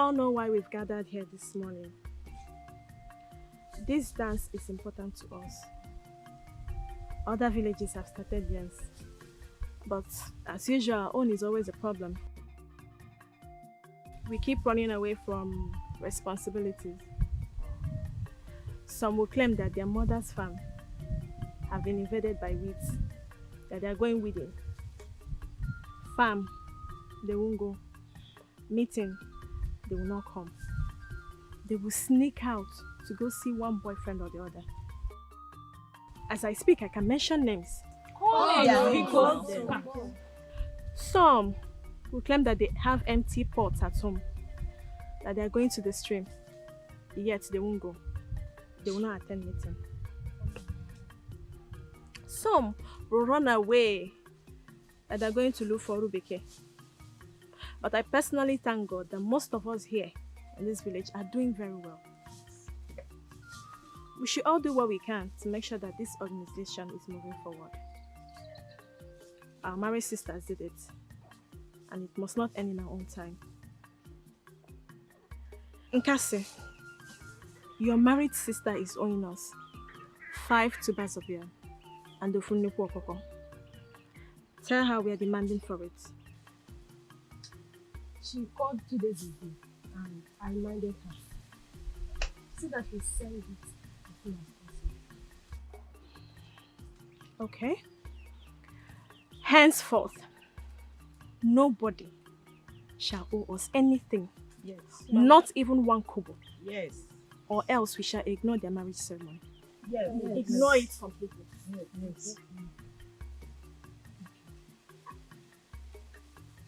all know why we've gathered here this morning. This dance is important to us. Other villages have started theirs, but as usual, our own is always a problem. We keep running away from responsibilities. Some will claim that their mother's farm have been invaded by weeds, that they are going weeding. Farm, they won't go. Meeting, they will not come. They will sneak out to go see one boyfriend or the other. As I speak, I can mention names. Some will claim that they have empty pots at home, that they are going to the stream, yet they won't go. They will not attend meeting. Some will run away, that they are going to look for Rubeke. But I personally thank God that most of us here in this village are doing very well. We should all do what we can to make sure that this organization is moving forward. Our married sisters did it, and it must not end in our own time. Nkasi, your married sister is owing us 5 tubers of yam and the Funnipo Okoko. Tell her we are demanding for it. She called 2 days ago and I reminded her so that we send it as soon as possible. Okay. Henceforth, nobody shall owe us anything. Yes. Not even 1 kobo. Yes. Or else we shall ignore their marriage ceremony. Yes. Ignore it completely. Yes.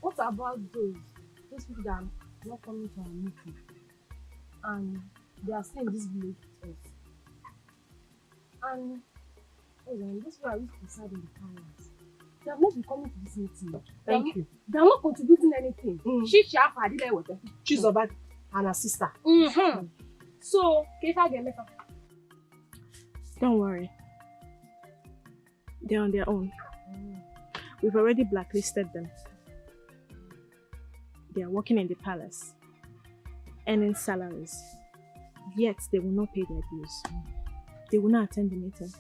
What about those people that are not coming to our meeting and they are staying in this village with us? And those people are used to reside in the palace. They have not been coming to this meeting. Thank you. They are not contributing anything. She Shafa did with them. She's about and her sister. So, Kefa get better. Don't worry. They're on their own. We've already blacklisted them. They are working in the palace, earning salaries, yet they will not pay their dues. They will not attend the meeting.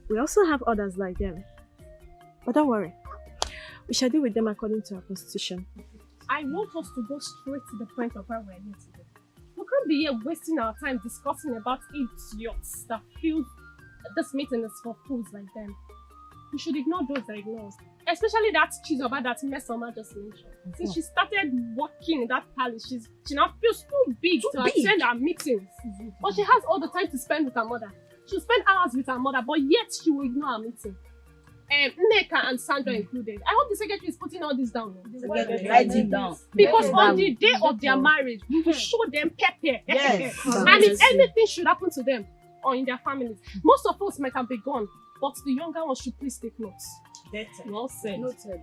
We also have others like them. But don't worry. We shall deal with them according to our constitution. I want us to go straight to the point of where we're here today. We can't be here wasting our time discussing about idiots that feel this meeting is for fools like them. We should ignore those that ignore us. Especially that Chizoba that Mesoma just mentioned. Since she started working in that palace, she now feels too big to attend our meetings. But she has all the time to spend with her mother. She'll spend hours with her mother, but yet she will ignore our meeting. Nneka and Sandra included. I hope the secretary is putting all this down. Write it down. Because on the day of their marriage, we will show them pepper. Yes. And if anything should happen to them or in their families, most of us might have been gone, but the younger ones should please take notes. Well said. Noted.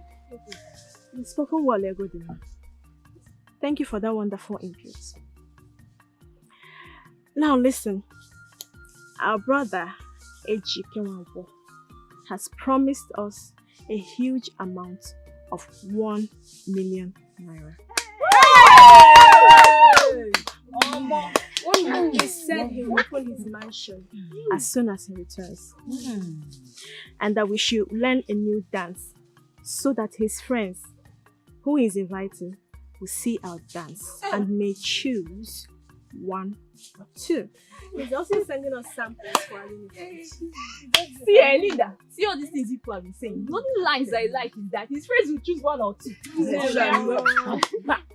You've spoken well, Egodina. Thank you for that wonderful input. Now listen, our brother Eji Kenwabo has promised us a huge amount of 1 million naira. He said he will open his mansion as soon as he returns. And that we should learn a new dance so that his friends who he is inviting will see our dance and may choose 1 or 2. He's also sending us samples for our uniforms. See, Elinda, see all these things people have been saying. The only lines I like is that his friends will choose 1 or 2.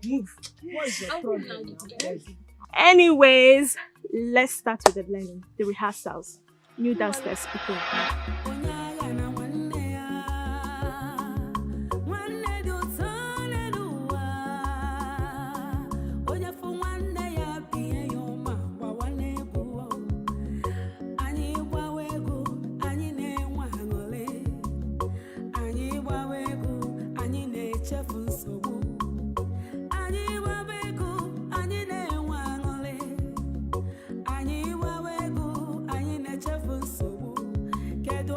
Move. What is your problem? Anyways, let's start with the blending, the rehearsals. New downstairs people. Kedu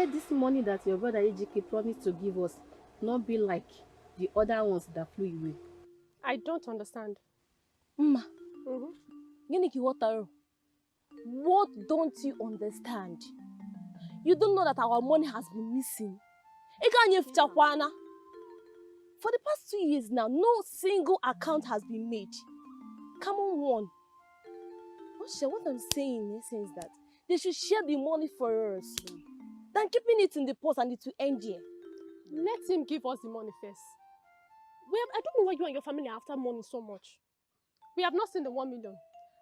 let this money that your brother Ejike promised to give us not be like the other ones that flew away. I don't understand. Mma, Mm-hmm. gịnị ka ị ghọtara? What don't you understand? You don't know that our money has been missing. Ego anyị efichakwana. For the past 2 years now, no single account has been made. Come on, one. What I'm saying in essence is that they should share the money for us than keeping it in the post and it will end here. Let him give us the money first. I don't know why you and your family are after money so much. We have not seen the 1 million,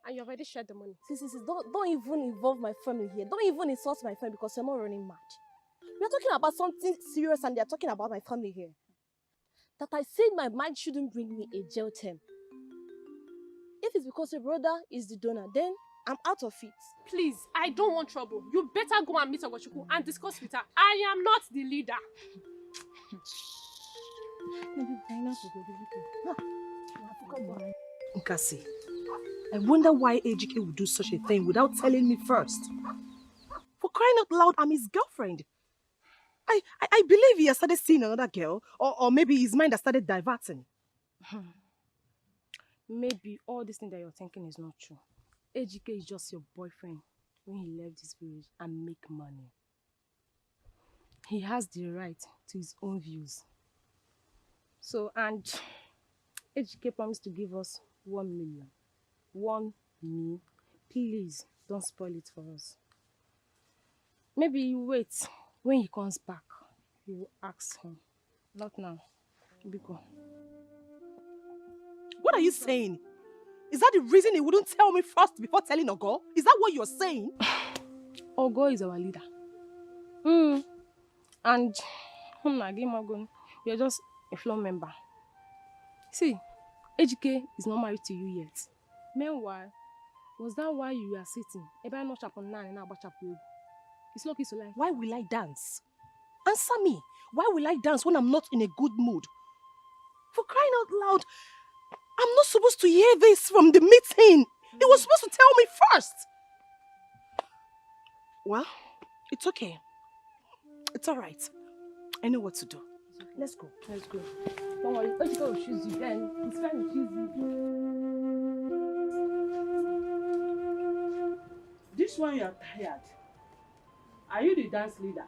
and you already shared the money. See, don't even involve my family here. Don't even insult my family because you're not running mad. We are talking about something serious and they are talking about my family here. That I said my mind shouldn't bring me a jail term. If it's because your brother is the donor, then I'm out of it. Please, I don't want trouble. You better go and meet Ogochukwu and discuss with her. I am not the leader. Nkasi, I wonder why Ejike would do such a thing without telling me first. For crying out loud, I'm his girlfriend. I believe he has started seeing another girl, or maybe his mind has started diverting. Maybe all this thing that you're thinking is not true. Ejike is just your boyfriend when he left this village and make money. He has the right to his own views. So, and Ejike promised to give us 1 million. 1 million. Please, don't spoil it for us. Maybe you wait. When he comes back, you will ask him. Not now. Biko. What are you saying? Is that the reason he wouldn't tell me first before telling Ogo? Is that what you're saying? Ogo is our leader. And you're just a floor member. See, Ejike is not married to you yet. Meanwhile, was that why you are sitting? It's lucky to lie. Why will I dance? Answer me. Why will I dance when I'm not in a good mood? For crying out loud, I'm not supposed to hear this from the meeting. He was supposed to tell me first. Well, it's okay. It's all right. I know what to do. Let's go. Let's go. Don't worry. Ejike will choose you then. He's trying to choose you. This one you are tired. Are you the dance leader?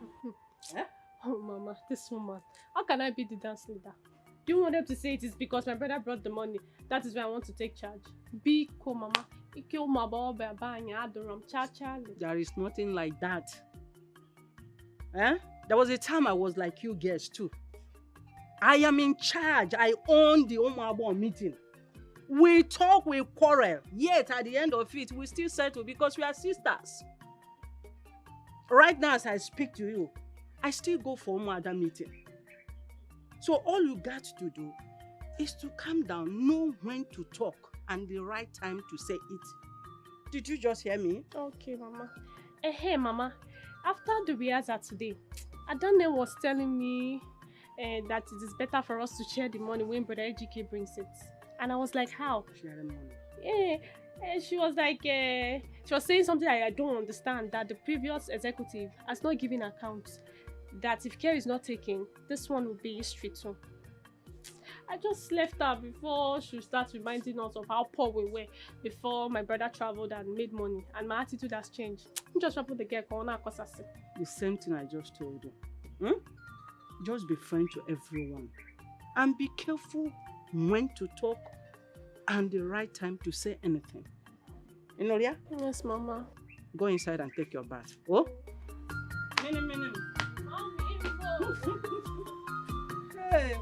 Eh? Oh, Mama, this woman. How can I be the dance leader? Do you want them to say it is because my brother brought the money? That is why I want to take charge. Be cool, Mama. There is nothing like that. Eh? There was a time I was like you girls too. I am in charge. I own the Omabo meeting. We talk, we quarrel. Yet at the end of it, we still settle because we are sisters. Right now, as I speak to you, I still go for another meeting. So all you got to do is to calm down, know when to talk, and the right time to say it. Did you just hear me? Okay, Mama. Hey, Mama. After the rehearsal today, Adane was telling me that it is better for us to share the money when Brother Ejike brings it. And I was like, how? Share the money. Yeah. She was like, she was saying something I don't understand, that the previous executive has not given account, that if care is not taken, this one will be history too. I just left her before she starts reminding us of how poor we were before my brother traveled and made money, and my attitude has changed. I'm just trying to the girl corner cause I said. The same thing I just told you. Just be friend to everyone. And be careful when to talk and the right time to say anything. You know, yeah? Yes, Mama. Go inside and take your bath. Oh? Hey,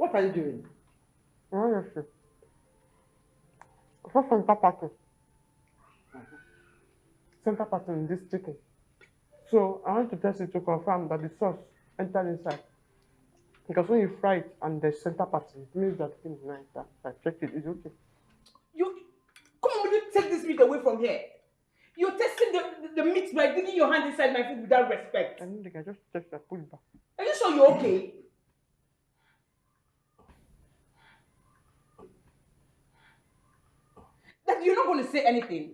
What are you doing? Honestly. For center party. Center party in this chicken. So I want to test it to confirm that the sauce entered inside. Because when you fry it and the center party, it means that thing is nice. That I checked it, it's okay. You come on, will you take this meat away from here? You're testing the meat by digging your hand inside my food without respect. I don't think I just checked that, put it back. Are you sure you're okay? That you're not going to say anything?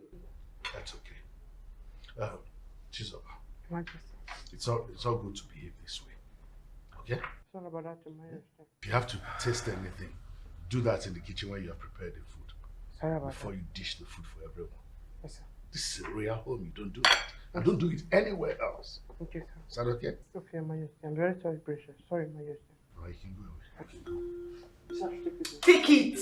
That's okay. Chizoba, Majesty. it's all good to behave this way. Okay? It's all about that to my understanding. If you have to taste anything, do that in the kitchen when you have prepared the food. Sorry about before that. you dish the food for everyone. Yes, sir. This is a real home. You don't do that. And don't do it anywhere else. Okay, sir. Is that okay? It's okay, Majesty. I'm very sorry, Precious. Sorry, Majesty. All right, you can go away. You can go. Sir, take this. Take it!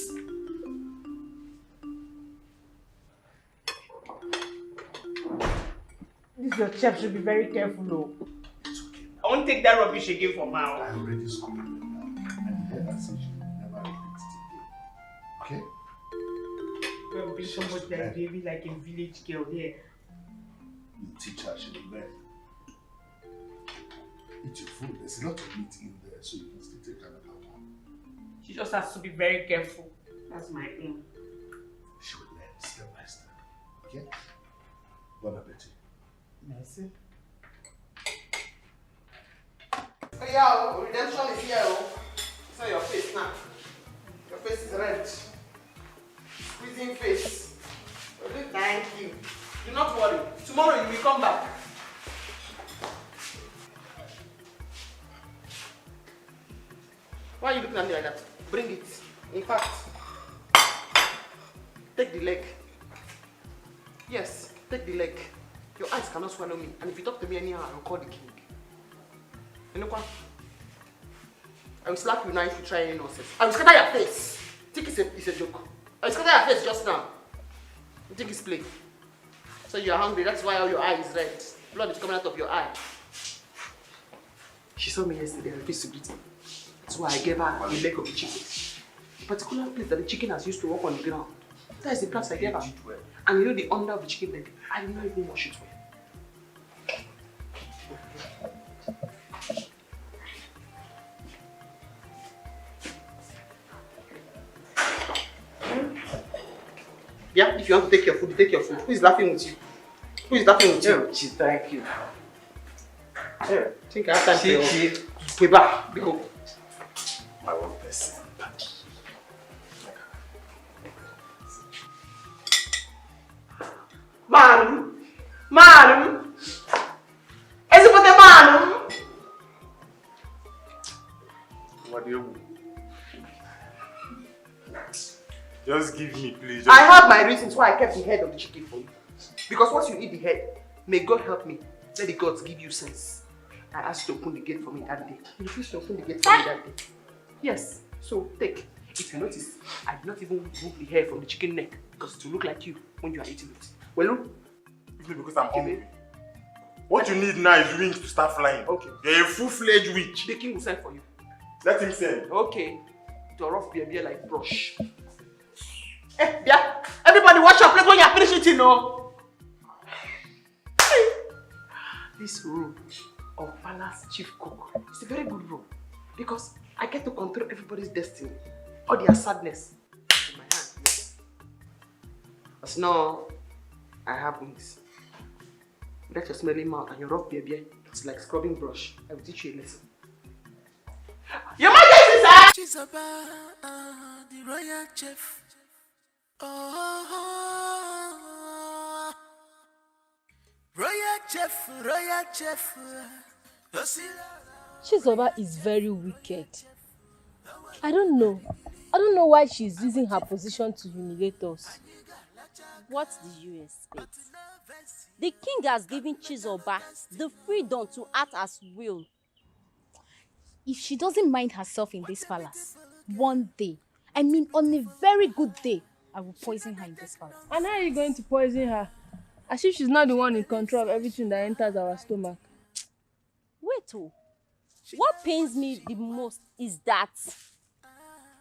This your chef should be very careful, though. It's okay. I won't take that rubbish again from now. I already scolded her now. And the head said she will never repeat it again. Okay? Well, be somebody that baby like a village girl here. You teach her, she will learn. Eat your food. There's a lot of meat in there, so you can still take another one. She just has to be very careful. That's my aim. She will learn step by step. Okay? Bon appetit. Merci. Hey, yo, redemption is here. It's on your face now. Your face is red. Squeezing face. Thank you. Do not worry. Tomorrow you will come back. Why are you looking at me like that? Bring it. In fact, take the leg. Yes, take the leg. Your eyes cannot swallow me. And if you talk to me anyhow, I will call the king. You know what? I will slap you now if you try any nonsense. I will scatter your face. Think it's a joke. I will scatter your face just now. You think it's play. So you are hungry, that's why all your eye is red. Blood is coming out of your eye. She saw me yesterday and refused to greet me. That's why I gave her a leg of the chicken. The particular place that the chicken has used to walk on the ground. That is the place I gave her. And you know the under of the chicken leg, I did not even wash it well. Yeah, if you want to take your food, take your food. Who is laughing with you? Who is laughing with you? Chi, thank you. Yeah, think I have time for your paper. Go. My one person. Madam! Madam! Is it for the madam? What do you just give me, please. I have my reasons why I kept the head of the chicken for you. Because once you eat the head, may God help me. Let the gods give you sense. I asked you to open the gate for me that day. You refused to open the gate for me that day. Yes, so take. If you notice, I did not even remove the hair from the chicken neck because it will look like you when you are eating it. Well, look. It's because I'm hungry. What you need now is wings to start flying. Okay. You're a full-fledged witch. The king will send for you. Let him send. Okay. To rough beer like brush. Yeah. Everybody wash your plate when you are finished eating, no? This role of palace chief cook is a very good role because I get to control everybody's destiny, all their sadness in my hand. Yes. But now I have wings. Let your smelly mouth and your rough beer. It's like scrubbing brush. I will teach you a lesson. Your Majesty, sir! She's about the royal chef. Oh, royal chef, royal chef. Chizoba is very wicked. I don't know why she's using her position to humiliate us. What did you expect? The king has given Chizoba the freedom to act as will. If she doesn't mind herself in this palace, one day, I mean on a very good day, I will poison her in this palace. And how are you going to poison her? As if she's not the one in control of everything that enters our stomach. Wait, what pains me the most is that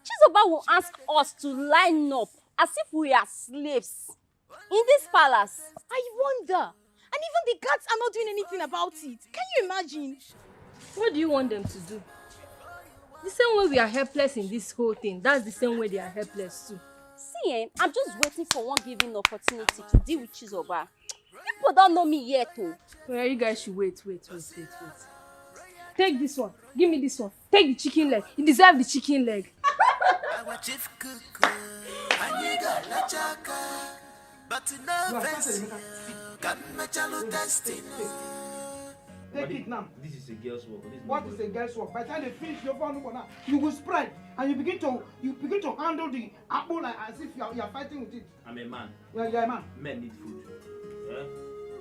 Chizoba will ask us to line up as if we are slaves in this palace. I wonder. And even the guards are not doing anything about it. Can you imagine? What do you want them to do? The same way we are helpless in this whole thing, that's the same way they are helpless too. See, I'm just waiting for one given opportunity to deal with Chizoba. People don't know me yet, oh. Well, you guys should wait. Take this one. Give me this one. Take the chicken leg. You deserve the chicken leg. Take it now. This is a girl's work. What is a girl's work? By the time they finish your phone, you will spread and you begin to handle the apple like as if you are fighting with it. I'm a man. You're a man. Men need food. Yeah?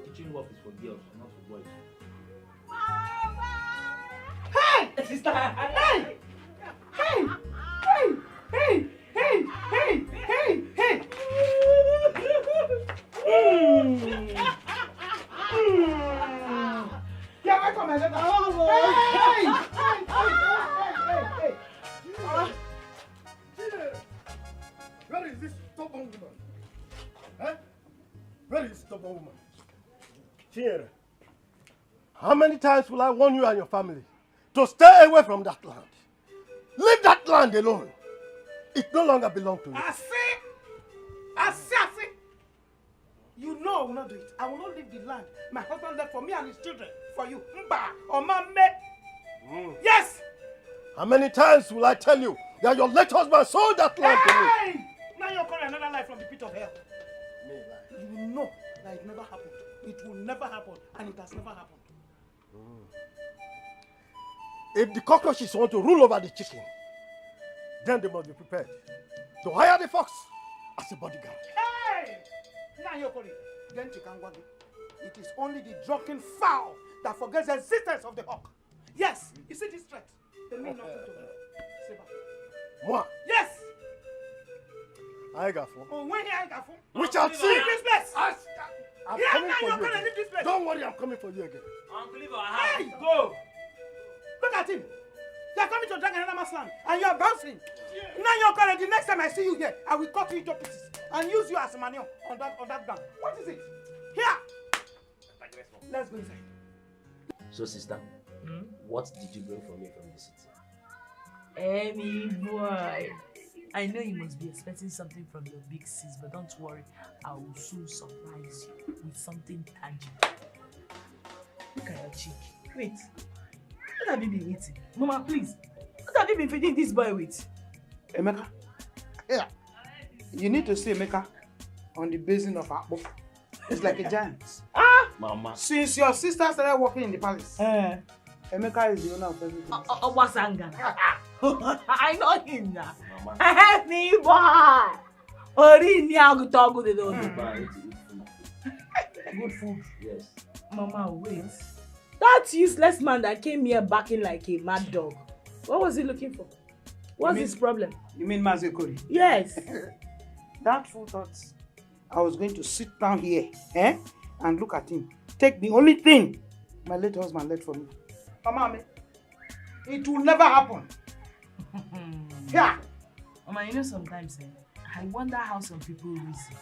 Kitchen work is for girls, not for boys. Hey! Sister! Hey! Hey! Hey! Hey! Hey! Hey! Hey! Hey! Yeah, welcome, my daughter. Hey! Hey! Where is this stubborn woman? Huh? Where is this stubborn woman? Here. How many times will I warn you and your family to stay away from that land? Leave that land alone. It no longer belongs to you. I see. You know I will not do it. I will not leave the land. My husband left for me and his children. For you. Mba or Mame. Yes. How many times will I tell you that your late husband sold that land to me? Now you're calling another life from the pit of hell. You know that it never happened. It will never happen, and it has never happened. If the cockroaches want to rule over the chicken, then they must be prepared to hire the fox as a bodyguard. Hey! Now you're calling. Then Chikangwagi. It is only the drunken fowl that forgets the existence of the hawk. Yes, you see this threat. They mean nothing to me. Seba. Moi? Yes! I got four. Oh, when I got four? We shall see. Leave this place! I'm Yeah, coming now for you're you gonna again. leave this place. Don't worry, I'm coming for you again. Hey! Go! Look at him. You're coming to drag another man's land and you're bouncing. Now you're calling. The next time I see you here, I will cut you into pieces and use you as a manure on that ground. What is it? Here! Let's go inside. So, sister, what did you bring for me from the city? Amy boy, I know you must be expecting something from your big sis, but don't worry, I will soon surprise you with something tangible. Look at your cheek. Wait, what have you been eating? Mama, please, what have you been feeding this boy with? Emeka, yeah. You need to see Emeka on the basin of Akpo. It's like a giant. Mama. Since your sister started working in the palace, Emeka is the owner of everything. Obasanga. I know him now. Help me, boy. Ori ni agutogu de do. Good food. Yes. Mama, wait. That useless man that came here barking like a mad dog. What was he looking for? What's his problem? You mean Mazekori? Yes. That fool thought I was going to sit down here and look at him. Take the only thing my late husband left for me. Mama, it will never happen. Yeah. Mama, you know sometimes I wonder how some people reason.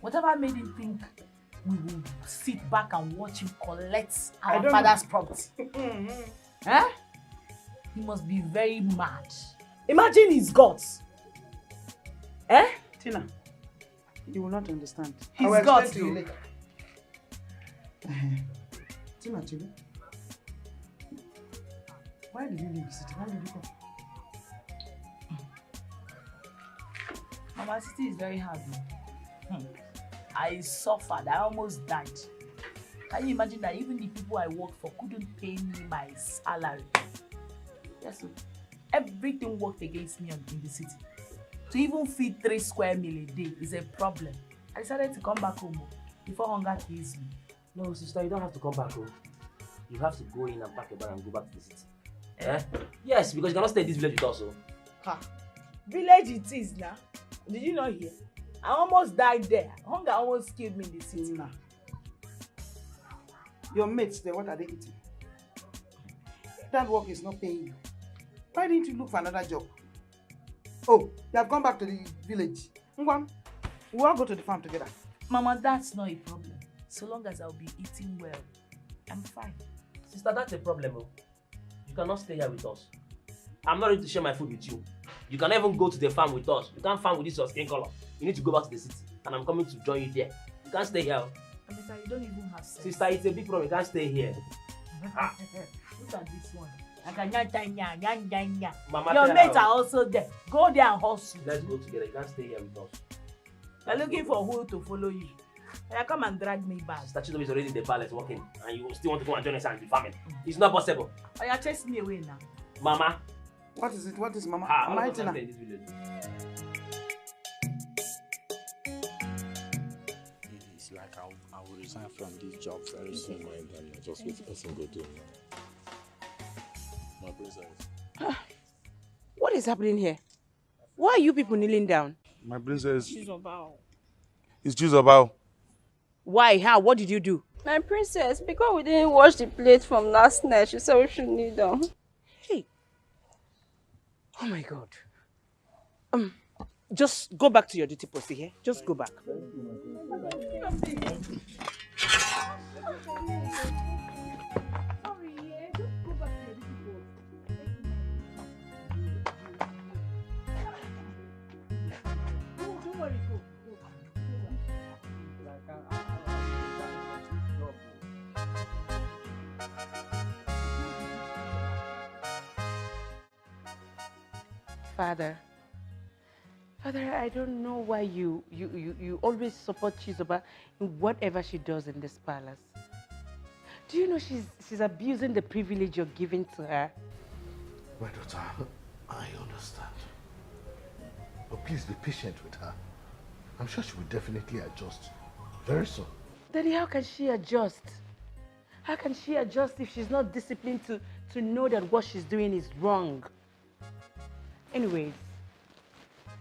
Whatever made him think we will sit back and watch him collect our father's property. He must be very mad. Imagine his guts. Tina, you will not understand. His I will guts, explain to you later. Tina, Chile, why did you leave the city? Why did you come? Mama, city is very hard. I suffered. I almost died. Can you imagine that even the people I worked for couldn't pay me my salary? Yes, so everything worked against me in the city. To even feed 3 square meal a day is a problem. I decided to come back home before hunger kills me. No, sister, you don't have to come back home. You have to go in and pack your bag and go back to the city. Yes, because you cannot stay in this village with us. Ha! Village it is now. Did you not hear? I almost died there. Hunger almost killed me in the city. Now, your mates there, what are they eating? That work is not paying you. Why didn't you look for another job? Oh, you have gone back to the village. Ngwan, we all go to the farm together. Mama, that's not a problem. So long as I'll be eating well, I'm fine. Sister, that's a problem. Oh. You cannot stay here with us. I'm not ready to share my food with you. You can even go to the farm with us. You can't farm with this your skin color. You need to go back to the city. And I'm coming to join you there. You can't stay here. Amita, you don't even have sense. Sister, it's a big problem. You can't stay here. Look at this one. Mama, your mates are also there. Go there and hustle. Let's go together. You can't stay here with us. You're looking for who to follow you. Come and drag me back. Sister Chizobe is already in the palace working. And you still want to go and join us and be farming. It's not possible. Oh, you're chasing me away now. Mama. What is it? What is Mama? Am I in this village? It's like I will resign from this job very soon, and then just wait the person go do. My princess. What is happening here? Why are you people kneeling down? My princess. Chizobao. It's Chizobao. Why? How? What did you do? My princess, because we didn't wash the plate from last night, she said we should kneel down. Hey. Oh my God. Just go back to your duty post here. Just go back. Father, I don't know why you always support Chizoba in whatever she does in this palace. Do you know she's abusing the privilege you're giving to her? My daughter, I understand. But please be patient with her. I'm sure she will definitely adjust very soon. Daddy, how can she adjust? How can she adjust if she's not disciplined to know that what she's doing is wrong? Anyways,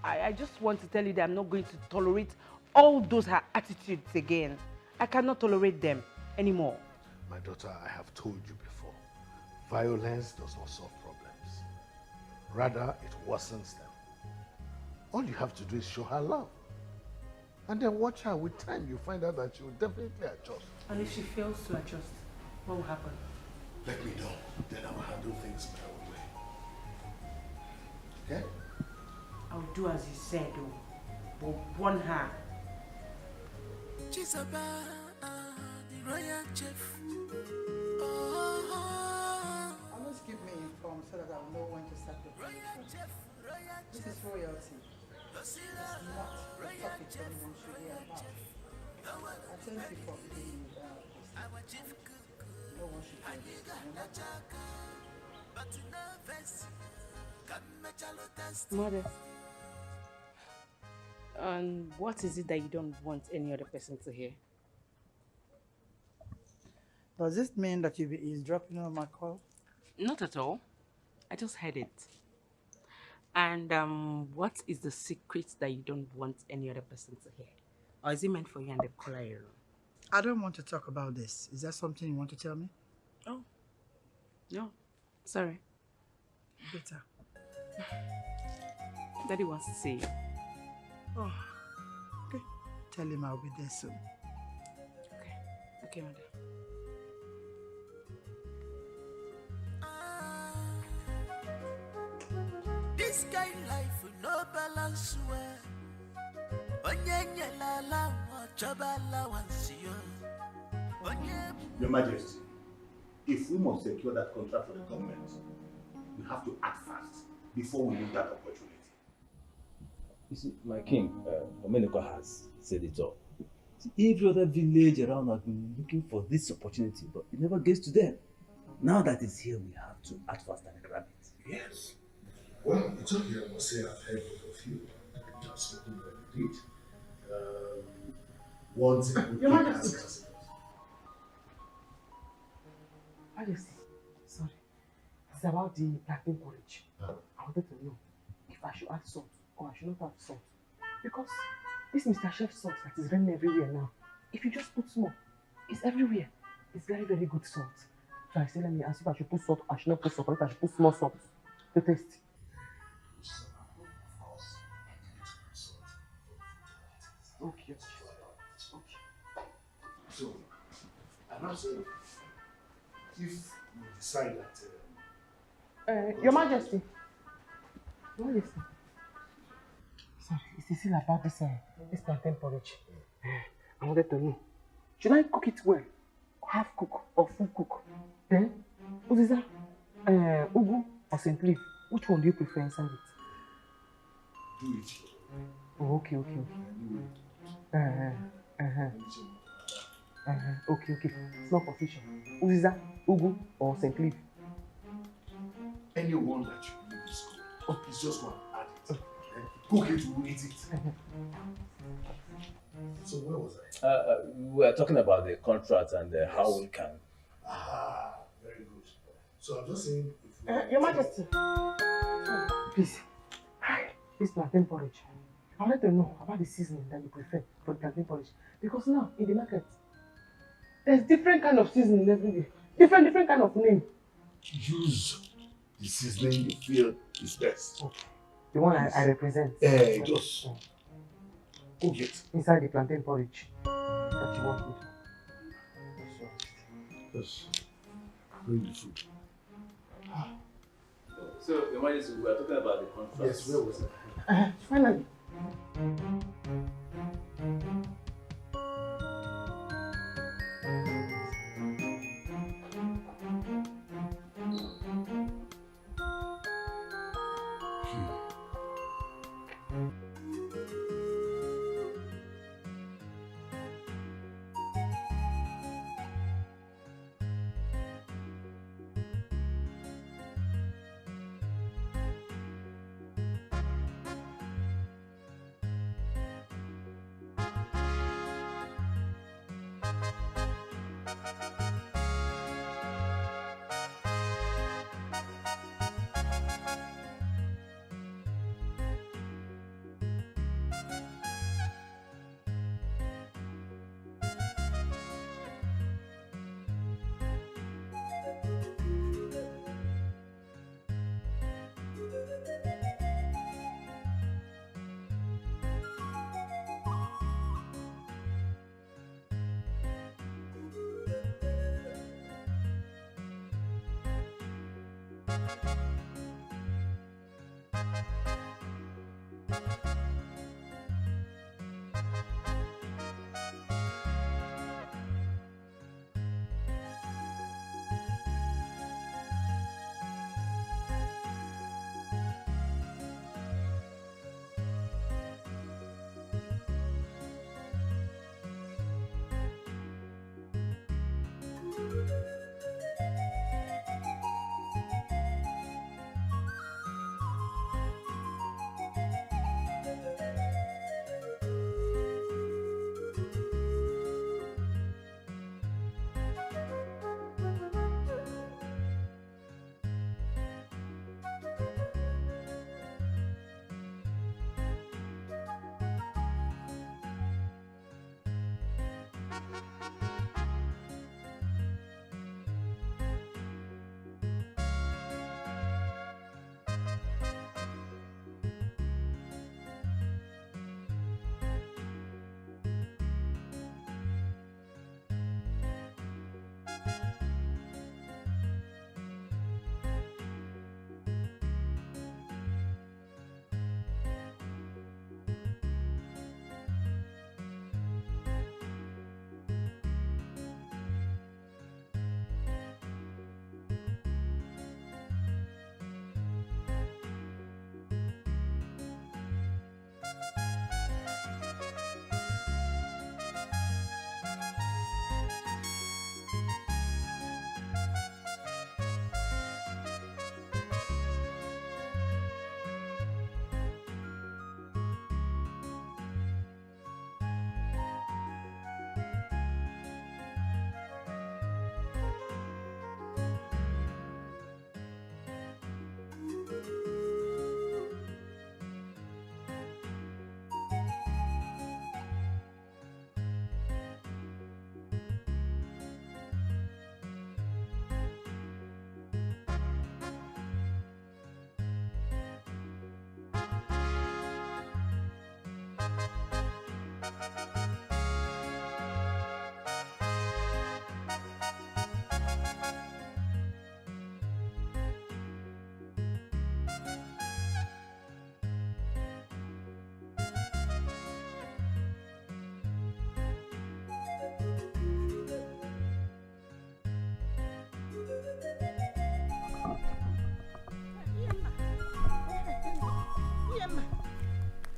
I just want to tell you that I'm not going to tolerate all those her attitudes again. I cannot tolerate them anymore. My daughter, I have told you before, violence does not solve problems. Rather, it worsens them. All you have to do is show her love. And then watch her. With time, you'll find out that she will definitely adjust. And if she fails to adjust, what will happen? Let me know. Then I will handle things my own way. Okay? I'll do as you said, but warn her. Chizoba, the royal chef. Always keep me informed so that I will know when to start the preparation. This is royalty. It's not the topic anyone should hear about. I thank you for giving me this. No one should hear this. Mother, and what is it that you don't want any other person to hear? Does this mean that you'll be eavesdropping on my call? Not at all. I just heard it. And what is the secret that you don't want any other person to hear? Or is it meant for you and the choir? I don't want to talk about this. Is that something you want to tell me? Oh, no. Sorry. Better. Daddy wants to see you. Oh, okay. Tell him I'll be there soon. Okay, Mother. This kind life will no balance well. Your Majesty, if we must secure that contract for the government, we have to act fast before we lose that opportunity. You see, my king, Omeneko has said it all. See, every other village around has been looking for this opportunity, but it never gets to them. Now that it's here, we have to act fast and grab it. Yes. Well, it's okay, I must say I've heard both of you. Just what you did. One thing we can ask us. Majesty, sorry. It's about the packing porridge. I wanted to know if I should add salt or I should not add salt. Because this Mr. Chef salt that is running everywhere now, if you just put small, it's everywhere. It's very, very good salt. So I said, let me ask if I should put salt or I should not put salt, or if I should put small salt to taste. Of course. Okay. So, I'm not saying if we decide that. Your Majesty. Your Majesty. Sorry, it's still about this plantain porridge. I wanted to know. Should I cook it well? Half cook or full cook? Then, what is that? Ugu or St. Leaf? Which one do you prefer inside it? Do it. Oh, okay. Okay. It's not official. What is that? Ugu or St. Leaf? Anyone that you use is good. It's just one. Add it. Cook it, we'll eat it. So where was I? We were talking about the contract and how we can. Very good. So I'm just saying, if Your Majesty. Please. This plantain porridge. I wanted to know about the seasoning that you prefer for the plantain porridge. Because now, in the market, there's different kind of seasoning every day. Different kind of name. use the seasoning you feel is best. Okay. The one I represent. Just cook it. Inside the plantain porridge that you want with. Just bring the food. So, Your Majesty, we were talking about the contract. Yes, where was it? Finally.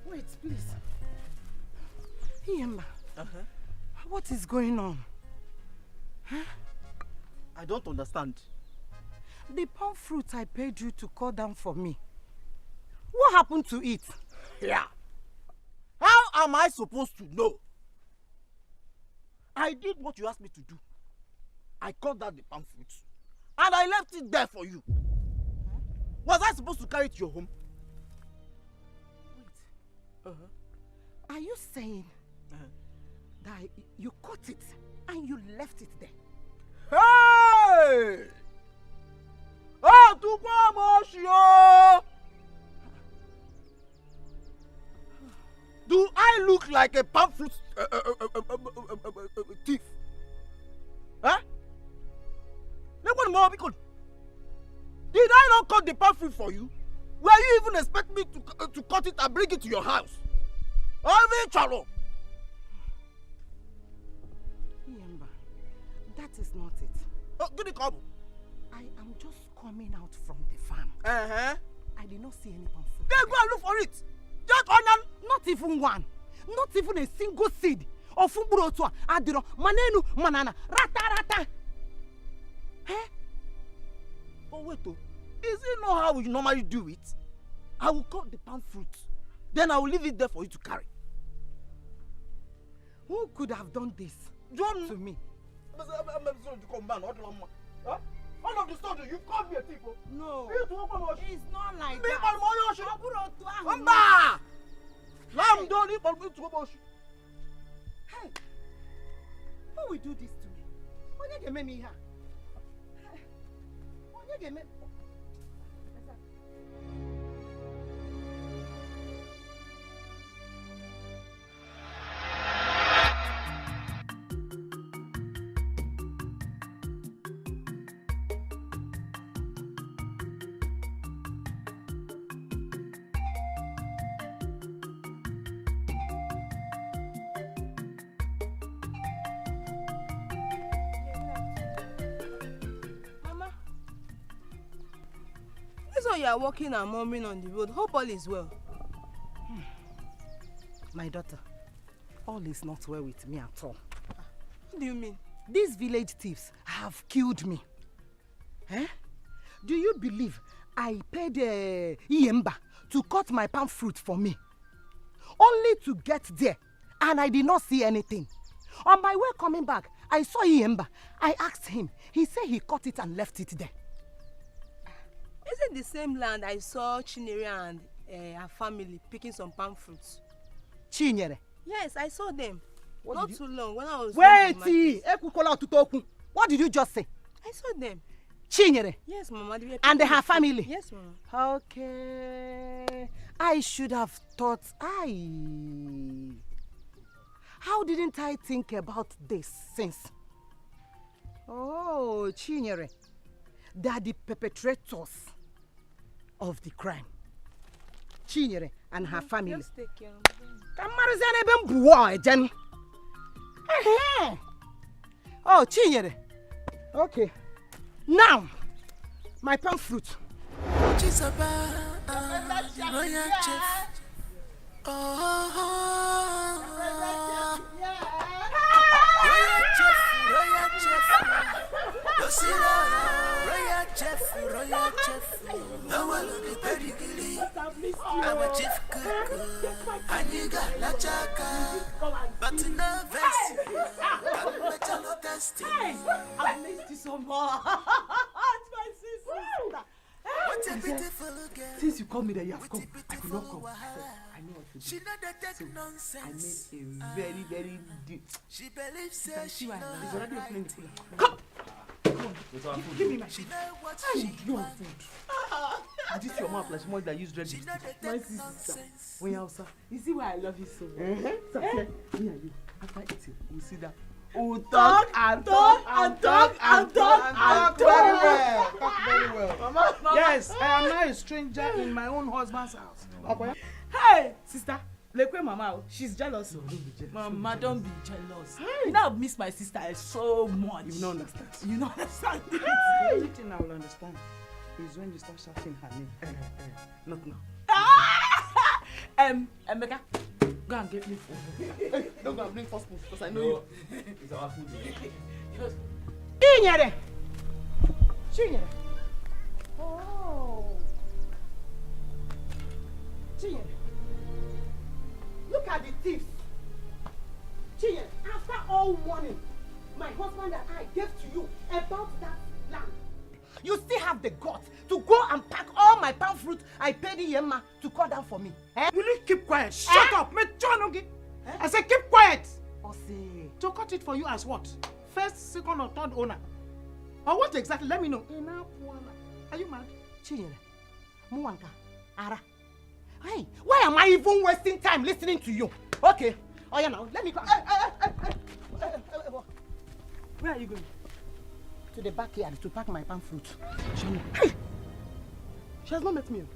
Wait, please. Iyemba, what is going on? Huh? I don't understand. The palm fruit I paid you to cut down for me. What happened to it? Yeah. How am I supposed to know? I did what you asked me to do. I cut down the palm fruit and I left it there for you. Was I supposed to carry it to your home? Wait. Are you saying that you cut it and you left it there? Hey! Oh, do I look like a palm fruit thief? Huh? Did I not cut the palm fruit for you? Were you even expect me to cut it and bring it to your house? Iyemba, that is not it. I am just coming out from the farm. I did not see any palm fruit. Then go and look for it. Just not even one. Not even a single seed of Fumburotua, Adiro, Manenu, Manana, Rata. Oh, wait, is it not how we normally do it? I will cut the palm fruit. Then I will leave it there for you to carry. Who could have done this to me? All of the sudden, you called me a thief. No. It's not like that. Hey, who will do this to me? When you get me here? When you get me? You are walking and murmuring on the road. Hope all is well. My daughter, all is not well with me at all. What do you mean? These village thieves have killed me. Do you believe I paid Iyemba to cut my palm fruit for me? Only to get there, and I did not see anything. On my way coming back, I saw Iyemba. I asked him. He said he cut it and left it there. Is it the same land I saw Culinary and her family picking some palm fruits? Chinyere? Yes, I saw them. Not too long when I was. Wait! What did you just say? I saw them. Chinyere? Yes, Mama. And her family? Yes, Mama. Okay. I should have thought. How didn't I think about this since? Oh, Chinyere. They are the perpetrators of the crime. Chinyere and her family. Just take care of them. Oh, Chinyere. Okay. Now, my palm fruit. Royal chef, now I look at pedigree. I'm a chief cook, and you got la chaka, but no vest. I'm a chalo testing. I missed you so much. My sister. What a beautiful girl. Since you called me that you have come, I could not come. I know what to do. She not that nonsense. I made a very, very deep. She believes that she knows. It's already opening the cooler. Come! Give me my food. She knows what I she want wants. food. This your mouth like someone that used red lipstick. My sister. When you sir, you see why I love you so much. So, Eh? me and you, after eating, we'll sit down. We'll talk and talk and talk and talk and talk. Very well. Talk very well. Mama. Yes, I am now a stranger in my own husband's house. Okay. Hey, sister. Lekwe mama, she's jealous. No, don't be jealous. Mama, don't be jealous. You know I've missed my sister so much. You don't understand. You don't understand. The only thing I will understand is when you start shouting her name. Not now. Emeka, go and get me food. Don't go and bring first food because I know you. It's our food. Chinyere! Chinyere! Oh! Chinyere! Look at the thieves! Chinyere, after all warning my husband and I gave to you about that land, you still have the guts to go and pack all my palm fruit I paid Yemma to cut down for me. Eh? Will you keep quiet? Shut up! I said keep quiet! To cut it for you as what? First, second or third owner? Or what exactly? Let me know. Are you mad? Chinyere, Muwanka, Ara. Hey, why am I even wasting time listening to you? Okay. Oh yeah, now let me go. Where are you going? To the backyard to pack my palm fruit. Hey! She has not met me.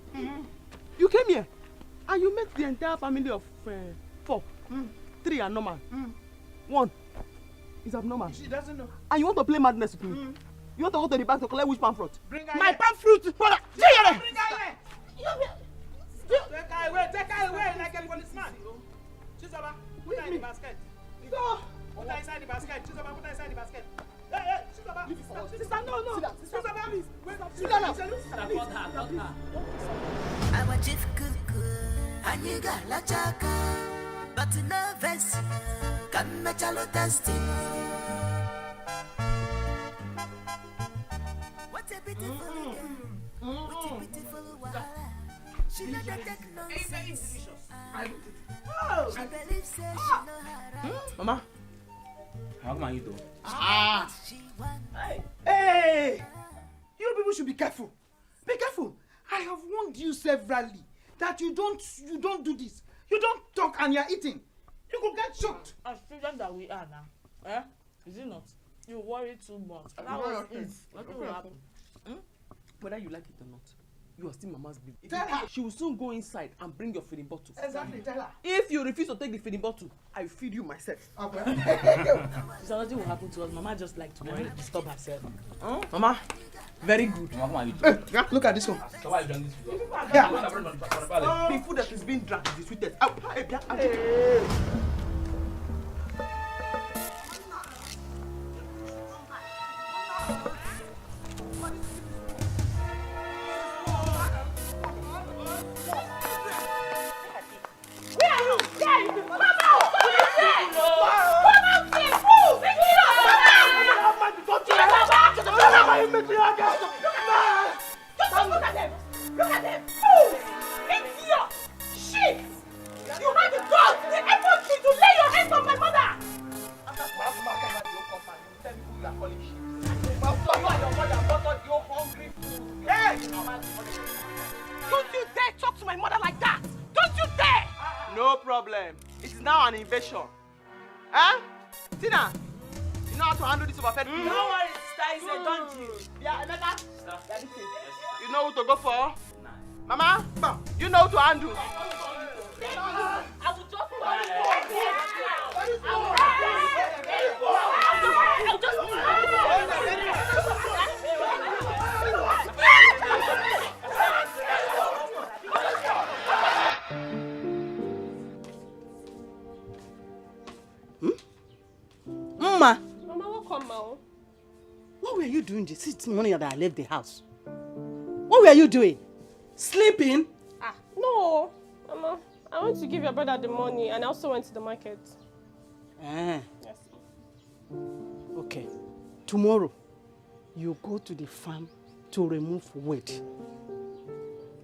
You came here and you met the entire family of 4. 3 are normal. 1 is abnormal. She doesn't know. And you want to play madness with me? You want to go to the bank to collect which palm fruit? Bring her my palm fruit! Brother! Bring her here! Take her away like a policeman. Chizoba, put her in the basket. Go! Put her inside the basket. Chizoba, put her inside the basket. Hey, Chizoba! Sister, no. Chizoba, please. Sit down now. I'm a chief cook, and you got la chaka, but nervous, come me chalo testing. What a beautiful girl, what a beautiful wife. She not take nonsense. She believes she know her right. Mama. How come you do? Hey! You people should be careful. Be careful. I have warned you severally that you don't do this. You don't talk and you're eating. You could get choked. As children that we are now, is it not? You worry too much. That was it. Nothing will happen. Whether you like it or not, you are still mama's baby. Tell her. She will soon go inside and bring your feeding bottle. Exactly, tell her. If you refuse to take the feeding bottle, I feed you myself. Okay. So nothing will happen to us. Mama just like to worry, disturb herself. Mama, very good. Look at this one. So why you done this food? Yeah. The food that is being drunk is the sweetest. Look at them! Fools! Idiot! Shit! You had the guts, the effort to lay your hands on my mother! Don't you dare talk to my mother like that! Don't you dare! No problem. It is now an invasion. Huh? Tina, you know how to handle this overfed food? No worries, sister. It's a donkey. Yeah, Emeka. You know who to go for? Mama, you know who to handle. I will just Mama, welcome, Ma. What were you doing this morning that I left the house? What were you doing? Sleeping? No, Mama. I went to give your brother the money and I also went to the market. Yes. Okay. Tomorrow, you go to the farm to remove weed.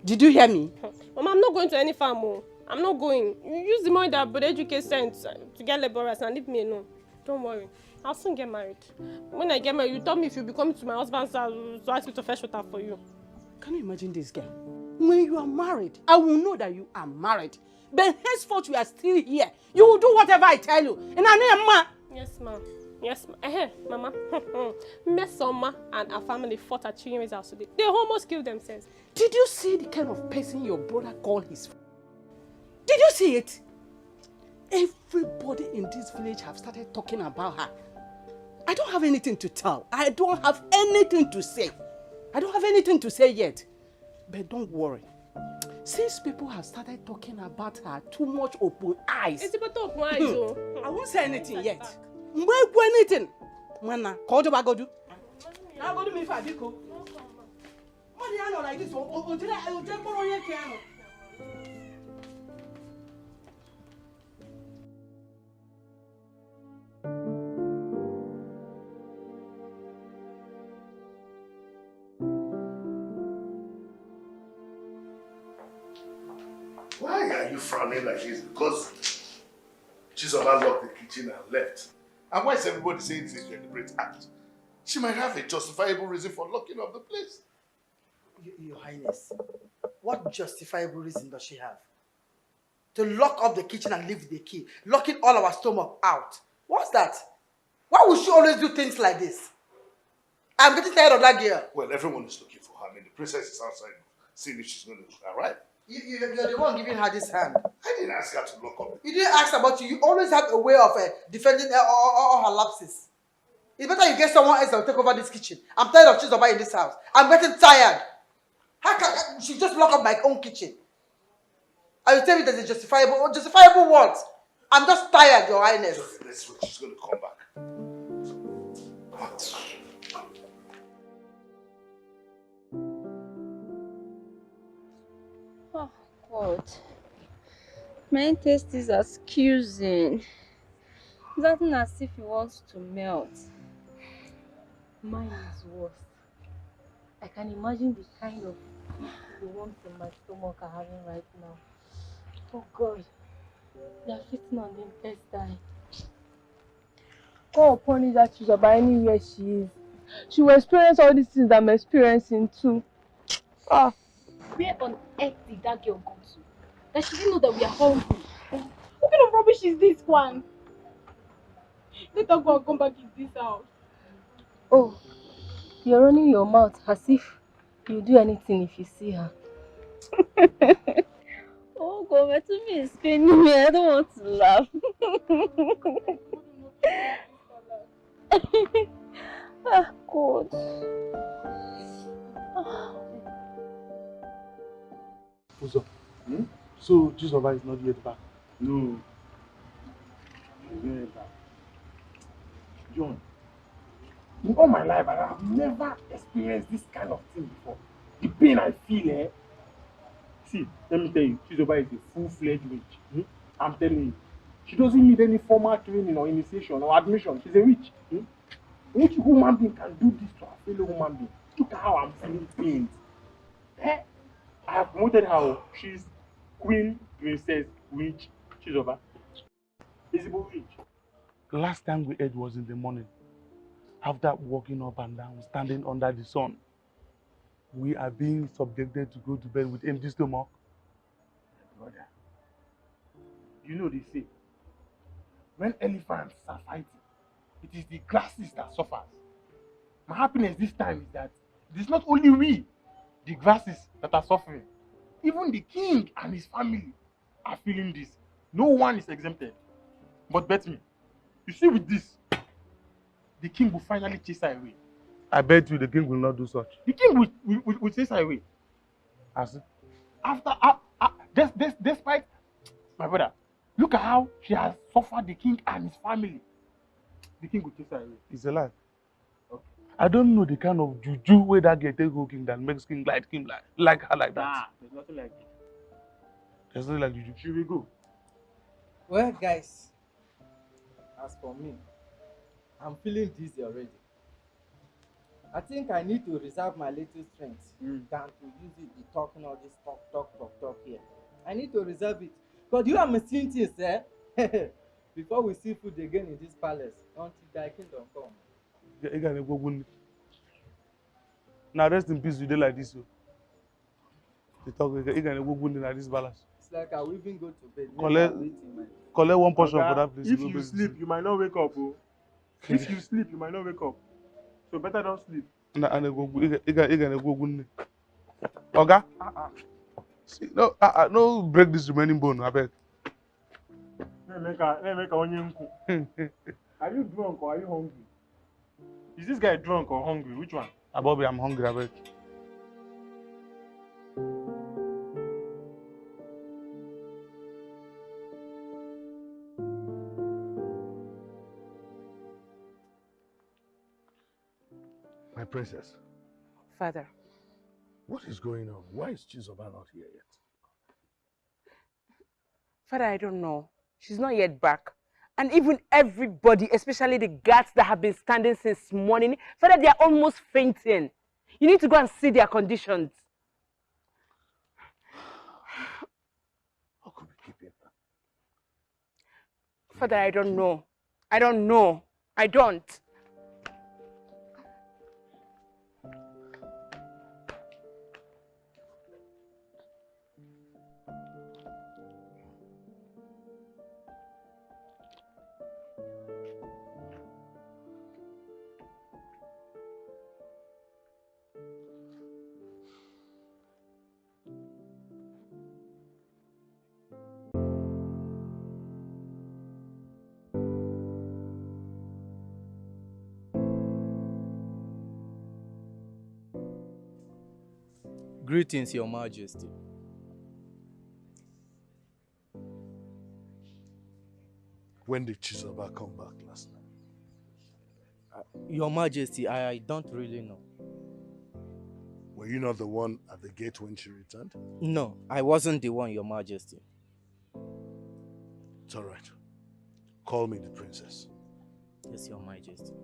Did you hear me? Mama, I'm not going to any farm. I'm not going. You use the money that Brother Educate sent to get laborers and leave me alone. Don't worry. I'll soon get married. When I get married, you told me if you be coming to my husband's house to ask me to fetch water for you. Can you imagine this girl? When you are married, I will know that you are married. But henceforth, you are still here. You will do whatever I tell you. And I know, Yes, ma'am. Yes, ma'am. Hey, Mama. Mesoma and her family fought at Chiyemi's house today. They almost killed themselves. Did you see the kind of person your brother called his friend? Did you see it? Everybody in this village have started talking about her. I don't have anything to tell. I don't have anything to say. I don't have anything to say yet. But don't worry. Since people have started talking about her too much open eyes. It's about open eyes, oh. I won't say anything yet. Won't do anything. Mana, call the bagodu. Now go to me for a biko. What do you know like this? Until I take more on your piano. Why are you frowning like this? Because Chizoba locked the kitchen and left. And why is everybody saying it's a deliberate act? She might have a justifiable reason for locking up the place. Your Highness, what justifiable reason does she have? To lock up the kitchen and leave the key, locking all our stomach out. What's that? Why would she always do things like this? I'm getting tired of that girl. Well, everyone is looking for her. I mean, the princess is outside seeing if she's going to arrive. You're the one giving her this hand. I didn't ask her to lock up. You didn't ask about you. You always have a way of defending all her lapses. It's better you get someone else that will take over this kitchen. I'm tired of Chizoba in this house. I'm getting tired. How can she just lock up my own kitchen? Are you telling me there's a justifiable what? I'm just tired, Your Highness. Okay, let's wait. She's going to come back. What? Oh, God. My taste is accusing. It's acting as if it wants to melt. Mine is worse. I can imagine the kind of the warmth in my stomach I'm having right now. Oh God, they're fitting on the intestine. God punish that Chizoba anywhere she is. She will experience all these things that I'm experiencing too. Ah. Where on earth did that girl go to? That she didn't know that we are hungry. What kind of rubbish is this one? Let her go and come back in this house. Oh, you're running your mouth as if you'll do anything if you see her. Oh God, my tummy is paining me. I don't want to laugh. Ah, God. Uzo, so Chizoba is not yet back? No. She's not yet back. John, in all my life, I have never experienced this kind of thing before. The pain I feel, eh? See, let me tell you, Chizoba is a full-fledged witch. I'm telling you. She doesn't need any formal training or initiation or admission. She's a witch. Which human being can do this to a fellow human being? Look at how I'm feeling pain. Eh? I have promoted her. She's Queen, Princess, Witch, Chizoba. Visible witch. The last time we ate was in the morning. After walking up and down, standing under the sun, we are being subjected to go to bed with empty stomach. Brother, you know they say, when elephants are fighting, it is the grasses that suffers. My happiness this time is that it is not only we, the grasses, that are suffering. Even the king and his family are feeling this. No one is exempted. But bet me, you see with this, the king will finally chase her away. I bet you the king will not do such. The king will chase her away. As after, despite, my brother, look at how she has suffered the king and his family. The king will chase her away. It's a lie. Okay. I don't know the kind of juju where that girl take go king that makes king like her like that. Ah, there's nothing like it. There's nothing like juju. Should we go? Well, guys, as for me, I'm feeling dizzy already. I think I need to reserve my little strength than to use it be talking all this talk here. I need to reserve it. Because you are missing things, eh? Before we see food again in this palace, until thy kingdom come. Now rest in peace, you dey like this. You talk, you can go good in this balance. It's like I will even go to bed. Collect one portion for that place. If you sleep, you might not wake up. Oh. If you sleep, you might not wake up. So better don't sleep. And go good. You can go good. Oga? See, no break this remaining bone, I beg. Are you drunk or are you hungry? Is this guy drunk or hungry? Which one? Bobby, I'm hungry, I beg. My princess. Father. What is going on? Why is Chizoba not here yet? Father, I don't know. She's not yet back. And even everybody, especially the guards that have been standing since morning, Father, they are almost fainting. You need to go and see their conditions. How could we keep him? Father, I don't know. I don't know. I don't. Greetings, Your Majesty. When did Chizoba come back last night? Your Majesty, I don't really know. Were you not the one at the gate when she returned? No, I wasn't the one, Your Majesty. It's all right. Call me the princess. Yes, Your Majesty.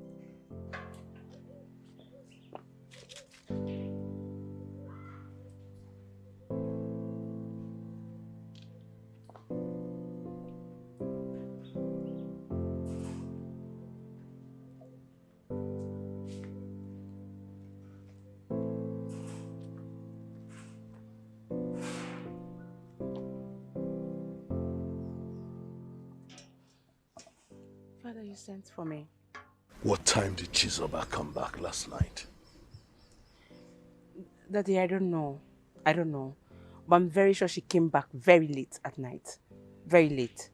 Father, you sent for me. What time did Chizoba come back last night? Daddy, I don't know. I don't know. But I'm very sure she came back very late at night. Very late.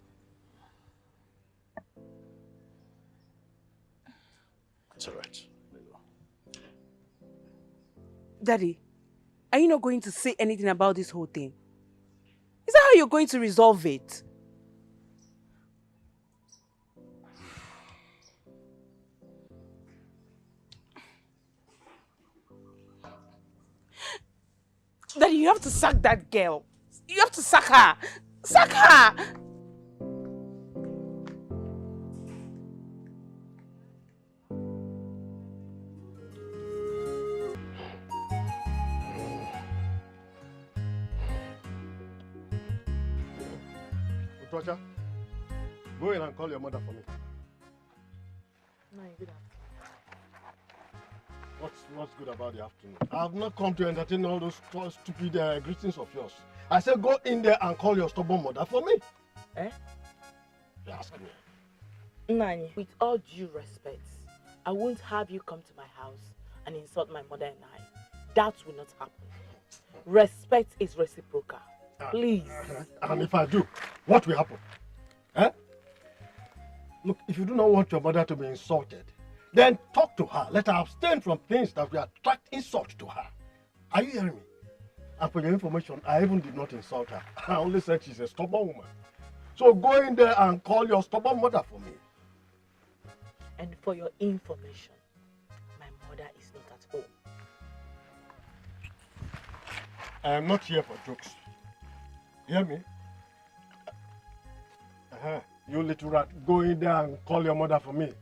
It's all right. Daddy, are you not going to say anything about this whole thing? Is that how you're going to resolve it? Daddy, you have to sack that girl. You have to sack her. Sack her! Utocha, go in and call your mother for me. No, you didn't. What's good about the afternoon? I have not come to entertain all those stupid greetings of yours. I said go in there and call your stubborn mother for me. Eh? You ask me. Nani, with all due respect, I won't have you come to my house and insult my mother and I. That will not happen. Respect is reciprocal. Please. And if I do, what will happen? Eh? Look, if you do not want your mother to be insulted, then talk to her. Let her abstain from things that will attract insult to her. Are you hearing me? And for your information, I even did not insult her. I only said she's a stubborn woman. So go in there and call your stubborn mother for me. And for your information, my mother is not at home. I am not here for jokes. Hear me? You little rat, go in there and call your mother for me.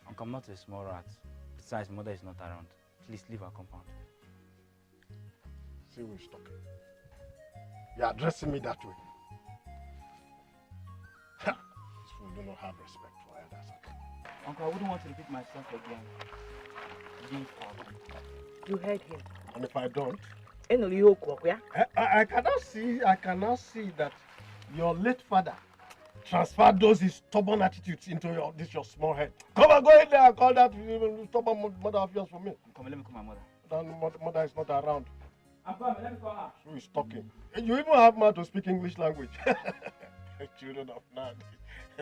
Uncle, I'm not a small rat. Besides, mother is not around. Please leave our compound. See who is talking. You're addressing me that way. This fool do not have respect for elders. Uncle, I wouldn't want to repeat myself again. Leave our compound. You heard him. And if I don't, I cannot see that your late father transferred those his stubborn attitudes into your small head. Come on, go in there and call that stubborn mother of yours for me. Come on, let me call my mother. That mother is not around. I'm coming, let me call her. Who is talking? You even have man to speak English language. Children of now.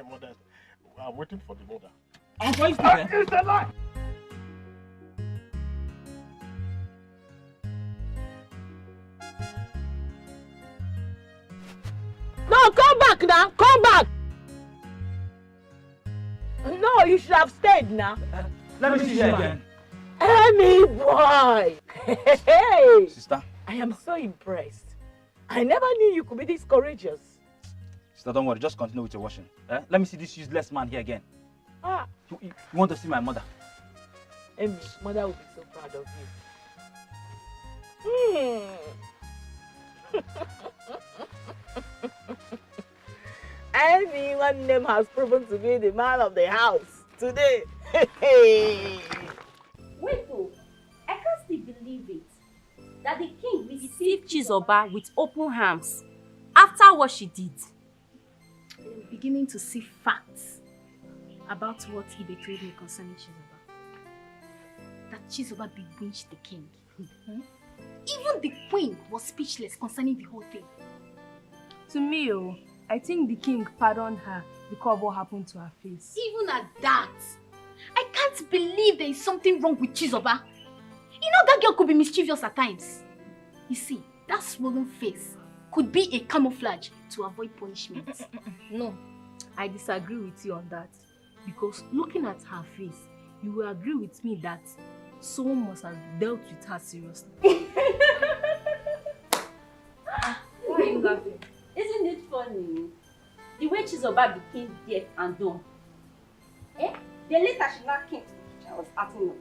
Mother. I'm waiting for the mother. I'm going to It's a lie! No, come back now. Come back. No, you should have stayed now. Let me see you again. Amy boy. Hey. Sister. I am so impressed. I never knew you could be this courageous. Sister, don't worry. Just continue with your washing. Let me see this useless man here again. Ah. You want to see my mother? Amy, mother will be so proud of you. Amy, one name has proven to be the man of the house today. Wait, oh, I can't still believe it. That the king received Chizoba with open arms after what she did. I'm beginning to see facts about what Ibe told me concerning Chizoba. That Chizoba bewitched the king. Even the queen was speechless concerning the whole thing. To me, I think the king pardoned her because of what happened to her face. Even at that, I can't believe there is something wrong with Chizoba. You know that girl could be mischievous at times. You see, that swollen face could be a camouflage to avoid punishment. No, I disagree with you on that. Because looking at her face, you will agree with me that someone must have dealt with her seriously. Why are you laughing? Isn't it funny? The way Chizoba became deaf and dumb. Then later she now came to the kitchen and was acting up.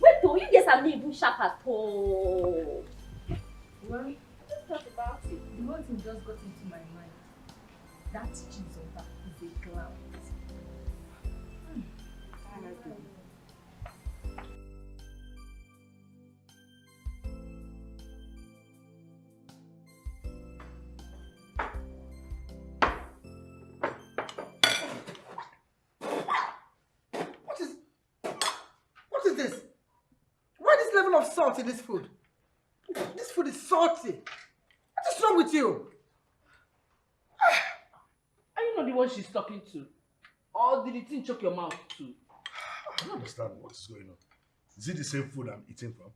Wait, though, you guys are not even sharp at all. Well, just talk about it. The whole thing just got into my mind. That Chizoba is a clown. What is this? Why this level of salt in this food? This food is salty. What is wrong with you? Are you not the one she's talking to? Or did the thing choke your mouth too? I don't understand what is going on. Is it the same food I'm eating from?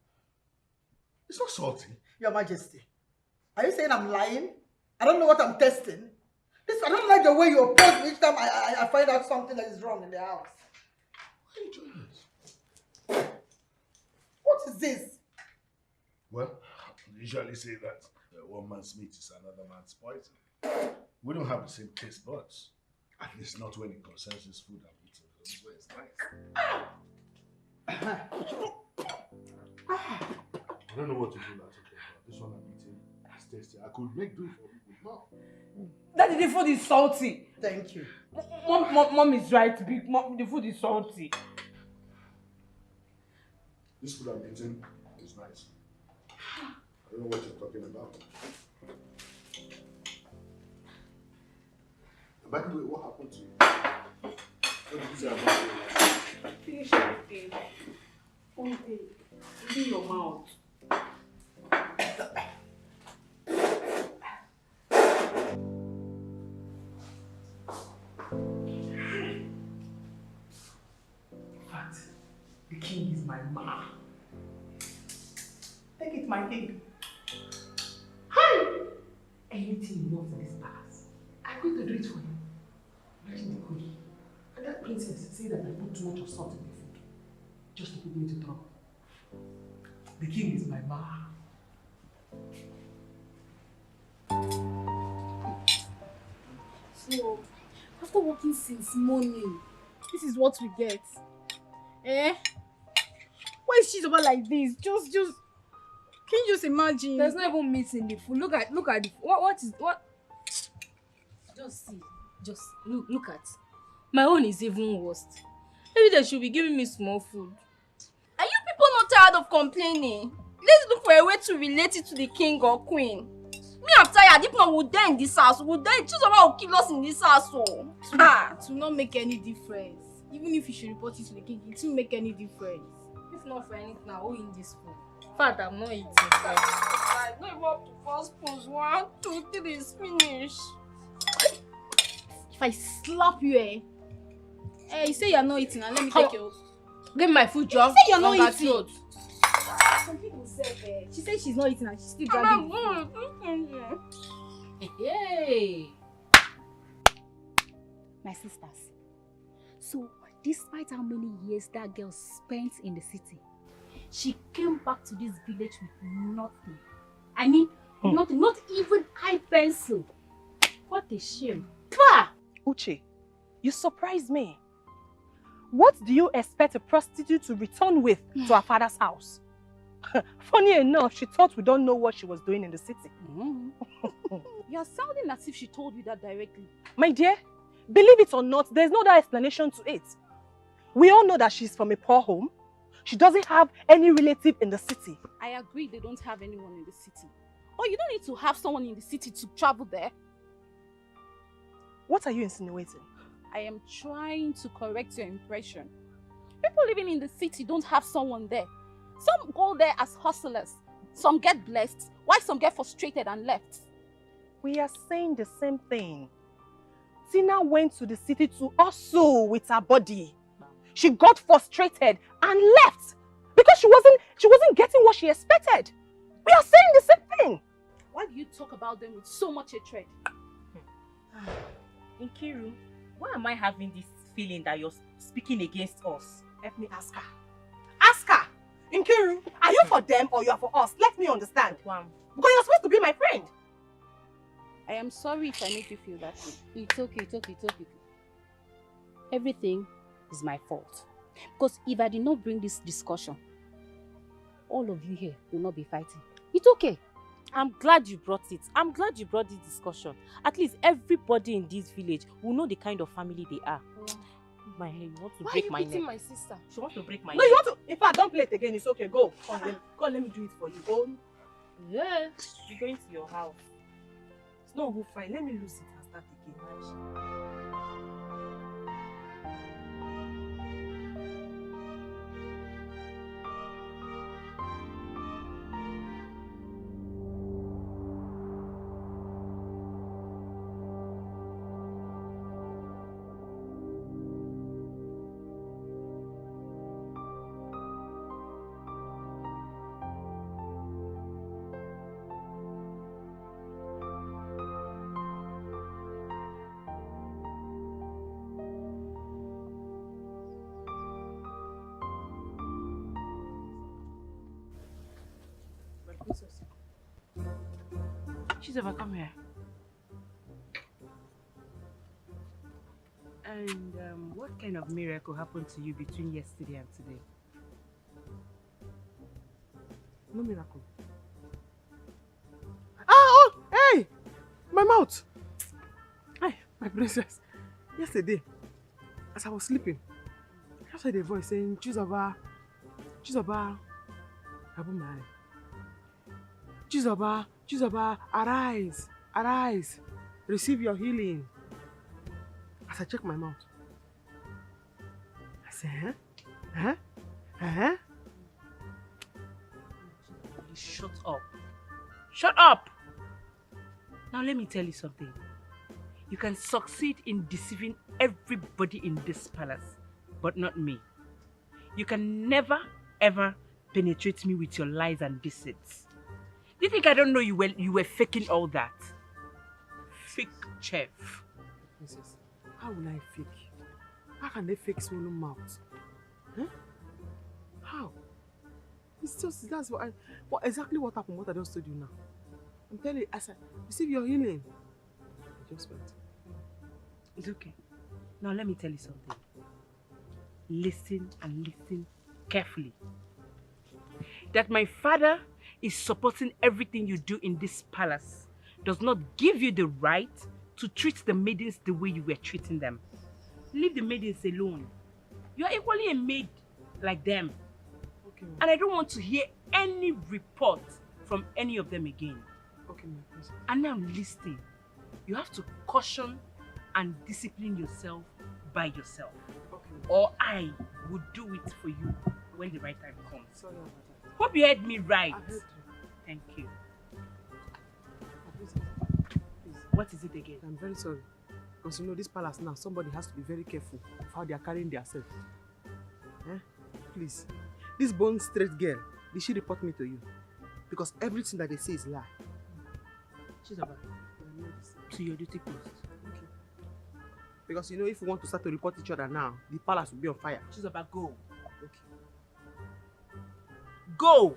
It's not salty. Your Majesty, are you saying I'm lying? I don't know what I'm testing. This, I don't like the way you oppose me each time I find out something that is wrong in the house. Why are you doing this? What is this? Well, we usually say that one man's meat is another man's poison. We don't have the same taste buds. At least not when it concerns this food I'm eating. This way it's nice. I don't know what to do now. This one I'm eating is tasty. I could make do for with more. Daddy, the food is salty. Thank you. Mom is right. The food is salty. This food I'm eating is nice. I don't know what you're talking about. By the way, what happened to you? What did you say about it? Finish everything. One day, in your mouth. In fact, the king is my man. Take it, my king. Hi! Anything you want in this palace, I'm going to do it for you. Imagine the cookie. And that princess said that I put too much of salt in the food. Just to put me into trouble. The king is my man. So, after working since morning, this is what we get. Eh? Why is Chizoba like this? Just, can you just imagine? There's not even meat in the food. Look at the what? Just see. Just look at. My own is even worse. Maybe they should be giving me small food. Are you people not tired of complaining? Let's look for a way to relate it to the king or queen. Me, I'm tired. If not, we'll die in this house. We'll die. Choose someone who kill us in this house. So. It will not make any difference. Even if you should report it to the king, it won't make any difference. If not for anything, I'll in this food. In fact, I'm not eating. I don't even have to first pose. 1, 2, 3 is finished. If I slap you, you say you're not eating, and let me take you. Give me my food, John. You say you're not eating. Some people say, she said she's not eating and she's still dragging. Hey, my sisters. So, despite how many years that girl spent in the city, she came back to this village with nothing. I mean, nothing, not even eye pencil. What a shame. Pah! Uche, you surprised me. What do you expect a prostitute to return with to her father's house? Funny enough, she thought we don't know what she was doing in the city. You're sounding as if she told you that directly. My dear, believe it or not, there's no other explanation to it. We all know that she's from a poor home. She doesn't have any relative in the city. I agree they don't have anyone in the city. But you don't need to have someone in the city to travel there. What are you insinuating? I am trying to correct your impression. People living in the city don't have someone there. Some go there as hustlers. Some get blessed, while some get frustrated and left. We are saying the same thing. Tina went to the city to hustle with her body. She got frustrated and left because she wasn't getting what she expected. We are saying the same thing. Why do you talk about them with so much hatred? Nkiru, why am I having this feeling that you're speaking against us? Let me ask her. Ask her! Nkiru, are you for them or you are for us? Let me understand. Because you're supposed to be my friend. I am sorry if I make you feel that way. It's okay. Everything is my fault. Because if I did not bring this discussion, all of you here will not be fighting. It's okay. I'm glad you brought it. I'm glad you brought this discussion. At least everybody in this village will know the kind of family they are. My hair, you want to break my neck. Why are you beating my sister? She wants to break my No, neck. you want to. In fact, don't play it again. It's okay. Go. Come, let me do it for you. Go. Yeah. You're going to your house. It's not good fine. Let me lose it and start again. She's ever come here. And what kind of miracle happened to you between yesterday and today? No miracle. Oh, hey! My mouth! Hi, my princess. Yesterday, as I was sleeping, I just heard a voice saying, Chizoba, Abumai. Chizoba, arise, receive your healing. As I check my mouth, I said, Shut up. Shut up! Now let me tell you something. You can succeed in deceiving everybody in this palace, but not me. You can never, ever penetrate me with your lies and deceits. Do you think I don't know you were faking all that? Fake chef. Princess, how will I fake? How can they fake swollen mouth? Huh? How? It's just, that's exactly what happened, what I just told you now. I'm telling you, as I receive your healing. I just went. It's okay. Now let me tell you something. Listen and listen carefully. That my father is supporting everything you do in this palace does not give you the right to treat the maidens the way you were treating them. Leave the maidens alone. You are equally a maid like them. Okay. And I don't want to hear any report from any of them again. Okay, my princess. And now listen. You have to caution and discipline yourself by yourself. Okay. Or I will do it for you when the right time comes. Sorry about that. Hope you heard me right. I heard you. Thank you. Please. What is it again? I'm very sorry. Because you know, this palace now, somebody has to be very careful of how they are carrying themselves. Eh? Please. This bone straight girl, did she report me to you? Because everything that they say is lie. She's about to your duty post. Okay. Because you know, if we want to start to report each other now, the palace will be on fire. She's about go. Okay. Go!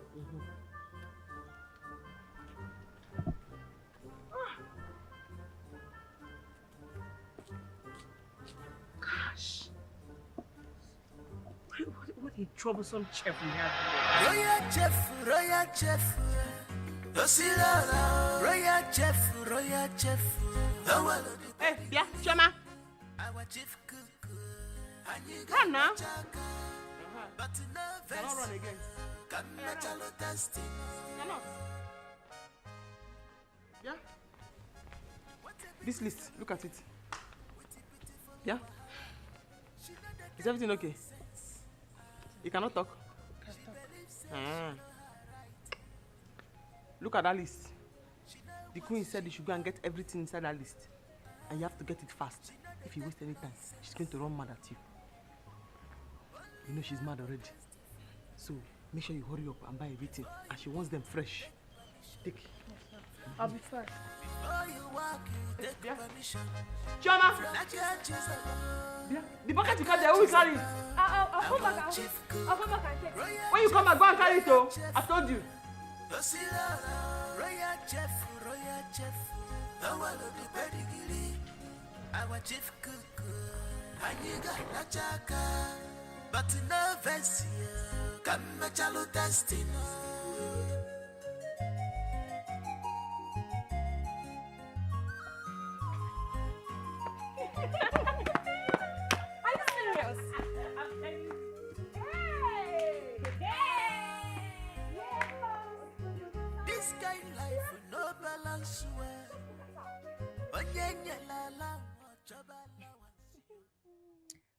Gosh. What a troublesome chef we have here. Royal chef. Royal chef. Hey, yeah, Chama. Run now. Cannot run again. Cannot. Yeah. This list, look at it. Yeah? Is everything okay? You cannot talk? Look at that list. The queen said you should go and get everything inside that list. And you have to get it fast. If you waste any time, she's going to run mad at you. You know she's mad already. So make sure you hurry up and buy everything. And she wants them fresh. Take. I'll be fine. Yeah. Chioma! Yeah. The bucket you carry there, who will carry it? I'll come back. I'll come back and take it. When you come back, go and carry it, oh. I told you. Royal chef. Our chief cook. Aniga lachaka. But no verse here. Come chalo testing. Are you serious? I'm telling you. This kind life no balance well.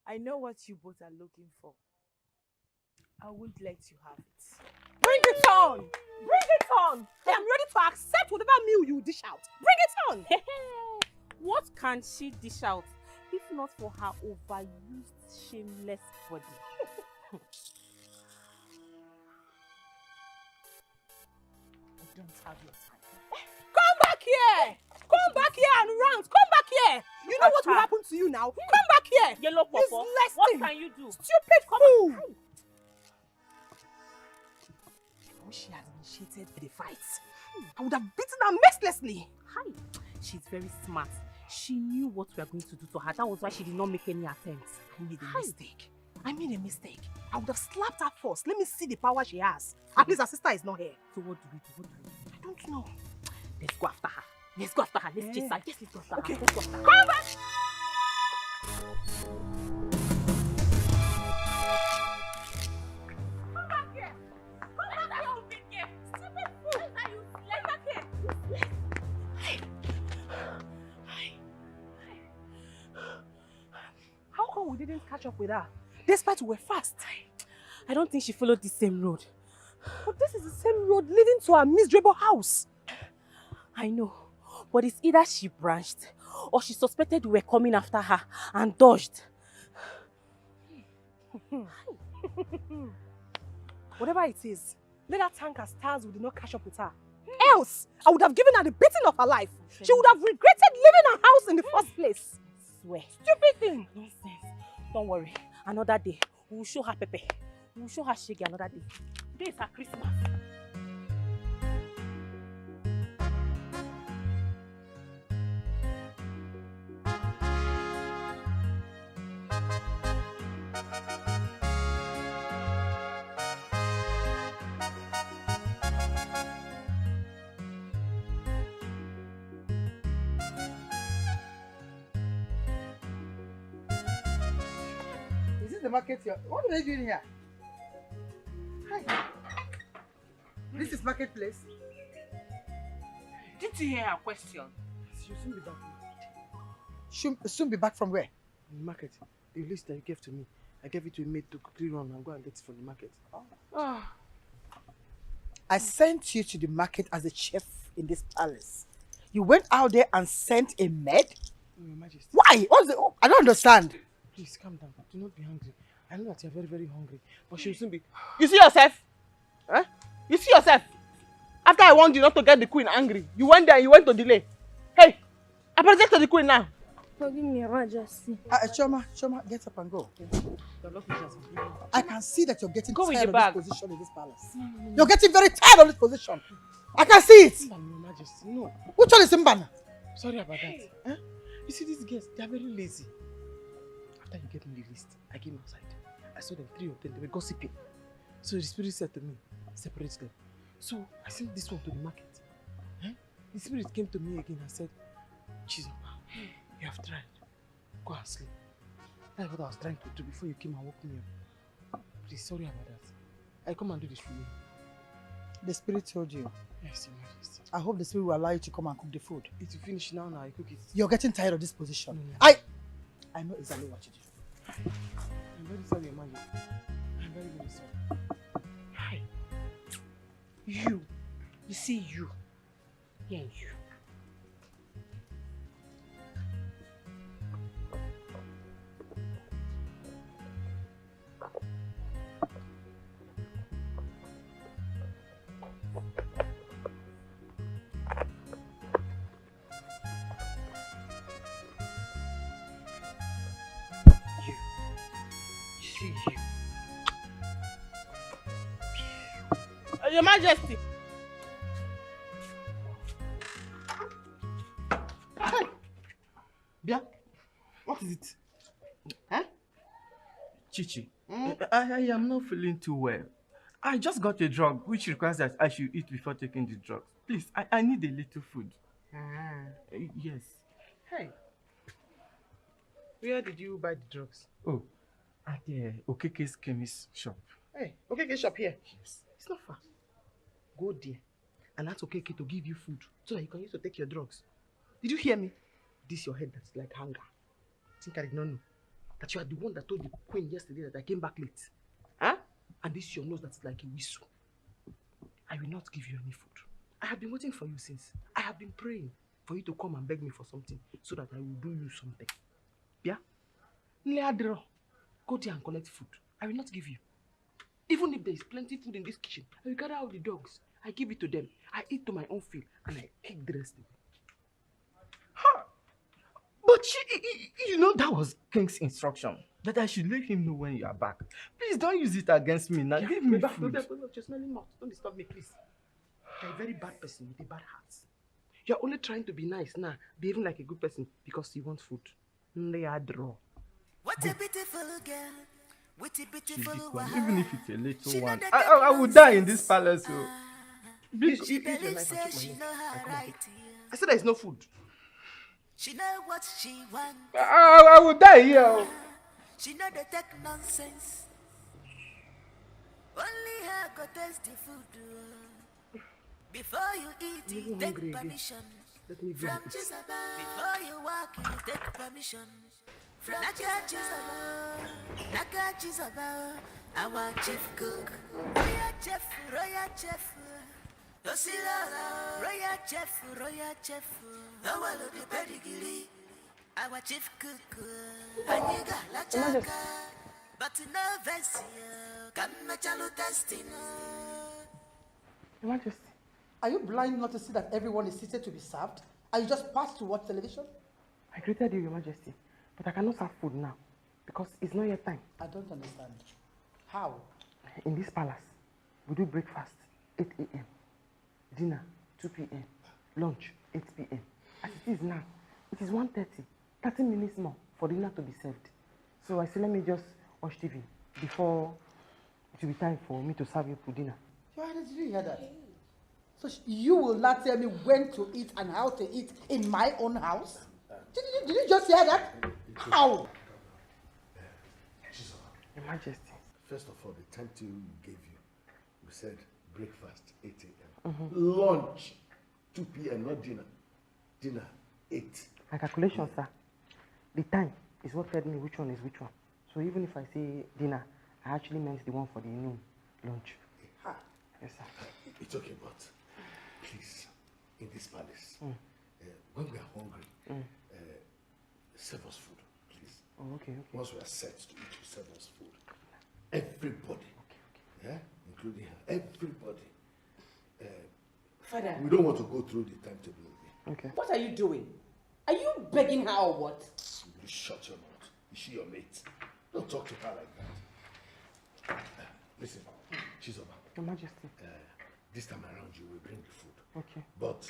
I know what you both are looking for. I won't let you have it. Bring it on! Bring it on! I am ready to accept whatever meal you dish out. Bring it on! What can she dish out if not for her overused, shameless body? I don't have your time. Come back here! Come back here and rant! Come back here! You know what will happen to you now? Come back here! Yellow pawpaw, what can you do? Stupid fool! I wish she had initiated the fight. I would have beaten her mercilessly. Hi. She's very smart. She knew what we were going to do to her. That was why she did not make any attempts. I made a mistake. I would have slapped her first. Let me see the power she has. At least her sister is not here. So what do we do? I don't know. Let's go after her. Let's chase her. Yes, let's go after Okay. her. Let's go after her. Come back! Come back here! Come back here, stupid girl! Stupid fool! Come back here! How come we didn't catch up with her? Despite we were fast. I don't think she followed the same road. But this is the same road leading to our miserable house. I know, but it's either she branched or she suspected we were coming after her and dodged. Whatever it is, let her thank her stars we did not catch up with her. Else, I would have given her the beating of her life. She would have regretted leaving her house in the first place. Swear. Stupid thing. Nonsense. Don't worry. Another day, we will show her Pepe. We will show her Shaggy another day. Today is her Christmas. Is this the market here? What are they doing here? Hi. This is marketplace. Did you hear her question? She'll soon be back. She'll soon be back from where? In the market. The list that you gave to me, I gave it to a maid to quickly run and go and get it from the market. I sent you to the market as a chef in this palace. You went out there and sent a maid? Your Majesty. Why? I don't understand. Please calm down. Do not be hungry. I know that you're very, very hungry, but she'll soon be. You see yourself? Huh? You see yourself? After I warned you not to get the queen angry, you went there and you went to delay. Hey, apologize to the queen now. Forgive me, Your Majesty. Choma, get up and go. I can see that you're getting Go with tired the of bag. this position in this palace. You're getting very tired of this position. I can see it. Your Majesty, no. Which one is Mbana? Sorry about that. Huh? You see, these girls, they are very lazy. After you gave me the list, I came outside. I saw them, 3 of them, they were gossiping. So the spirit said to me, separate them. So I sent this one to the market. Huh? The spirit came to me again and said, Chizoba, you have tried. Go and sleep. That's what I was trying to do before you came and woke me up. Please, sorry about that. I come and do this for you. The spirit told you? Yes, Your Majesty. I hope the spirit will allow you to come and cook the food. It will finish now, I cook it. You're getting tired of this position. No. I know exactly what you do. I'm very sorry, Your Majesty. I'm very, very sorry. Hi. You see you. Yeah, you. Your Majesty. Bia, what is it? Huh? Chichi, I am not feeling too well. I just got a drug which requires that I should eat before taking the drugs. Please, I need a little food. Yes. Hey. Where did you buy the drugs? Oh, at the Okeke's chemist shop. Hey, Okeke shop here. Yes. It's not far. Go there and ask Okeke to give you food so that you can use to take your drugs. Did you hear me? This your head that's like hunger. I think I did not know that you are the one that told the queen yesterday that I came back late. Huh? And this your nose that's like a whistle. I will not give you any food. I have been waiting for you since. I have been praying for you to come and beg me for something so that I will do you something. Yeah? Go there and collect food. I will not give you. Even if there is plenty food in this kitchen, I will gather out the dogs. I give it to them. I eat to my own fill and I kick the rest away. But you know that was King's instruction. That I should let him know when you are back. Please don't use it against me now. Give me food. Just smelling mouth. Don't disturb me, please. You're a very bad person with a bad heart. You're only trying to be nice now, behaving like a good person because you want food. What a beautiful girl. What a beautiful one. Even if it's a little one. I will die in this palace. She believes she know her right. I said there is no food. She know what she wants. I will die here. She know they take nonsense. Only her go taste the food. Before you eat, you take permission. From Chisaba. Before you walk, you take permission. From Naka Chisaba, our chief cook. Royal chef. Royal chef. Our the pedigree. Our chief cook. Aniga la chaka. But no verse. Come chalo testing. Your Majesty. Are you blind not to see that everyone is seated to be served? Are you just passed to watch television? I greeted you, Your Majesty, but I cannot serve food now because it's not yet time. I don't understand. How? In this palace, we do breakfast 8 a.m., dinner 2 p.m., lunch 8 p.m. As it is now, it is 1:30, 30 minutes more for dinner to be served. So I said, let me just watch TV before it will be time for me to serve you for dinner. Did you hear that? So you will not tell me when to eat and how to eat in my own house? Did you just hear that? How? Your Majesty. First of all, the timetable we gave you, we said breakfast 8 a.m. Lunch 2 p.m. not dinner. Dinner 8. My calculation, sir. The time is what tells me which one is which one. So even if I say dinner, I actually meant the one for the noon lunch. Yes, sir. It's okay, but please, in this palace, when we are hungry, serve us food, please. Oh, okay. Once we are set to eat, you serve us food. Everybody. Yeah? Including her. Everybody. Father. We don't want to go through the timetable again. Okay. What are you doing? Are you begging her or what? You shut your mouth. Is she your mate? Don't talk to her like that. Listen, Chizoba. Your Majesty. This time around, you will bring the food. Okay. But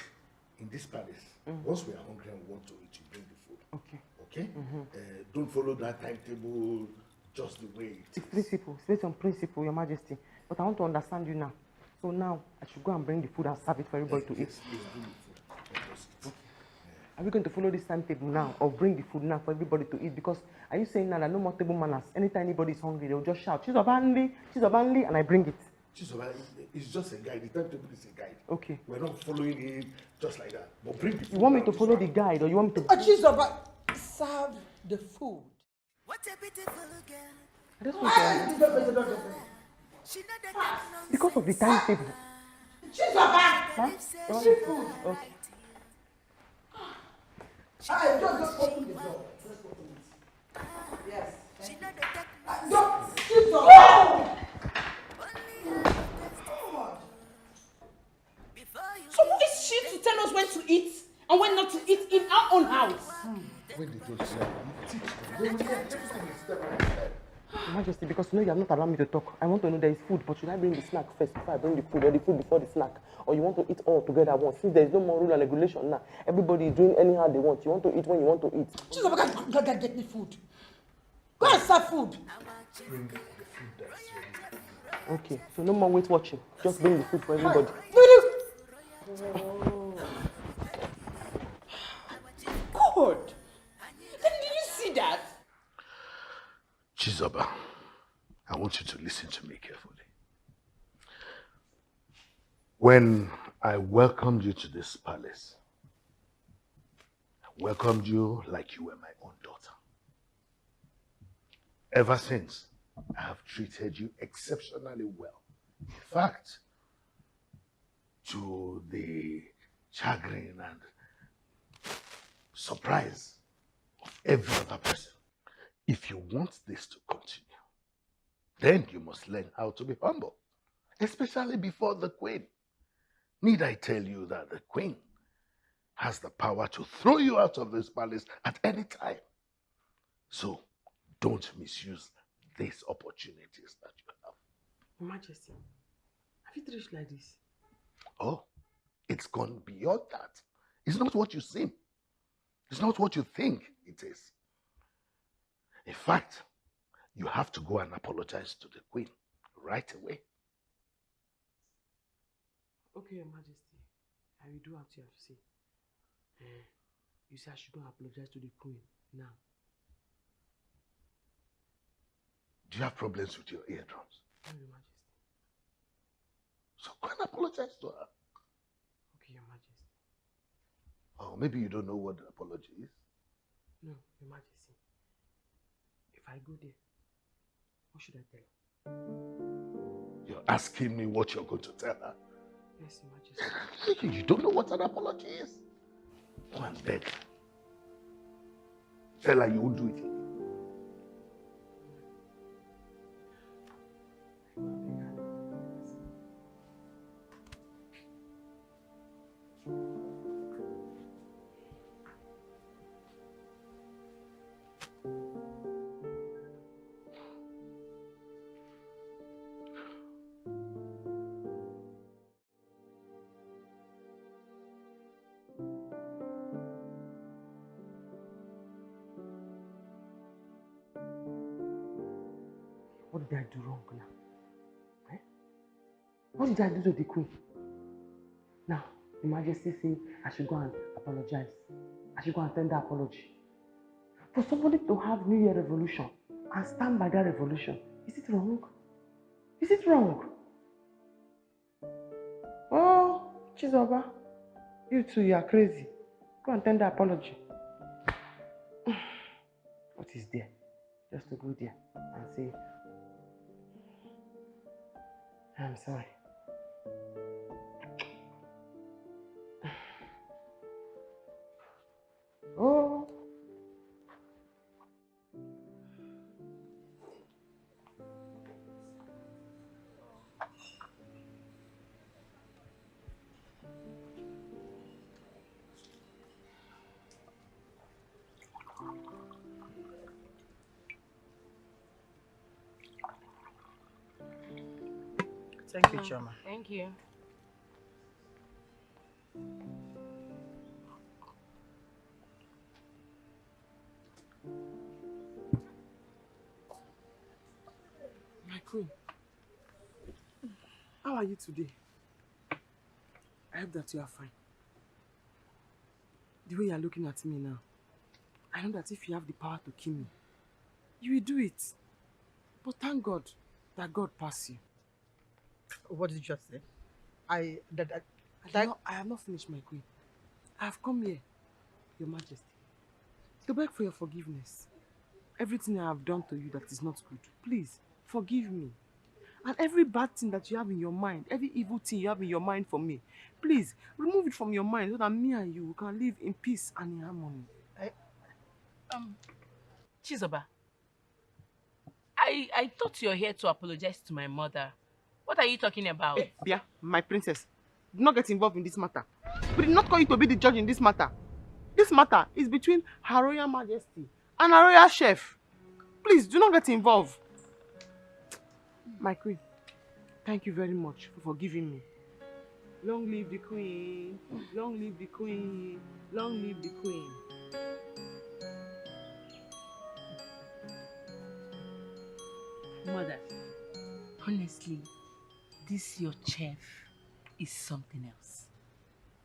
in this palace, once we are hungry and want to eat, you bring the food. Okay. Okay? Don't follow that timetable just the way it is. It's principle. It's based on principle, Your Majesty. But I want to understand you now. So now, I should go and bring the food and serve it for everybody to eat. Yes, please bring the food. Let us eat. Okay. Are we going to follow this timetable now or bring the food now for everybody to eat? Because are you saying now that no more table manners? Anytime anybody is hungry, they'll just shout, Chizobanli, and I bring it. Chizoba, it's just a guide. The timetable is a guide. Okay. We're not following it just like that. But bring the food. You want me to follow the guide or you want me to... Chizoba, serve the food. What a beautiful girl. I just want to... Because of the timetable. Chizoba! Huh? You want the food? Okay. I just open the door. Just open it. Yes. Don't Chizoba! So who is she to tell us when to eat and when not to eat in our own house? When they don't say, you teach them. They will learn. Everything is step by step. Your Majesty, because you know you have not allowed me to talk. I want to know there is food, but should I bring the snack first before I bring the food, or the food before the snack? Or you want to eat all together at once? Since there is no more rule and regulation now, everybody is doing anyhow they want. You want to eat when you want to eat. Chizoba, go get me food. Go and serve food. Bring the food that's ready. Okay, so no more weight watching. Just bring the food for everybody. God! Did you see that? Chizoba, I want you to listen to me carefully. When I welcomed you to this palace, I welcomed you like you were my own daughter. Ever since, I have treated you exceptionally well. In fact, to the chagrin and surprise of every other person. If you want this to continue, then you must learn how to be humble, especially before the queen. Need I tell you that the queen has the power to throw you out of this palace at any time? So don't misuse these opportunities that you have. Your Majesty, have you reached like this? Oh, it's gone beyond that. It's not what you seem. It's not what you think it is. In fact, you have to go and apologize to the queen right away. Okay, Your Majesty. I will do what you have to say. You say I should go and apologize to the queen now. Do you have problems with your eardrums? No, Your Majesty. So go and apologize to her. Okay, Your Majesty. Oh, maybe you don't know what the apology is. No, Your Majesty. If I go there, what should I tell her? You're asking me what you're going to tell her? Yes, Your Majesty. You don't know what an apology is? Go and beg her. Tell her you won't do it again. What did I do wrong now? Eh? What did I do to the queen? Now, Your Majesty says I should go and apologize. I should go and tender apology. For somebody to have New Year revolution and stand by that revolution, is it wrong? Is it wrong? Chizoba, you two, you are crazy. Go and tender apology. What is there? Just to go there and say, I'm sorry. Oh. Thank you, Choma. Thank you. My queen, how are you today? I hope that you are fine. The way you are looking at me now, I know that if you have the power to kill me, you will do it. But thank God that God passed you. What did you just say? I have not finished, my queen. I have come here, Your Majesty, to beg for your forgiveness. Everything I have done to you that is not good, please forgive me. And every bad thing that you have in your mind, every evil thing you have in your mind for me, please remove it from your mind so that me and you can live in peace and in harmony. Chizoba, I thought you're here to apologize to my mother. What are you talking about? Hey, Bia, my princess, do not get involved in this matter. We did not call you to be the judge in this matter. This matter is between Her Royal Majesty and Her Royal Chef. Please, do not get involved. My queen, thank you very much for forgiving me. Long live the queen, long live the queen, long live the queen. Mother, honestly, this your chef is something else.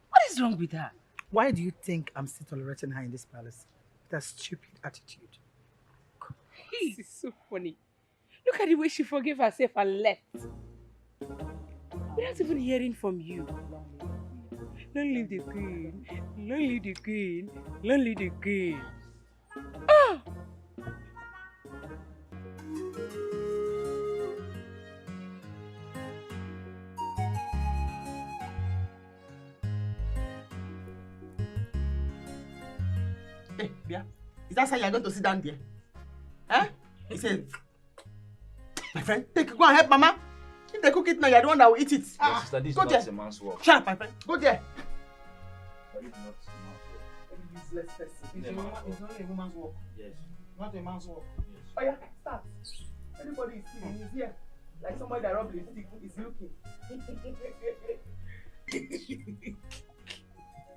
What is wrong with her? Why do you think I'm still tolerating her in this palace? That stupid attitude. This is so funny. Look at the way she forgave herself and left. Without even hearing from you. Long live the queen, long live the queen, long live the queen. Ah! Hey, Bia, is that how you're going to sit down there? Eh? He said, my friend, go and help Mama. If they cook it now, you're the one that will eat it. Yes, sister, this is go not there. a man's work. Shut up, my friend. Go there. That is not a man's work. Useless person. It's only a woman's work. Yes. Not a man's work. Yes. Oh yeah, start. Everybody is sitting. He's here. Like somebody that rubbed his stick is looking.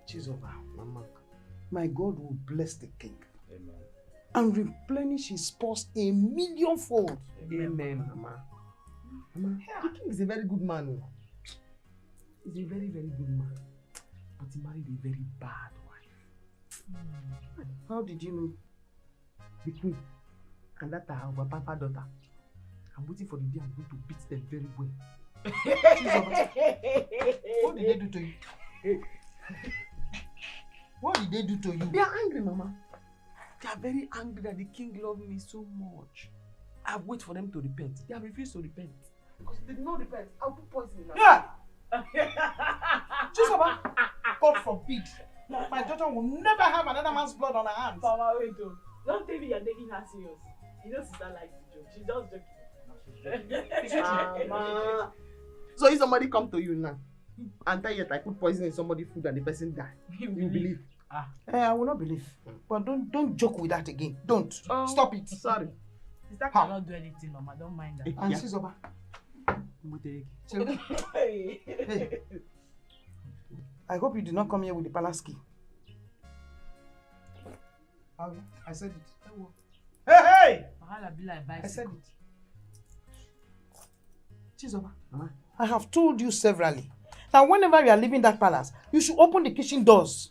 Chizoba, Mama, my God will bless the king. Amen. And replenish his purse 1,000,000-fold. Amen, Mama. Mama, the king is a very good man. He's a very, very good man. But he married a very bad wife. How did you know? The queen and that our papa daughter. I'm waiting for the day I'm going to beat them very well. What did they do to you? What did they do to you? They are angry, Mama. They are very angry that the king loved me so much. I have waited for them to repent. They have refused to repent. Because if they did not repent, I'll put poison in them. Yeah! Chizoba, God forbid. My daughter will never have another man's blood on her hands. Mama, wait, don't tell me you're taking her serious. You know sister likes the joke. She's just joking. Mama. So if somebody come to you now and tell you that I put poison in somebody's food and the person die, you believe? I will not believe. But don't joke with that again. Don't. Stop it. Sorry. Sister cannot do anything, Mama. Don't mind that. And Chizoba. Hey. I hope you did not come here with the palace key. I said it. Hey! I said it. Chizoba, Mama, I have told you severally that whenever you are leaving that palace, you should open the kitchen doors.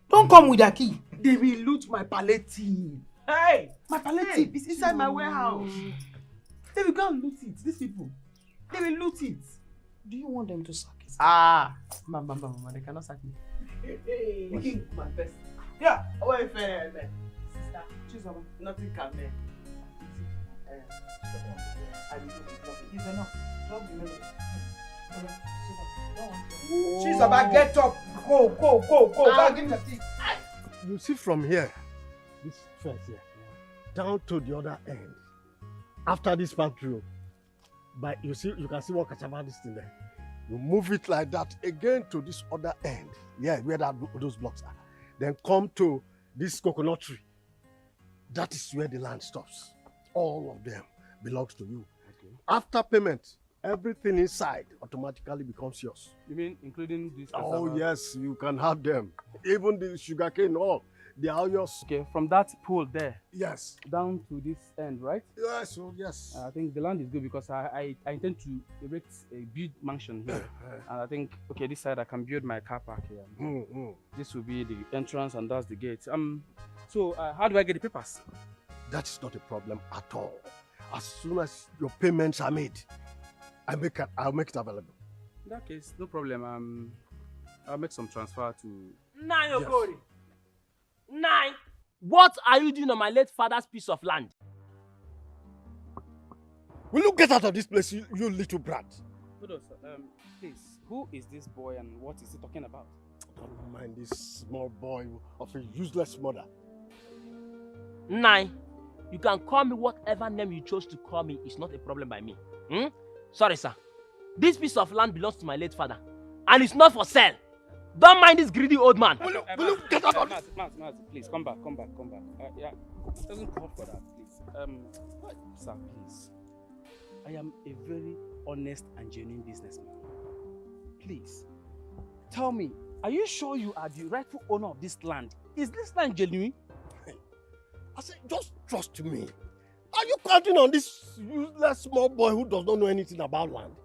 Don't come with a key. They will loot my palliative. Hey! My palliative is inside my warehouse. They will go and loot it. These people. They will loot it. Do you want them to sack it? Mama, they cannot sack me. Hey, My best. yeah. Oh, if man. Sister, choose one. Nothing can man. I will do it. It's enough. Drop the melody. Oh. She's about get up. Go. Go, give me the tea. You see from here, this fence here, down to the other end. After this part through, but you can see what cassava is in there. You move it like that again to this other end. Yeah, where those blocks are. Then come to this coconut tree. That is where the land stops. All of them belongs to you. Okay. After payment, everything inside automatically becomes yours. You mean including this cassava? Oh yes, you can have them. Even the sugarcane, all they are yours. Okay, from that pool there. Yes. Down to this end, right? Yes. Oh yes. I think the land is good because I intend to erect a big mansion here, and I think this side I can build my car park here. This will be the entrance and that's the gate. So how do I get the papers? That is not a problem at all. As soon as your payments are made, I'll make it available. In that case, no problem. I'll make some transfer to. Nine Okori. Nine. What are you doing on my late father's piece of land? Will you get out of this place, you little brat? Hold on, please. Who is this boy and what is he talking about? Don't mind this small boy of a useless mother. Nine. You can call me whatever name you chose to call me. It's not a problem by me. Sorry, sir. This piece of land belongs to my late father. And it's not for sale. Don't mind this greedy old man. Will you get out of this? Mazi, please, come back. Yeah, it doesn't call for that, please. Sir, please. I am a very honest and genuine businessman. Please, tell me, are you sure you are the rightful owner of this land? Is this land genuine? I said, just trust me. Are you counting on this useless small boy who does not know anything about land?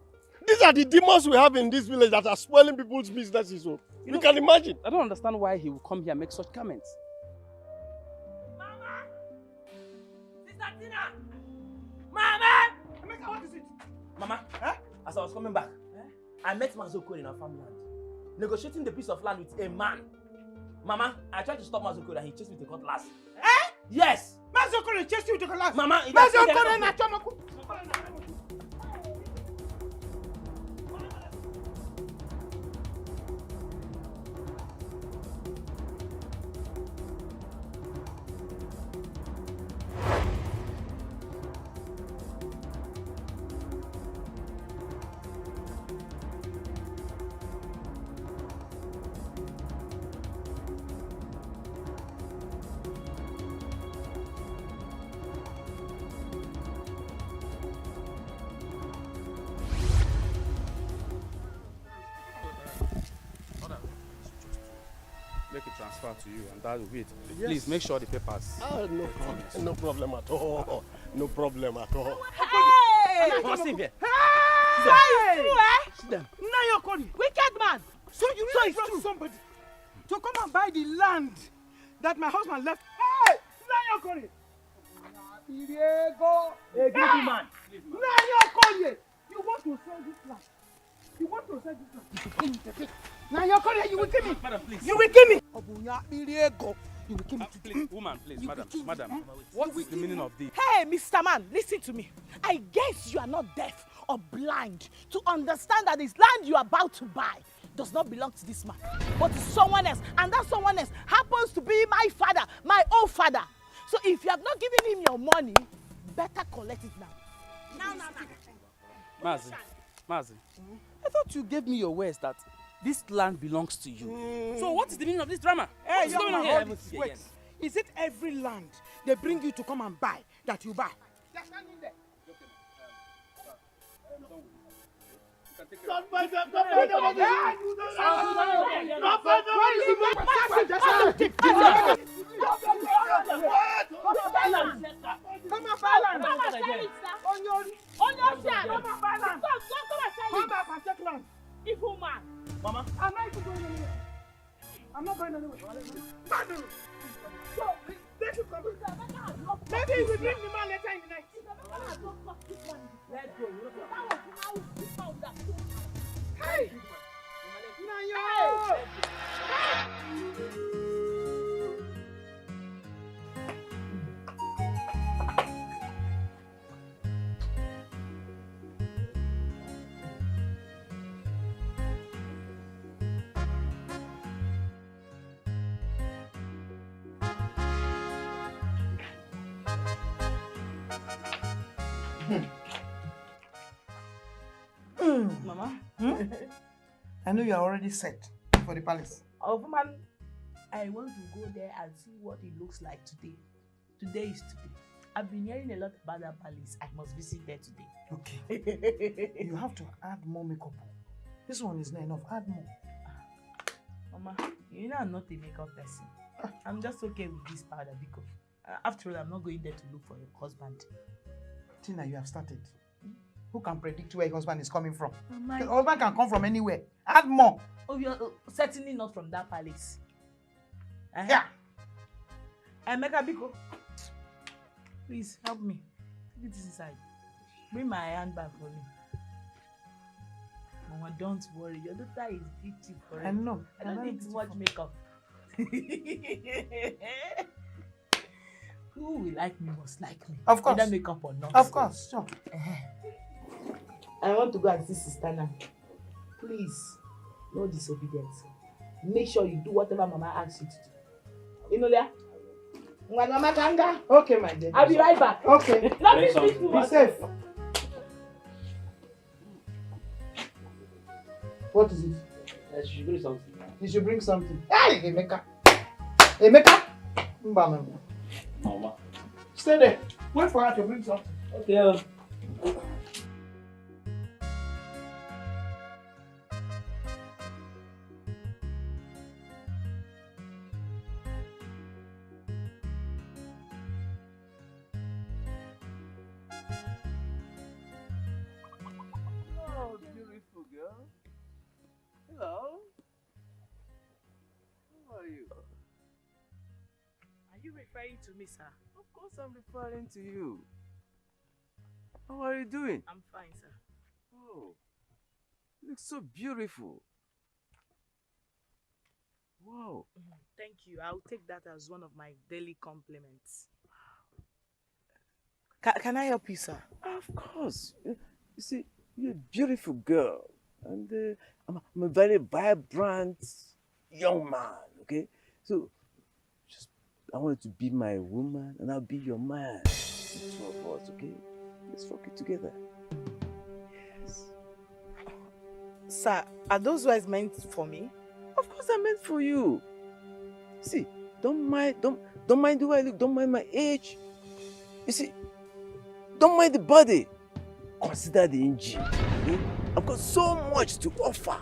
These are the demons we have in this village that are spoiling people's businesses. So you can imagine. I don't understand why he will come here and make such comments. Mama! Sister Tina! Mama! What is it? Mama, as I was coming back, I met Mazoko in our farmland, negotiating the piece of land with a man. Mama, I tried to stop Mazoko and he chased me to cutlass. Yes! Mazoko chased you to cutlass. Mama, Mazoko na chamaku. Make a transfer to you and that will be it. Yes. Please make sure the papers. No problem at all. No problem at all. Hey! Come on, here. Hey! Sit down. Now you're wicked man. So you really brought somebody to come and buy the land that my husband left. Hey! Now you're Hey, greedy man. Now you're you want to sell this land. You want to sell this land. Now you're calling, you will kill me. Madam, please. You will kill me. You will kill me. Please, woman, please, madam. What is the meaning of this? Hey, Mr. Man, listen to me. I guess you are not deaf or blind to understand that this land you are about to buy does not belong to this man, but to someone else. And that someone else happens to be my father, my own father. So if you have not given him your money, better collect it now. Now. Mazi, I thought you gave me your words that this land belongs to you. So what is the meaning of this drama? Hey, what is going on here? Wait, is it every land they bring you to come and buy that you buy? They're standing there. Don't buy them! Don't buy them! Evil man. Mama. I'm not even going anywhere. I'm not going anywhere. So, they should come. Maybe you will bring the man later in the night. Let's go. Hey! I know you are already set for the palace. Orphan, I want to go there and see what it looks like today. Today is today. I've been hearing a lot about that palace. I must visit there today. Okay. You have to add more makeup. This one is not enough. Add more. Mama, you know I'm not a makeup person. I'm just okay with this powder because after all, I'm not going there to look for your husband. Tina, you have started. Who can predict where your husband is coming from? Mama, Your husband can come from anywhere. Add more. Oh, you're certainly not from that palace. Yeah. Emeka Biko, please help me. Take this inside. Bring my handbag for me. Mama, don't worry. Your daughter is beautiful. I know. I don't need too much makeup. Who will like me must like me. Of course. Whether makeup or not. Of course, sure. I want to go and see Sister now. Please, no disobedience. Make sure you do whatever Mama asks you to do. You know that? Mama Kanga. Okay, my dear. I'll be right back. Okay. Let me speak to Be her. safe. What is it? She should bring something. You should bring something. Hey, Emeka. Emeka. Mama. Stay there. Wait for her to bring something. Okay. Oh, beautiful girl. Hello. How are you? Are you referring to me, sir? Of course I'm referring to you. How are you doing? I'm fine, sir. Oh, you look so beautiful. Wow. Thank you. I'll take that as one of my daily compliments. Can I help you, sir? Of course. You see, you're a beautiful girl. And I'm a very vibrant young man, okay? So, I want you to be my woman and I'll be your man. The two of us, okay? Let's fuck it together. Yes. Sir, are those words meant for me? Of course they're meant for you. See, don't mind the way I look, don't mind my age. You see, don't mind the body. Consider the engine. Okay? I've got so much to offer.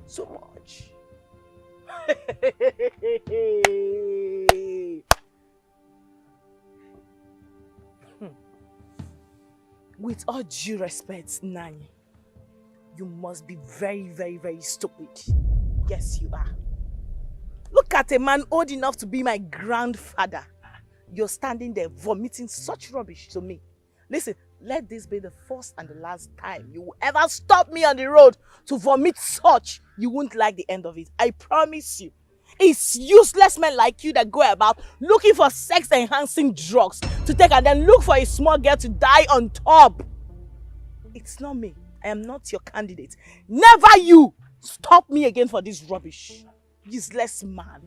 So much. With all due respect, Nani, you must be very, very, very stupid. Yes, you are. Look at a man old enough to be my grandfather. You're standing there vomiting such rubbish to me. Listen, let this be the first and the last time you will ever stop me on the road to vomit such. You won't like the end of it. I promise you. It's useless men like you that go about looking for sex-enhancing drugs to take and then look for a small girl to die on top. It's not me. I am not your candidate. Never you! Stop me again for this rubbish. Useless man.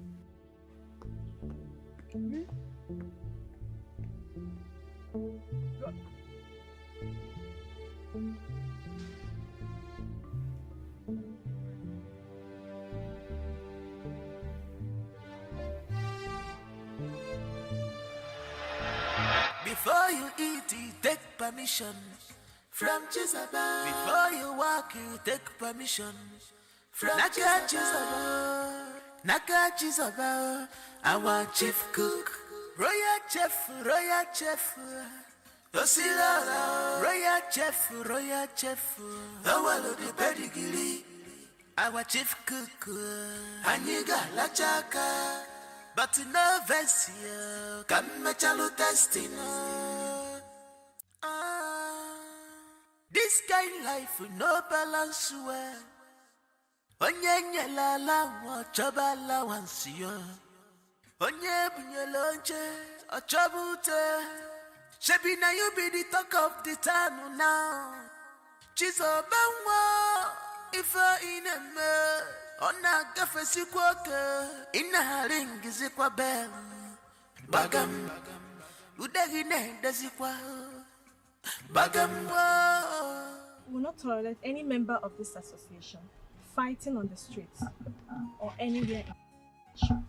Before you eat, you take permission from Jesus. Before you walk, you take permission from Jesus. Naka Jesus, our chief cook, royal chef, Tosila, royal chef, our the pedigree, our chief cook, Aniga Lachaka. But no version can match a testing. This kind life with no balance well. Onye la wa chabala wansio. Onye bunyelonche a chabute. Shebi na you be the talk of the town now. Chizo banwa if in a me. Ona gafe sikwoke ina ringi zikwa bem bagam udagi ne dazikwa bagam We will not tolerate any member of this association fighting on the streets or anywhere in the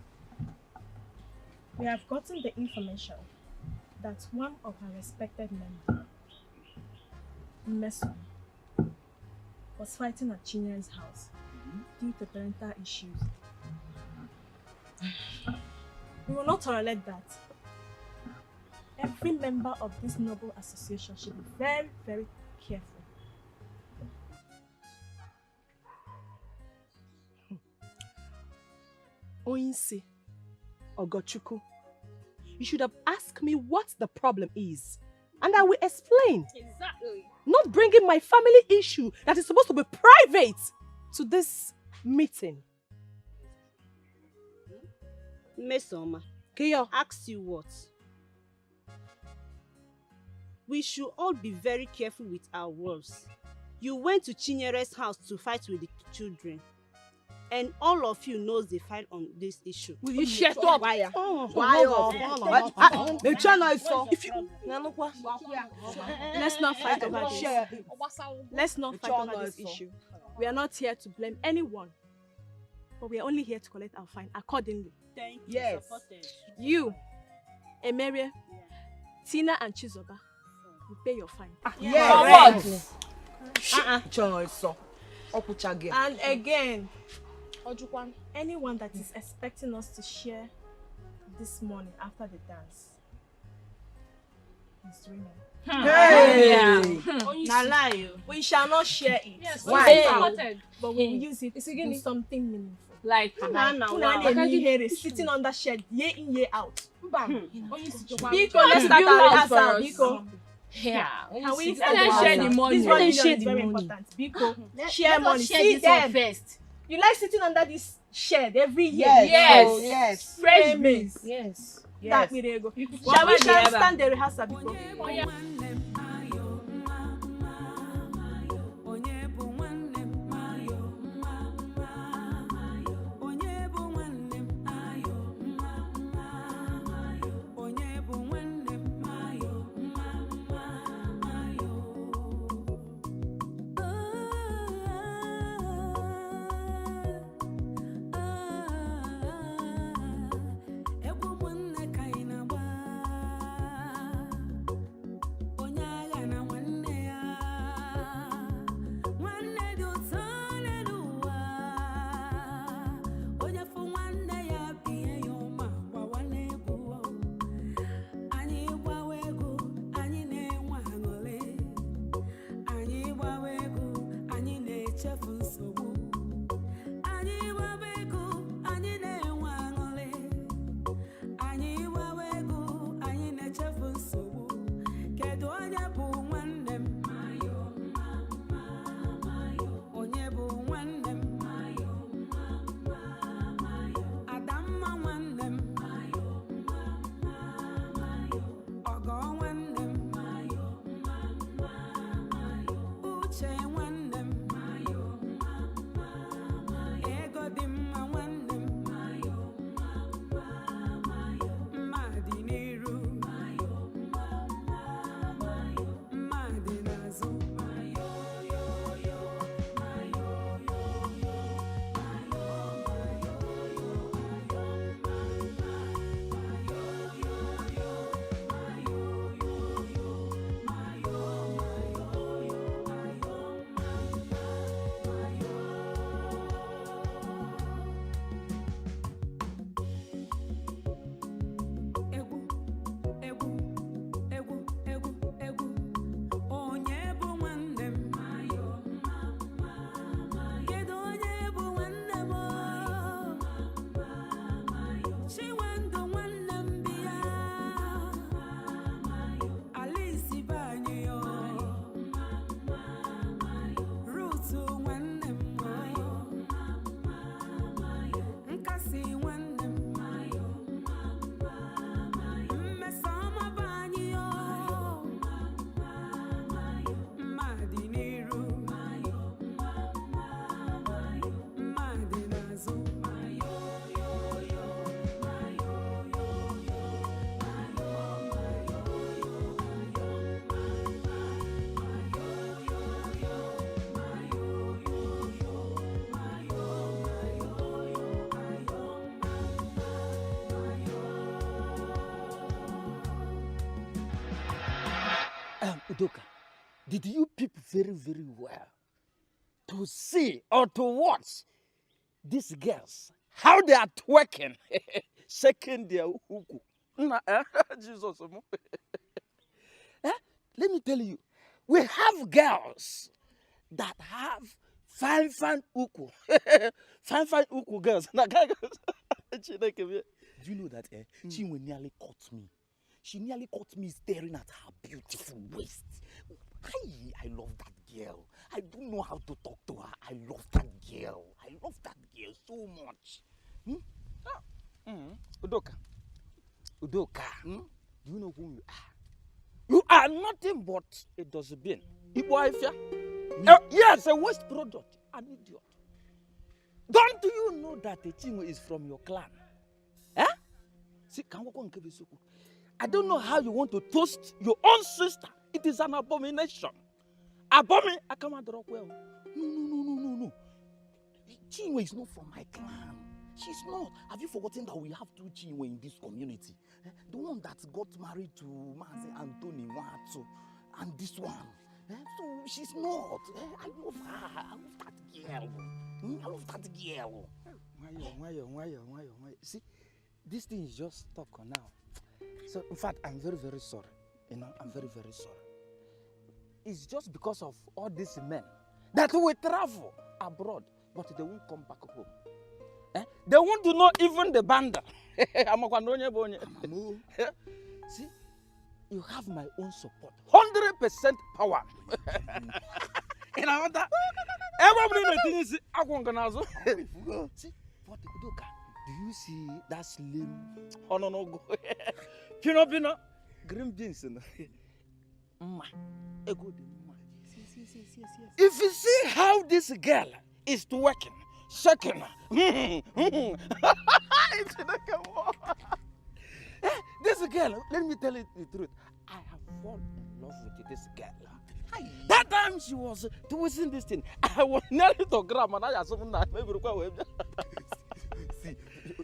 We have gotten the information that one of our respected members, Meso, was fighting at Chinya's house due to parental issues. We will not tolerate that. Every member of this noble association should be very, very careful. Oinsi, Ogochuku, you should have asked me what the problem is, and I will explain. Exactly. Not bringing my family issue that is supposed to be private to this meeting. Mesoma, ask you what? We should all be very careful with our words. You went to Chinyere's house to fight with the children. And all of you knows they fight on this issue. Will you shut up? Why? Let's not fight over this. Let's not fight over this issue. We are not here to blame anyone, but we are only here to collect our fine accordingly. Thank you. Yes. You, Emerie, Tina and Chizoba will pay your fine. Yes. And again, Ojukwan, anyone that is expecting us to share this morning after the dance is dreaming. We shall not share it. Yes, why? But we will use it to do something meaningful. Like sitting on that shed year in, year out. Biko, let's start our rehearsal. Biko. Yeah. Can we share the money? This 1 million is very important. Biko, share money. See them first. You like sitting under this shed every year? Yes. Fresh beans. Yes. That we go. Shall we stand the rehearsal before? Oh, yeah. Udoka, did you peep very, very well to see or to watch these girls, how they are twerking, shaking their uku? Jesus. Let me tell you, we have girls that have fine uku. fine uku girls. Do you know that Chinwe nearly caught me? She nearly caught me staring at her beautiful waist. I love that girl. I don't know how to talk to her. I love that girl. I love that girl so much. Udoka. Udoka. Do you know who you are? You are nothing but a dustbin. Yes, a waste product. An idiot. Don't you know that the Chinwe is from your clan? See, I don't know how you want to toast your own sister. It is an abomination. I can't drop well. No. Chinwe is not from my clan. She's not. Have you forgotten that we have two Chinwe in this community? The one that got married to Mazi Anthony Watu and this one. So she's not. I love her. I love that girl. I love that girl. Why? See, this thing is just stuck on now. So, in fact, I'm very, very sorry. I'm very, very sorry. It's just because of all these men that we travel abroad, but they won't come back home. They won't know even the banda. See, you have my own support. 100% power. And I want that. Everybody is see, what do you see that slim? Oh no, go. Pino, green beans. If you see how this girl is working, shaking, this girl, let me tell you the truth. I have fallen in love with this girl. That time she was twisting this thing, I was nearly to grab and I had something that maybe require.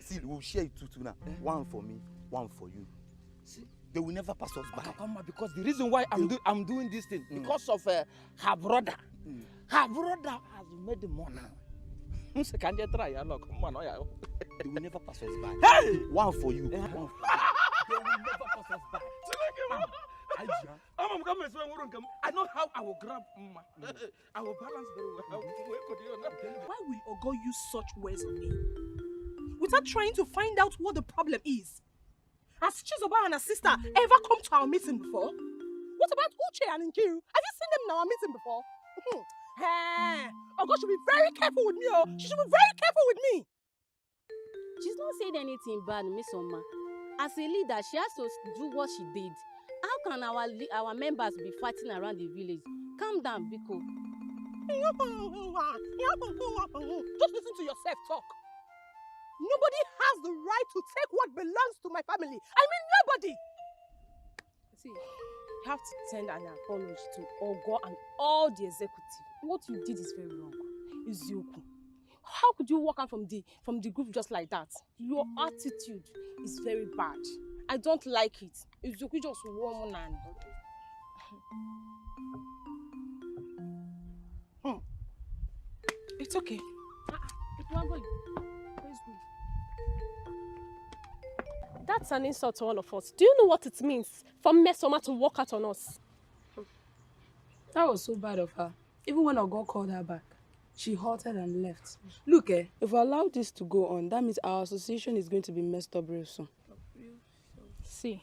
See, we'll share it two now. One for me, one for you. See, they will never pass us by. Because the reason why I'm doing this thing, because of her brother. Her brother has made the money. Can you try? They will never pass us by. Hey! One for you. One for you. They will never pass us by. I know how I will grab I will balance very well. Why will Ogo use such words on me? Without trying to find out what the problem is. Has Chizoba and her sister ever come to our meeting before? What about Uche and Nkiru? Have you seen them in our meeting before? Hey, Ogo should be very careful with me. She should be very careful with me. She's not saying anything bad, Miss Oma. As a leader, she has to do what she did. How can our members be fighting around the village? Calm down, Biko. Just listen to yourself talk. Nobody has the right to take what belongs to my family. I mean, nobody. See, you have to send an apology to Ogo and all the executive. What you did is very wrong. Izuku. How could you walk out from the group just like that? Your attitude is very bad. I don't like it. Izuku just woman and It's okay. That's an insult to all of us. Do you know what it means for Mesoma to walk out on us? That was so bad of her. Even when Ogo called her back, she halted and left. Look, if we allow this to go on, that means our association is going to be messed up real soon. See,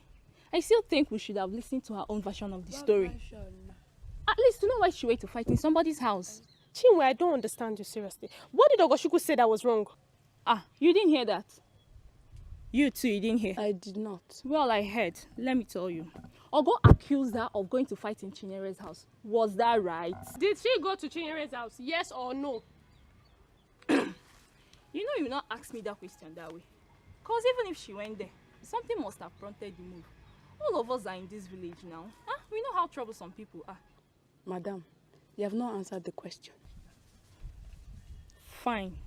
I still think we should have listened to her own version of the story. At least to know why she went to fight in somebody's house. Chinwe, I don't understand you seriously. What did Ogoshuku say that was wrong? You didn't hear that? You too, you didn't hear? I did not. Well, I heard. Let me tell you. Ogo accused her of going to fight in Chinere's house. Was that right? Did she go to Chinere's house? Yes or no? You know you not ask me that question that way. Because even if she went there, something must have prompted the move. All of us are in this village now. We know how troublesome people are. Madam, you have not answered the question. Fine.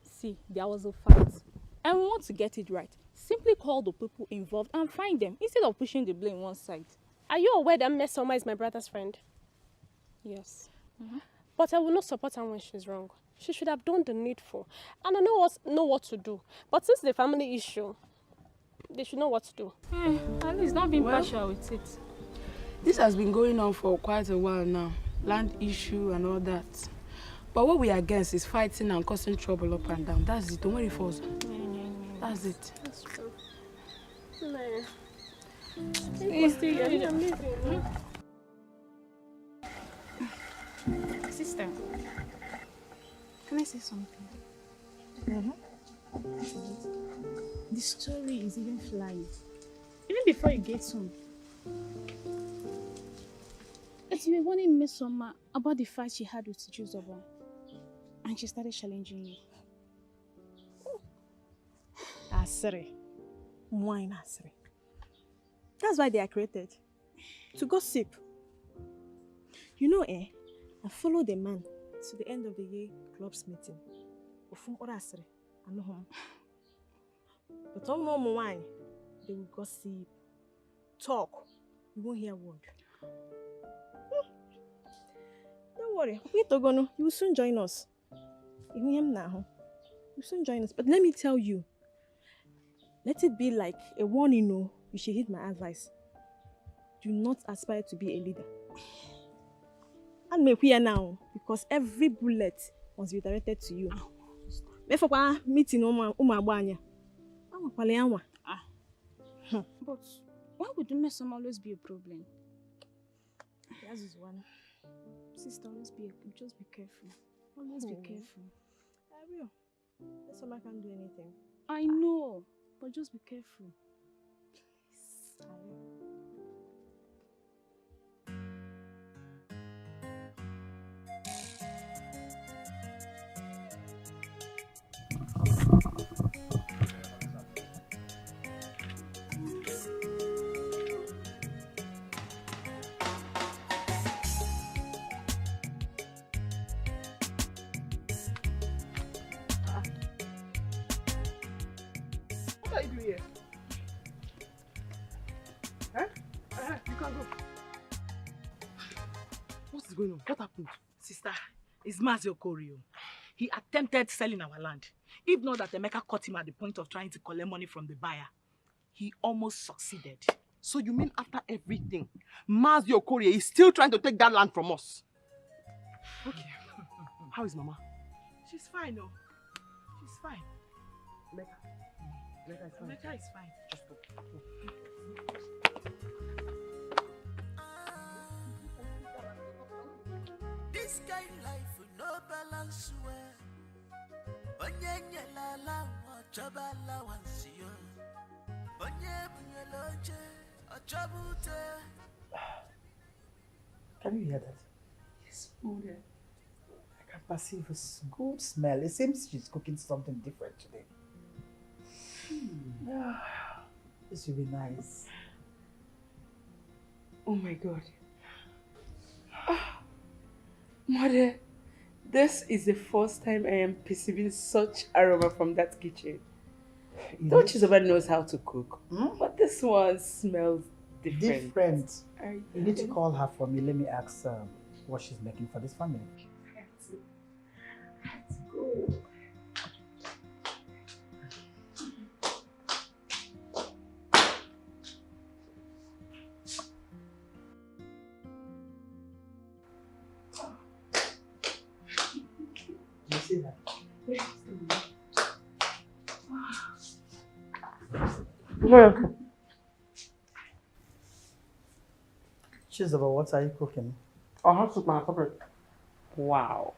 See, there was a fight. And we want to get it right. Simply call the people involved and find them instead of pushing the blame one side. Are you aware that Mesoma is my brother's friend? Yes. But I will not support her when she's wrong. She should have done the needful. And I know what to do. But since the family issue, they should know what to do. At least don't be partial with it. This has been going on for quite a while now. Land issue and all that. But what we are against is fighting and causing trouble up and down. That's it. Don't worry for us. That's it. That's true. I'm leaving. Sister, can I say something? The story is even flying. Even before you get home. As you were warning Mesoma about the fight she had with Juzoba, and she started challenging you. Asiri. Wine Asiri. That's why they are created. To gossip. You know, I followed the man to the end of the year club's meeting. Asiri. I know him. But on more wine, they will gossip, talk. You won't hear a word. Don't worry. Wait, Togono. You will soon join us. You him now. You will soon join us. But let me tell you. Let it be like a warning. No, you should heed my advice. Do not aspire to be a leader. And make we are now, because every bullet must be directed to you. Therefore, meeting Umabanya. But why would Mesoma always be a problem? That is one. Sister, just be careful. Always be careful. I will. Mesoma can't do anything. I know, but just be careful. Please. I will. What are you doing here? Huh? You can go. What is going on? What happened? Sister, it's Mazio Korio. He attempted selling our land. If not that Emeka caught him at the point of trying to collect money from the buyer, he almost succeeded. So you mean after everything, Mazio Korie is still trying to take that land from us? Okay. How is Mama? She's fine, no. She's fine. Emeka is fine. Emeka is fine. Just go. This kind life with no balance well. Onye nyelala ochoba allowance yo. Onye bunyeloche ochobute. Can you hear that? Yes, Mother. I can perceive a good smell. It seems she's cooking something different today. This will be nice. Oh my God. Mother, this is the first time I am perceiving such aroma from that kitchen. Though Chizoba knows how to cook, but this one smells different. You need to call her for me. Let me ask what she's making for this family. Let's go. You see that? Chizoba, what are you cooking? I'll have soup and separate. Wow.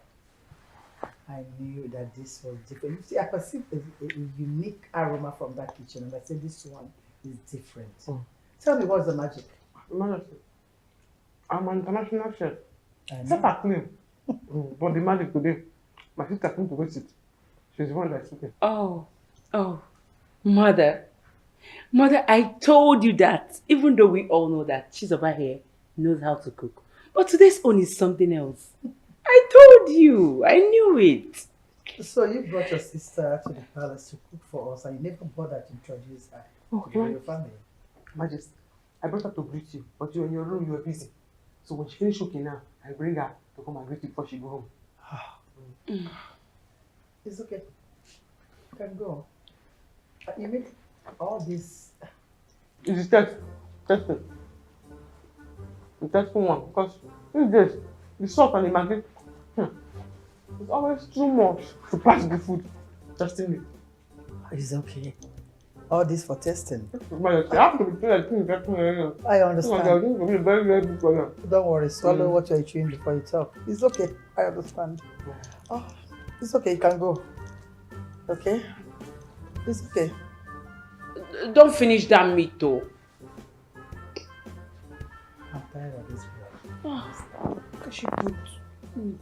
I knew that this was different. You see, I perceived a unique aroma from that kitchen, and I said this one is different. Tell me, what's the magic? Majesty, I'm an international chef. I know. Except acclaim. But the magic today, my sister came to visit. She's the one that's cooking. Oh, Mother, I told you that, even though we all know that she's over here knows how to cook. But today's own is something else. I told you, I knew it. So you brought your sister to the palace to cook for us, and you never bothered to introduce her to your family. Majesty, I brought her to greet you, but you're in your room, you were busy. So when she finished cooking now, I bring her to come and greet you before she go home. It's okay. You can go. You make all this. It's testing. The testing one, because this, the salt and the maggi, it's always too much to pass the food. Testing it. It's okay. All this for testing. But you have to be testing. I understand. Don't worry, swallow what you're chewing before you talk. It's okay. I understand. Oh, it's okay. You can go. Okay? It's okay. Don't finish that meat though. I'm tired of this girl. Oh, she put meat.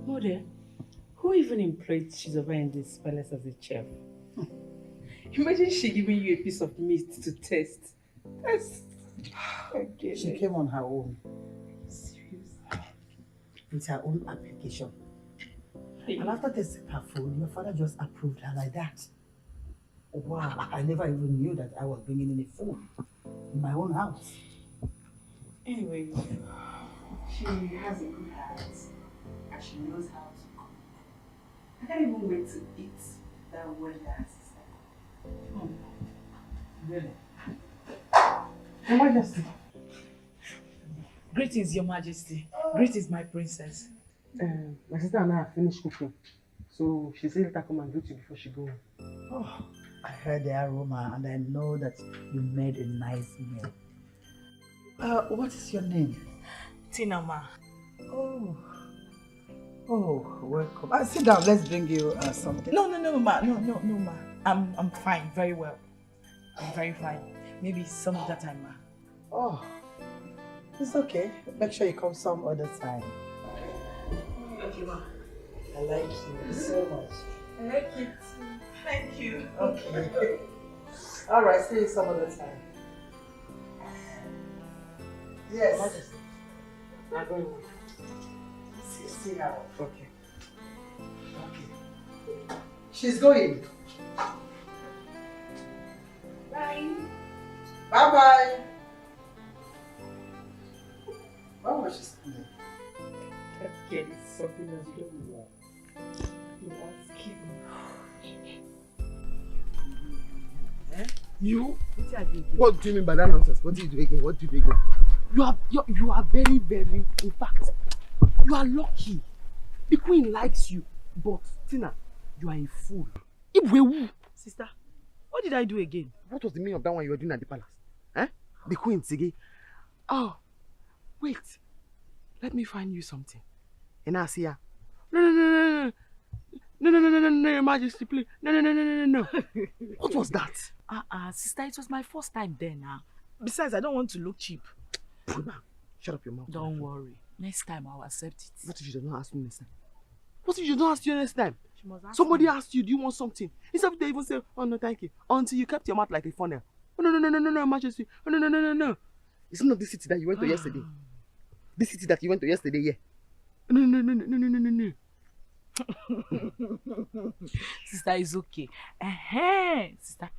Mother, who even employed Chizoba in this palace as a chef? Imagine she giving you a piece of meat to taste. That's okay. She came on her own. Serious? With her own application. And after tasting her food, your father just approved her like that. Wow, I never even knew that I was bringing in a food in my own house. Anyway, she has a good heart and she knows how to cook. I can't even wait to eat that well that sister. Really? Your Majesty. Greetings, Your Majesty. Greetings, my princess. My sister and I have finished cooking. So she said let her come and greet you before she go home. Oh, I heard the aroma and I know that you made a nice meal. What is your name? Tina, ma. Oh, welcome. Sit down. Let's bring you something. No, ma. No, ma. I'm fine. Very well. I'm very fine. Maybe some other time, ma. Oh, it's okay. Make sure you come some other time. Okay, ma. I like you so much. I like it too. Thank you. Okay. All right. See you some other time. Yes. Majesty. I'm going home. See now. Okay. She's going. Bye. Bye-bye. Why was she standing? That girl is something else you don't want. You ask him. You? What do you mean by that nonsense? What do you do again? What do you do again? You are very, very, in fact, you are lucky. The queen likes you, but Tina, you are a fool. Sister, what did I do again? What was the meaning of that one you were doing at the palace? Eh? The queen, Sige. Oh, wait. Let me find you something. And I see her. No, Your Majesty, please. No. What was that? Sister, it was my first time there now. Besides, I don't want to look cheap. Shut up your mouth. Don't worry. Next time I'll accept it. What if she does not ask you next time? What if she does not ask you next time? She must ask Somebody me. asked you, do you want something? Instead of they even say, oh no, thank you. Until you kept your mouth like a funnel. Oh, no, Majesty. Oh, no. It's not this city that you went to yesterday. This city that you went to yesterday, yeah. No. Sister, it's okay. Sister,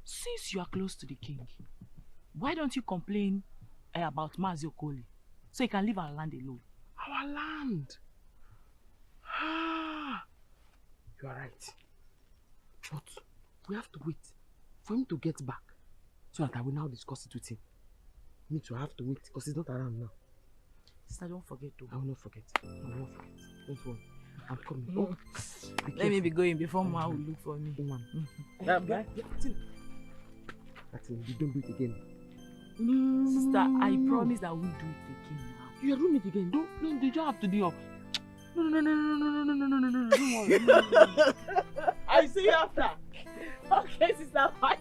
since you are close to the king, why don't you complain about Mazio Koli so he can leave our land alone? Our land? You are right. But we have to wait for him to get back so that I will now discuss it with him. Me too, I have to wait because he's not around now. Sister, don't forget to. I will not forget. Don't worry. I'm coming. No. Oh, Let me be going before Ma will look for me. Bye. You don't do it again. Sister, I promise that we'll do it again now. You are doing it again. Don't you don't have to do your... No. Don't worry. I'll see you after. Okay, sister. Bye.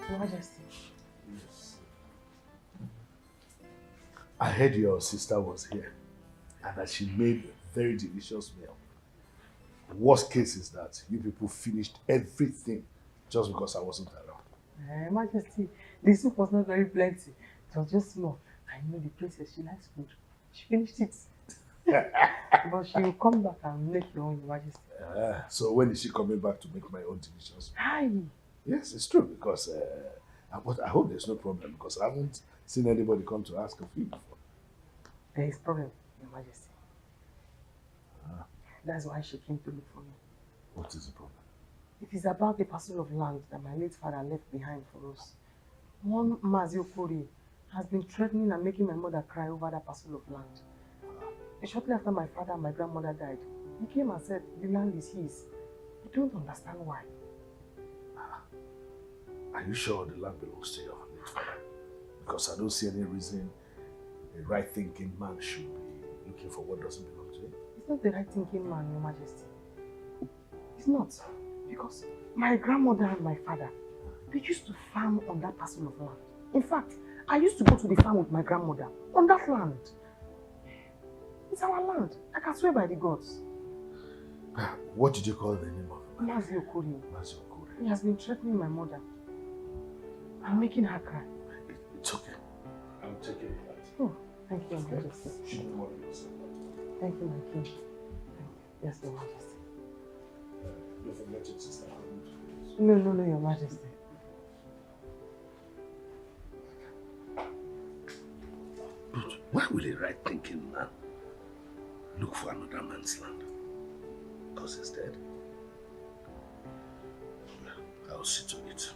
Your Majesty. Yes. I heard your sister was here and that she made a very delicious meal. Worst case is that you people finished everything just because I wasn't around. Majesty, the soup was not very plenty. It was just small. I know the princess, she likes food. She finished it. But she will come back and make your own, Your Majesty. So when is she coming back to make my own delicious? Hi. Yes, it's true because but I hope there's no problem because I haven't seen anybody come to ask of you before. There is problem, Your Majesty. That's why she came to look for me. What is the problem? It is about the parcel of land that my late father left behind for us. One Mazio Kori has been threatening and making my mother cry over that parcel of land. Shortly after my father and my grandmother died, he came and said the land is his. I don't understand why. Are you sure the land belongs to your late father? Because I don't see any reason a right-thinking man should be looking for what doesn't belong to him. He's not the right-thinking man, Your Majesty. He's not. Because my grandmother and my father, they used to farm on that parcel of land. In fact, I used to go to the farm with my grandmother on that land. It's our land. I can swear by the gods. What did you call the name of him? Mazio Kori. Mazio Kori. He has been threatening my mother and making her cry. It's okay. I'm taking it back. Oh, thank you, Your Majesty. Shouldn't worry yourself. Thank you, my king. Yes, Your Majesty. Don't forget it, sister. No, Your Majesty. But why will a right-thinking man look for another man's land? Because he's dead? I'll see to it.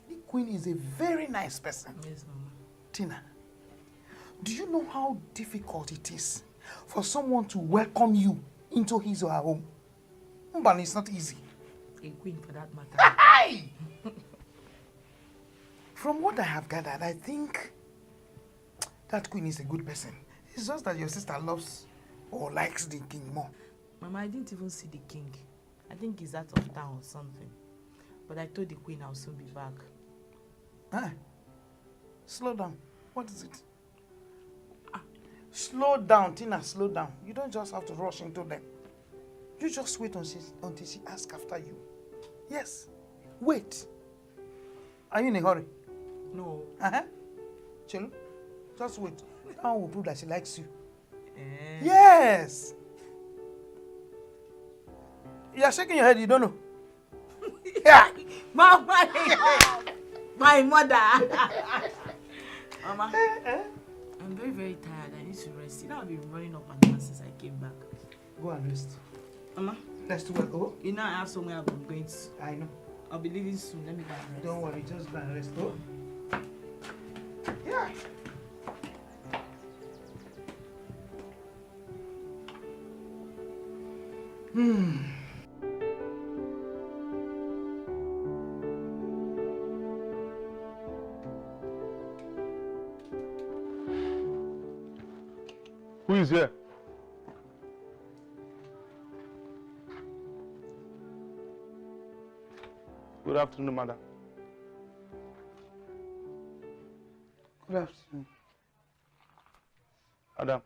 The queen is a very nice person. Yes, Mama. Tina, do you know how difficult it is for someone to welcome you into his or her home? But it's not easy. A queen for that matter. Hi! From what I have gathered, I think that queen is a good person. It's just that your sister loves or likes the king more. Mama, I didn't even see the king. I think he's out of town or something. But I told the queen I'll soon be back. Slow down. What is it? Slow down, Tina, slow down. You don't just have to rush into them. You just wait until she asks after you. Yes, wait. Are you in a hurry? No. Chill. Just wait. That one will prove that she likes you. Yes. You are shaking your head, you don't know. Yeah. Mama, my mother. Mama, I'm very, very tired. I need to rest. You know, I've been running up and down since I came back. Go and rest. Mama, rest well. Oh. You know I have somewhere I'm going to. I know. I'll be leaving soon. Let me go and rest. Don't worry, just go and rest. Oh. Yeah. Who is here? Good afternoon, madam. Good afternoon. Madam,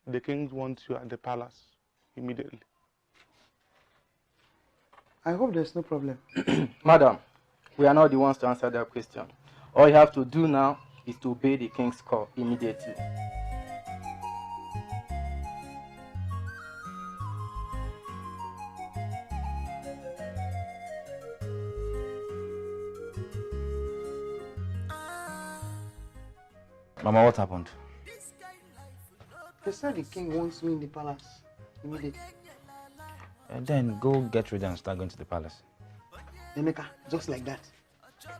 the king wants you at the palace immediately. I hope there's no problem. Madam, we are not the ones to answer that question. All you have to do now is to obey the king's call immediately. Mama, what happened? They said the king wants me in the palace immediately. Then go get ready and start going to the palace. Emeka, just like that.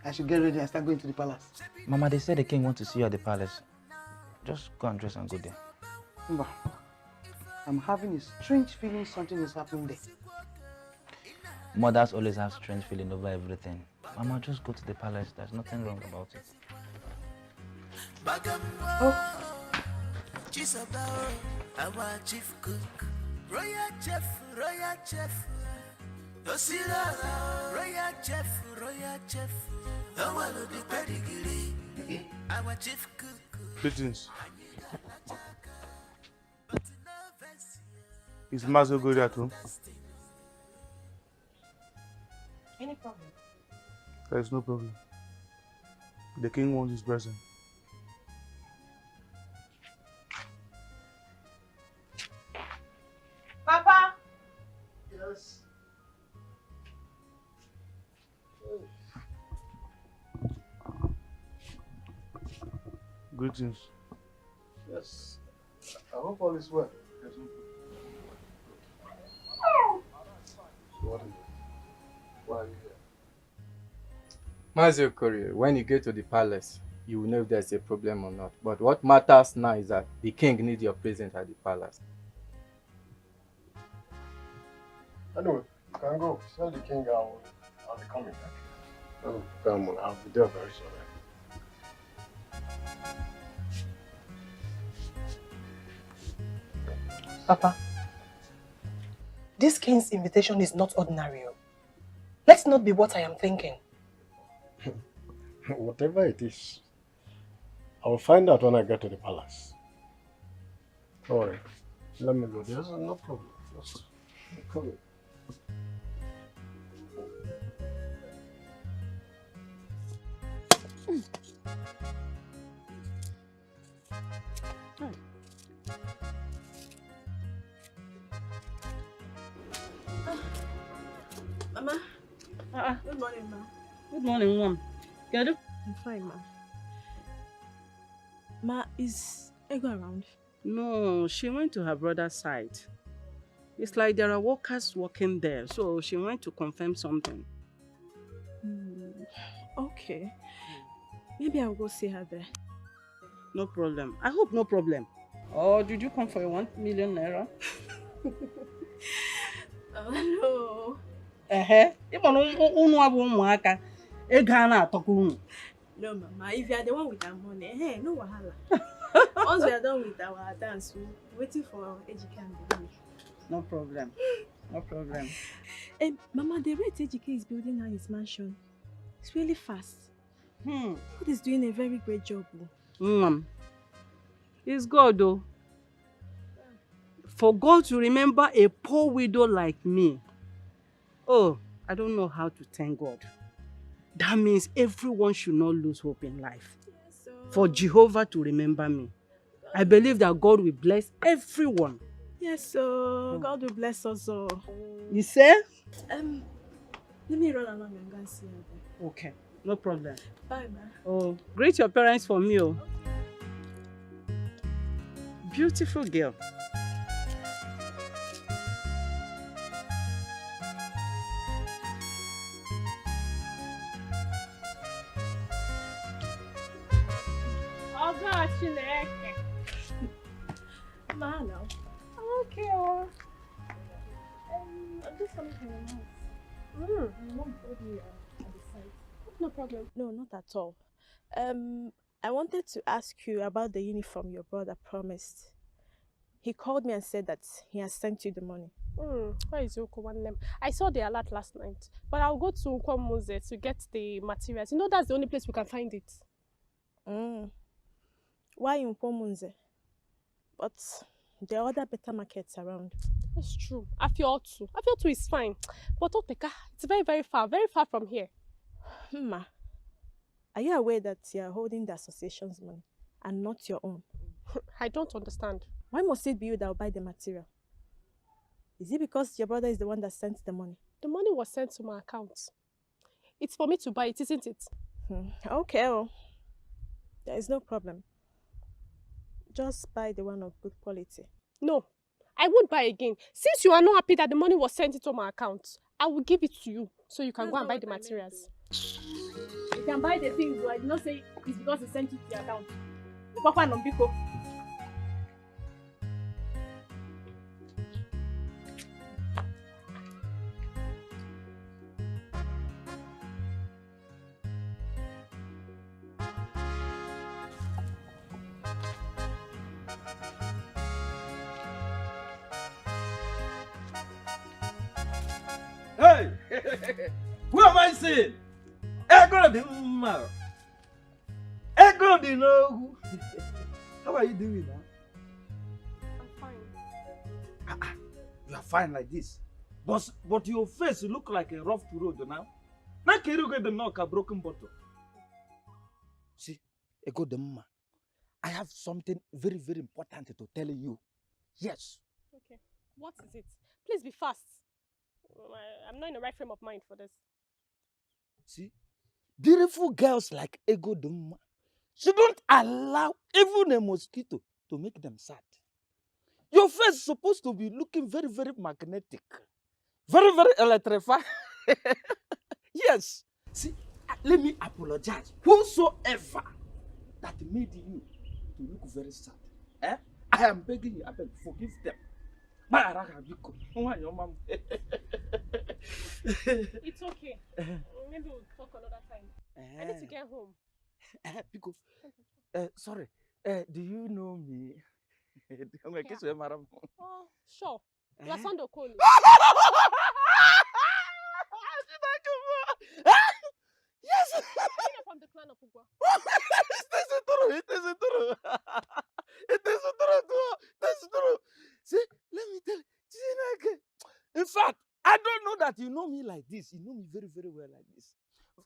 I should get ready and start going to the palace. Mama, they said the king wants to see you at the palace. Just go and dress and go there. Mba, I'm having a strange feeling something is happening there. Mothers always have strange feeling over everything. Mama, just go to the palace. There's nothing wrong about it. Oh. Our chief cook, royal chef, royal chef. Royal chef, royal chef. The one of the pedigree. Our chief cook. Greetings. Is Mazo good at home? Any problem? There is no problem. The king wants his present. Papa! Yes. Greetings. Yes. I hope all is well. There's no So what is it? Why are you here? Mazi Okorie, when you get to the palace, you will know if there's a problem or not. But what matters now is that the king needs your presence at the palace. Anyway, you can go. Tell the king I'll be coming back. Oh, come on, I'll be there very soon. Papa, this king's invitation is not ordinary. Let's not be what I am thinking. Whatever it is, I will find out when I get to the palace. Don't worry. Let me go. There's no problem. Just come in. Mama. Good morning, ma. Good morning, Mom. Get it? I'm fine, ma. Ma, is Ego around? No, she went to her brother's side. It's like there are workers working there, so she went to confirm something. Okay. Maybe I'll go see her there. No problem. I hope no problem. Or did you come for your 1 million naira? Oh, no. No, Mama. If you are the one with our money, hey, no wahala. Once we are done with our dance, we're waiting for Ejike and the baby. No problem. No problem. Mama, the rate Ejike is building now his mansion, it's really fast. God is doing a very great job. It's God, though. For God to remember a poor widow like me. Oh, I don't know how to thank God. That means everyone should not lose hope in life. Yes, for Jehovah to remember me. I believe that God will bless everyone. Yes, so God will bless us all. You say? Let me run along and go and see her. Okay, no problem. Bye, ma. Oh, greet your parents for me. Oh. Beautiful girl. Ma, no. Okay. I'm just coming from your house. My mom told me at the site. No problem. No, not at all. I wanted to ask you about the uniform your brother promised. He called me and said that he has sent you the money. Where is Yoko? I saw the alert last night, but I'll go to Nkwomuze to get the materials. You know that's the only place we can find it. Why in Nkwomuze? But there are other better markets around. That's true. Afiotu is fine. But Oteka, it's very, very far from here. Ma, are you aware that you are holding the association's money and not your own? I don't understand. Why must it be you that will buy the material? Is it because your brother is the one that sent the money? The money was sent to my account. It's for me to buy it, isn't it? Okay, well, there is no problem. Just buy the one of good quality. No, I won't buy again. Since you are not happy that the money was sent into my account, I will give it to you so you can go and buy the materials. You can buy the things, but I did not say it's because he sent it to your account. The papa and Biko. Hey! Who am I seeing? Ego the Mma. Ego the no. How are you doing now? I'm fine. You are fine like this. But your face look like a rough road now. Now can you get the knock a broken bottle? See, Ego Demma, I have something very, very important to tell you. Yes. Okay. What is it? Please be fast. I'm not in the right frame of mind for this. See, beautiful girls like Ego Demma shouldn't allow even a mosquito to make them sad. Your face is supposed to be looking very, very magnetic. Very, very electrifying. Yes. See, let me apologize. Whosoever that made you to look very sad. Eh? I am begging you, I beg, forgive them. It's okay. Maybe we'll talk another time. I need to get home. Pico, sorry. Do you know me? Oh, sure. You are Sando Kolu. Yes! You're from the clan of Ugwa. It isn't true. It isn't true. That's true. See, let me tell you. In fact, I don't know that you know me like this. You know me very, very well like this.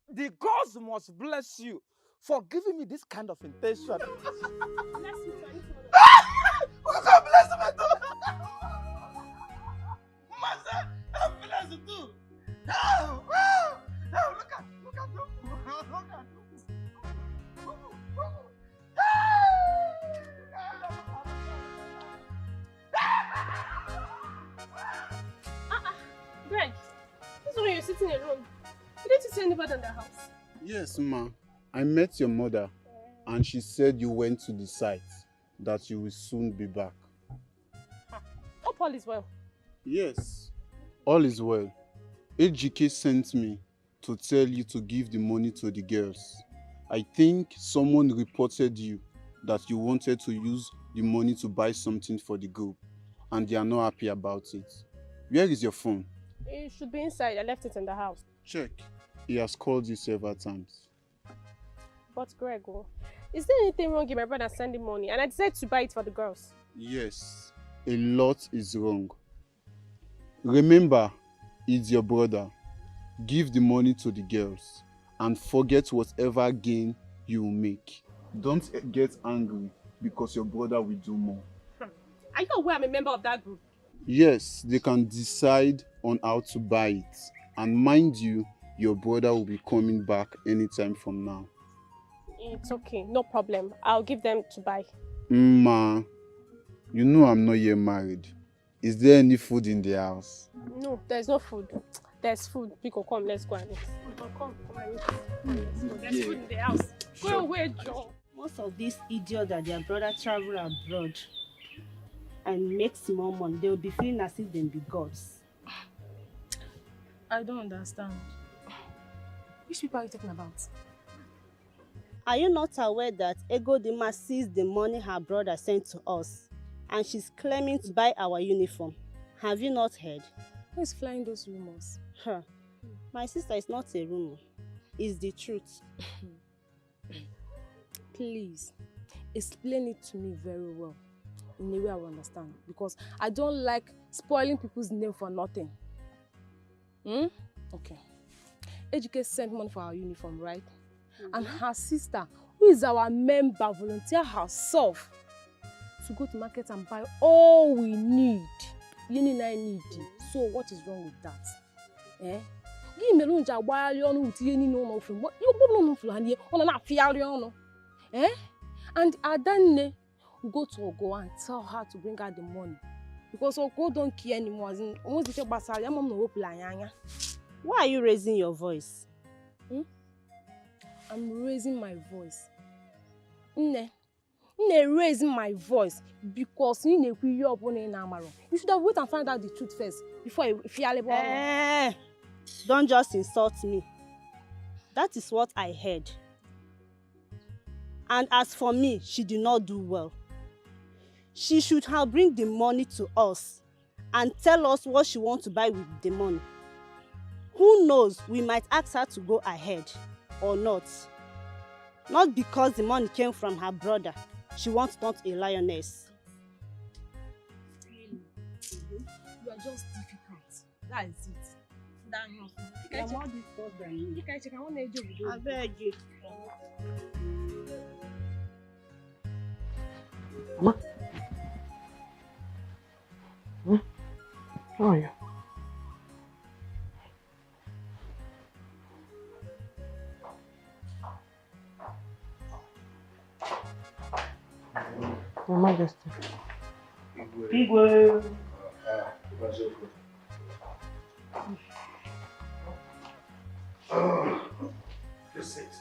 The gods must bless you for giving me this kind of intention. Bless you, sir. God bless me too. Master, I'm blessed too. Oh, look at you. Look at you. Greg, this is when you're sitting alone. You didn't see anybody in the house. Yes, ma. I met your mother, and she said you went to the site, that you will soon be back. Hope all is well. Yes, all is well. AGK sent me to tell you to give the money to the girls. I think someone reported you that you wanted to use the money to buy something for the group, and they are not happy about it. Where is your phone? It should be inside. I left it in the house. Check. He has called you several times. But Greg, is there anything wrong if my brother sending money and I decided to buy it for the girls? Yes, a lot is wrong. Remember, it's your brother. Give the money to the girls and forget whatever gain you will make. Don't get angry because your brother will do more. Are you aware I'm a member of that group? Yes, they can decide on how to buy it. And mind you, your brother will be coming back anytime from now. It's okay, no problem. I'll give them to buy. Ma, you know I'm not yet married. Is there any food in the house? No, there's no food. There's food. Pico, come, let's go and eat. Pico, come and eat. There's food in the house. Go away, Joe. Most of these idiots that their brother travel abroad and make small money, they will be feeling as if they be gods. I don't understand. Which people are you talking about? Are you not aware that Ego Dima sees the money her brother sent to us and she's claiming to buy our uniform? Have you not heard? Who is flying those rumors? Her. My sister, is not a rumor. It's the truth. Please, explain it to me very well, in a way I will understand, because I don't like spoiling people's name for nothing. Okay. Ejike sent money for our uniform, right? And her sister, who is our member, volunteered herself to go to market and buy all we need. Yeni na need. So what is wrong with that? Eh? Give me lunch a while you know to yeni no no from. What you no no on na fiari on. Eh? And Adanne will go to Ogo and tell her to bring her the money. Because Ogo don't care anymore. Why are you raising your voice? I'm raising my voice. Raising my voice because you should have waited and find out the truth first before you feel don't just insult me. That is what I heard. And as for me, she did not do well. She should have bring the money to us and tell us what she wants to buy with the money. Who knows, we might ask her to go ahead or not. Not because the money came from her brother. She wants not a lioness. You are just difficult. That is it. That house. You're more difficult than me. I want to do. I beg you. Ma? How are you? Your Majesty. Igwe. Just sit.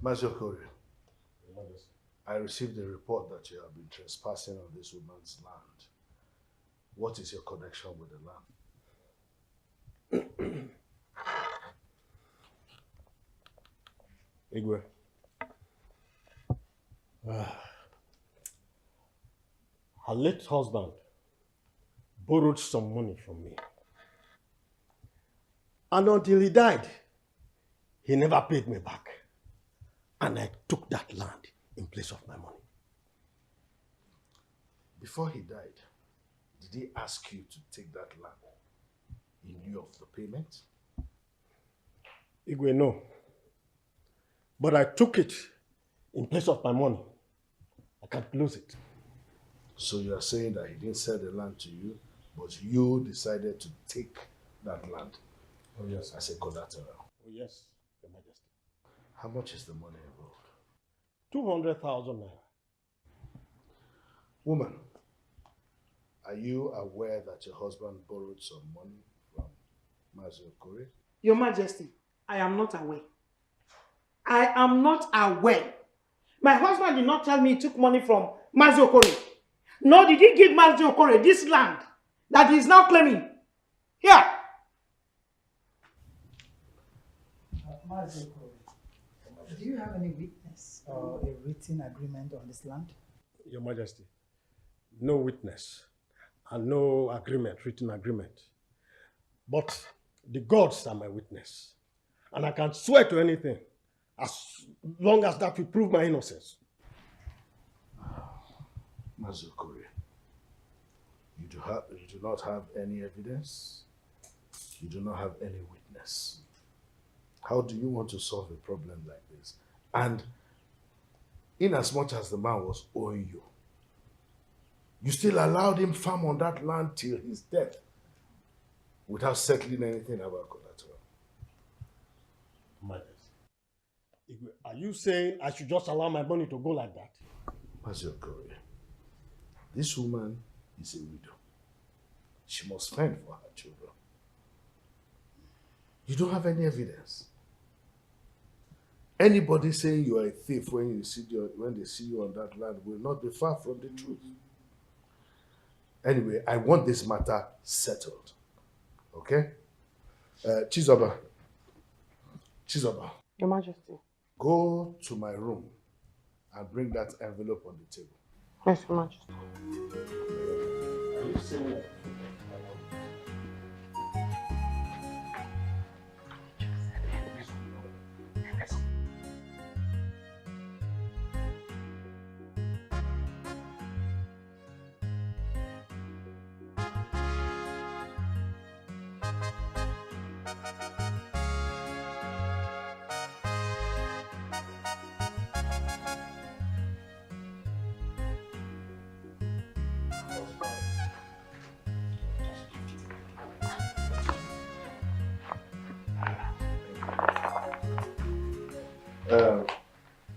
Mazokore, I received a report that you have been trespassing on this woman's land. What is your connection with the land? Igwe. Her late husband borrowed some money from me. And until he died, he never paid me back. And I took that land in place of my money. Before he died, did he ask you to take that land in lieu of the payment? Igwe, no. But I took it in place of my money. I can't lose it. So you are saying that he didn't sell the land to you, but you decided to take that land? Oh, yes. As a collateral? Oh, yes, Your Majesty. How much is the money involved? 200,000 naira. Woman, are you aware that your husband borrowed some money from Mazokore? Your Majesty, I am not aware. I am not aware. My husband did not tell me he took money from Mazokore. Nor did he give Mazokore this land that he is now claiming. Here. Mazokore, do you have any witness or a written agreement on this land? Your Majesty, no witness and no agreement, written agreement. But the gods are my witness. And I can swear to anything as long as that will prove my innocence. Mazokore, you do not have any evidence. You do not have any witness. How do you want to solve a problem like this? And in as much as the man was owing you, you still allowed him farm on that land till his death without settling anything about collateral. Majesty, are you saying I should just allow my money to go like that? Mazokore, this woman is a widow. She must fend for her children. You don't have any evidence. Anybody saying you are a thief when they see you on that land will not be far from the truth. Anyway, I want this matter settled. Okay? Chizoba. Your Majesty. Go to my room and bring that envelope on the table. Yes, Your Majesty.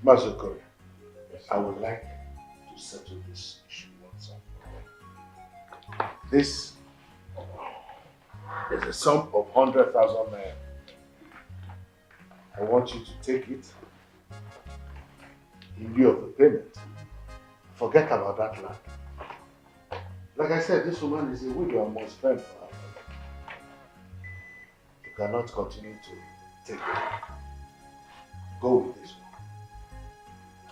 Mazokore, I would like to settle this issue once and for all. This is a sum of 100,000 naira. I want you to take it in lieu of the payment. Forget about that land. Like I said, this woman is a widow and must fend for her. You cannot continue to take it. Go with this one.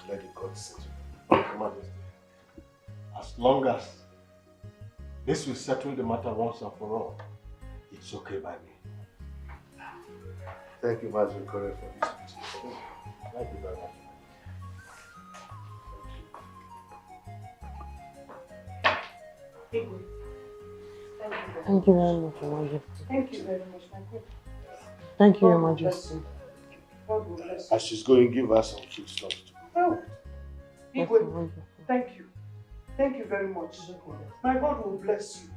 Let the court settle. Your Majesty, as long as this will settle the matter once and for all, it's okay by me. Thank you, Mazokore, for listening to me. Thank you very much. Thank you very much, Your Majesty. Thank you very much, my queen. Thank you, Your God bless Majesty. you. God will bless you. As she's going, give her some food stuff to Oh, Yes, Igwe, Your Majesty. thank you. Thank you very much. My God will bless you.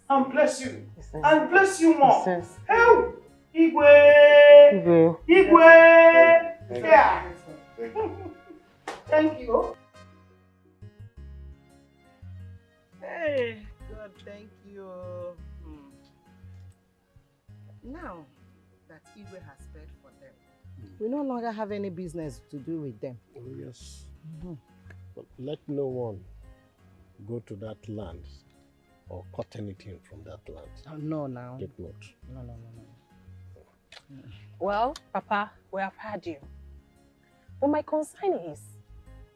And bless you. And bless you more. Yes. Oh, Igwe! Igwe! Yeah. Thank you. Hey, God, thank you. Now that Igwe has paid for them, we no longer have any business to do with them. Oh, yes. But let no one go to that land or cut anything from that land. No, now. Take note. No. Well, Papa, we have heard you. But my concern is,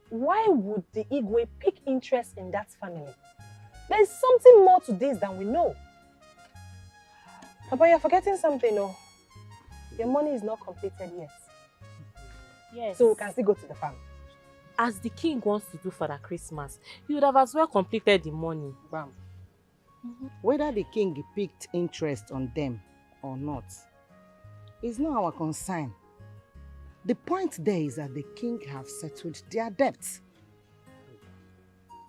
why would the Igwe pick interest in that family? There is something more to this than we know. Papa, you're forgetting something, no? Your money is not completed yet. Yes. So we can still go to the farm. As the king wants to do for the Christmas, he would have as well completed the money. Bam. Whether the king picked interest on them or not is not our concern. The point there is that the king have settled their debts.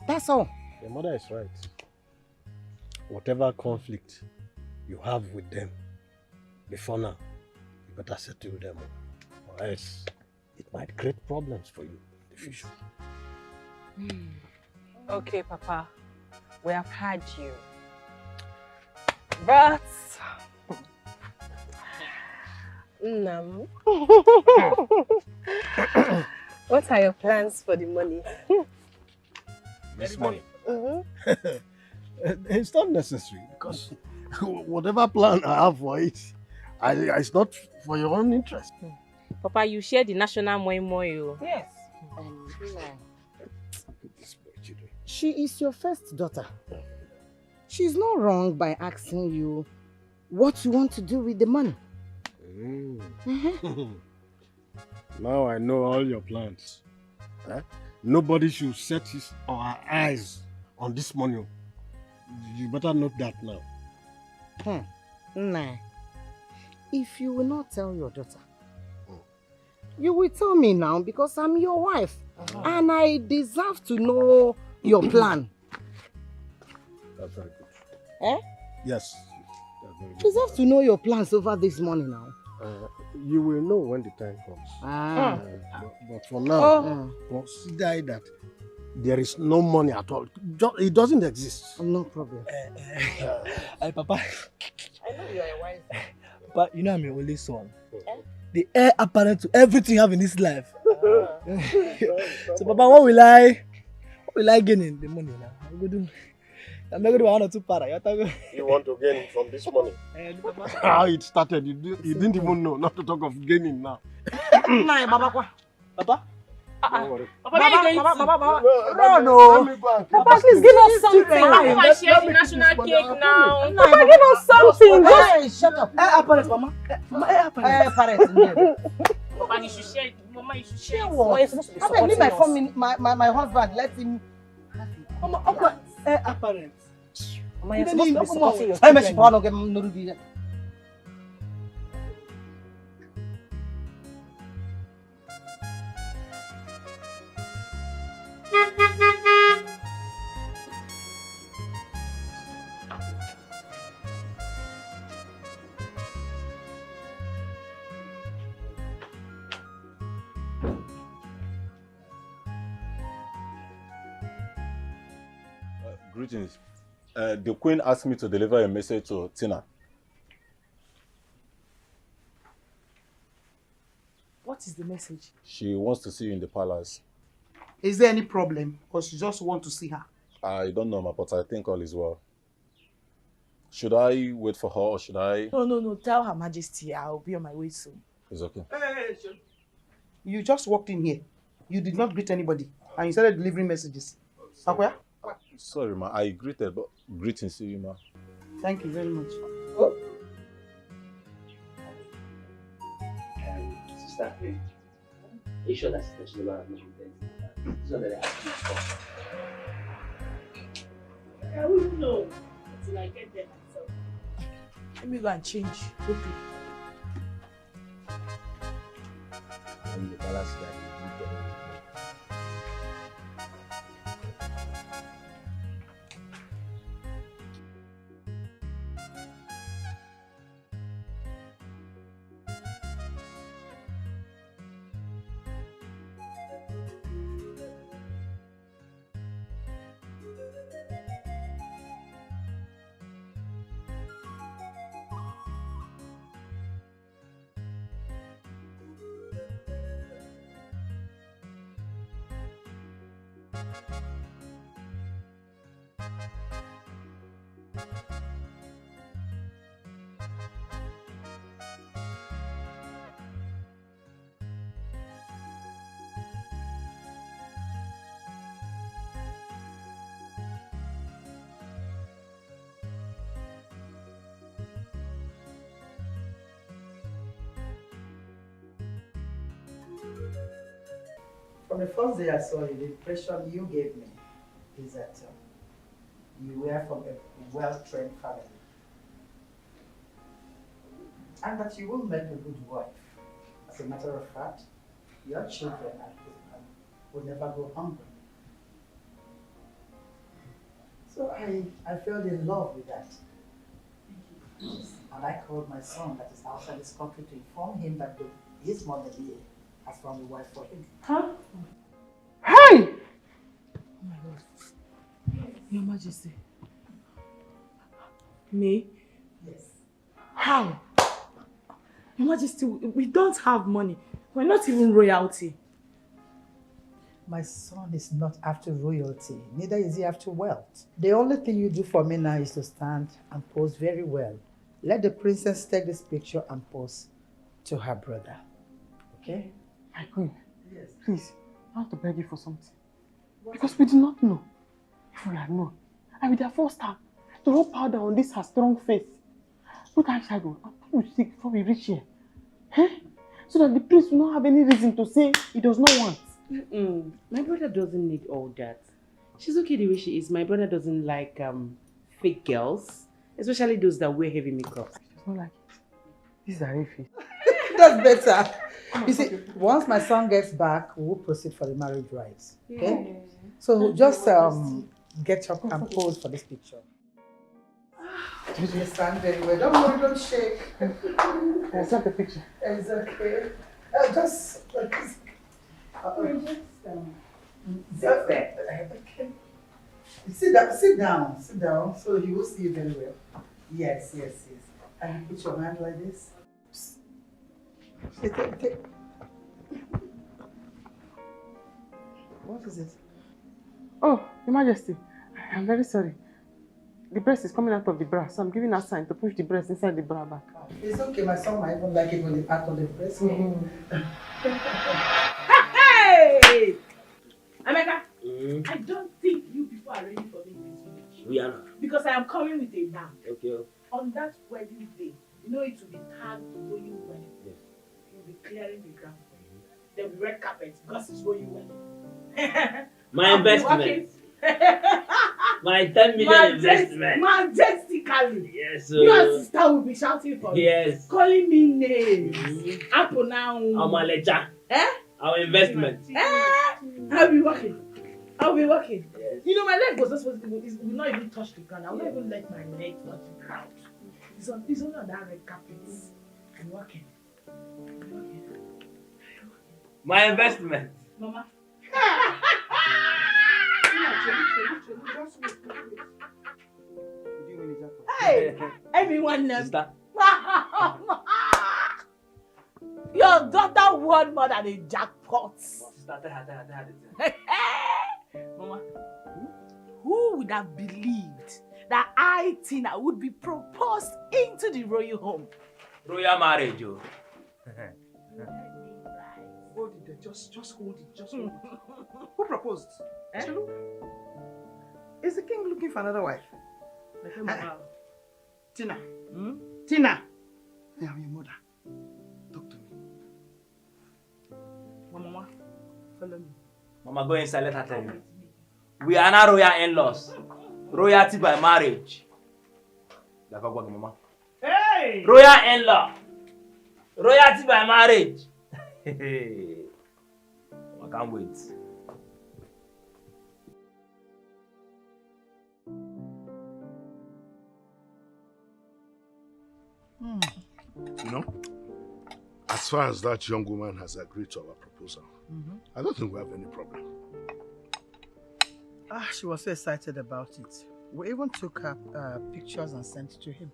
That's all. Your mother is right. Whatever conflict you have with them, before now, you better settle them, or else it might create problems for you in the future. Okay, Papa, we have heard you. But... Nam. What are your plans for the money? This money? Mm-hmm. It's not necessary, because whatever plan I have for it, it's not for your own interest. Papa, you share the national moi. Yes. She is your first daughter. She's not wrong by asking you what you want to do with the money. Now I know all your plans. Nobody should set his or her eyes on this money. You better note that now. Nah. If you will not tell your daughter, you will tell me now, because I'm your wife. And I deserve to know your plan. That's very good. Eh? Yes. That's very good. You deserve to know your plans over this money now. You will know when the time comes. But for now, consider that there is no money at all. It doesn't exist. No problem. Hey, Papa. I know you are a wise man. But you know I'm your only son. The heir apparent to everything you have in this life. So, Papa, what will I gain in the money now? I'm going to do 1 or 2 para. You want to gain from this money? How it started, you didn't even know, not to talk of gaining now. Papa? Don't worry. Papa, No. Papa, please give us something. Papa, share the national cake now. Papa, give us something. Hey, shut up. Apparent, Mama. Apparent. Papa, you should share. Mama, you should share. What? You're supposed to be I leave supporting my husband. Let him. Mama, apparent. Mama, you're supposed to be supporting your Hey, children. Greetings. The Queen asked me to deliver a message to Tina. What is the message? She wants to see you in the palace. Is there any problem? Or she just want to see her? I don't know, but I think all is well. Should I wait for her or should I? No. Tell Her Majesty I'll be on my way soon. It's okay. Hey. You just walked in here. You did not greet anybody. And you started delivering messages. Akwea? Sorry, ma. I greeted, but greetings to you, ma. Thank you very much. Sister, are you sure that's intentional? This one that I have to stop. I wouldn't know until I get there myself. Let me go and change. Okay. And the palace guy is good. From the first day I saw you, the impression you gave me is that you were from a well-trained family. And that you will make a good wife. As a matter of fact, your children will never go hungry. So I fell in love with that. And I called my son that is outside this country to inform him that his mother here has found a wife for him. Huh? Hey! Oh my God. Your Majesty. Me? Yes. How? Your Majesty, we don't have money. We're not even royalty. My son is not after royalty, neither is he after wealth. The only thing you do for me now is to stand and pose very well. Let the princess take this picture and pose to her brother. Okay? My queen, yes. Please, I want to beg you for something. Because we do not know. If we had known, I would have forced her to rub powder on this her strong face. Put eyeshadow and put lipstick before we reach here. Eh? So that the prince will not have any reason to say he does not want. My brother doesn't need all that. She's okay the way she is. My brother doesn't like fake girls, especially those that wear heavy makeup. She does not like it. These are iffy. That's better. You see, once my son gets back, we'll proceed for the marriage rites. Okay? Yeah. So just get up and pose for this picture. You stand very well. Don't worry, don't shake. I'll snap the picture. It's okay. Just like this. Sit there. Okay. Sit down, so he will see you very well. Yes. And put your hand like this. Take. What is it? Oh, Your Majesty, I'm very sorry. The breast is coming out of the bra, so I'm giving her a sign to push the breast inside the bra back. It's okay, my son might even like it when the part of the breast. Hey! Emeka, I don't think you people are ready for me in this village. We are not. Because I am coming with a man. Okay. On that wedding day, you know it will be tagged royal wedding. Yes. You'll be clearing the ground for you. There'll be red carpets because it's royal wedding. My investment. My 10 million investment. Majestically. Yes. Your sister will be shouting for yes. you. Calling me names. Apple now. Our ledger. Our investment. I'll be working. Yes. You know, my leg was not supposed to, it will not even touch the ground. I will not even let my leg touch the ground. It's only on that red carpet. I'm working. My investment. Mama. Hey, everyone knows. Your daughter won more than a jackpot. Mama, who would have believed that I, Tina, would be proposed into the royal home? Royal marriage, oh. Hold it there, just hold it, Who proposed? Chelu? Is the king looking for another wife? Tina. Tina. I am your mother. Talk to me. Mama, follow me. Mama, go inside, let her tell you. We are not royal in-laws. Royalty by marriage. Mama. Hey! Royal in-law. Royalty by marriage. I can't wait. You know, as far as that young woman has agreed to our proposal, I don't think we have any problem. She was so excited about it. We even took her pictures and sent it to him.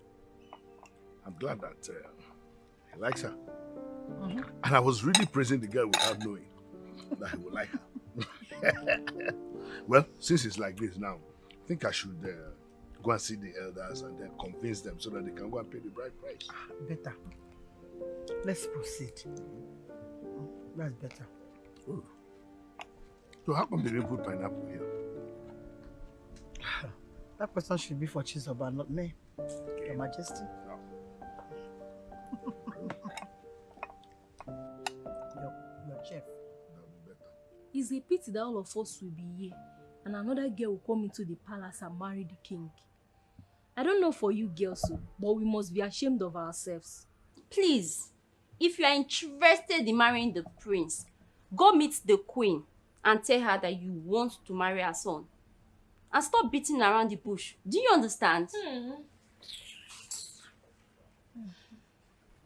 I'm glad that he likes her. And I was really praising the girl without knowing that he would like her. Well, since it's like this now, I think I should go and see the elders and then convince them so that they can go and pay the bride price. Better. Let's proceed. That's better. Oh. So how come they didn't put pineapple here? That person should be for Chizoba, not me. Your Majesty. No. Your chef. It's a pity that all of us will be here and another girl will come into the palace and marry the king. I don't know for you girls, but we must be ashamed of ourselves. Please, if you are interested in marrying the prince, go meet the queen and tell her that you want to marry her son. And stop beating around the bush. Do you understand?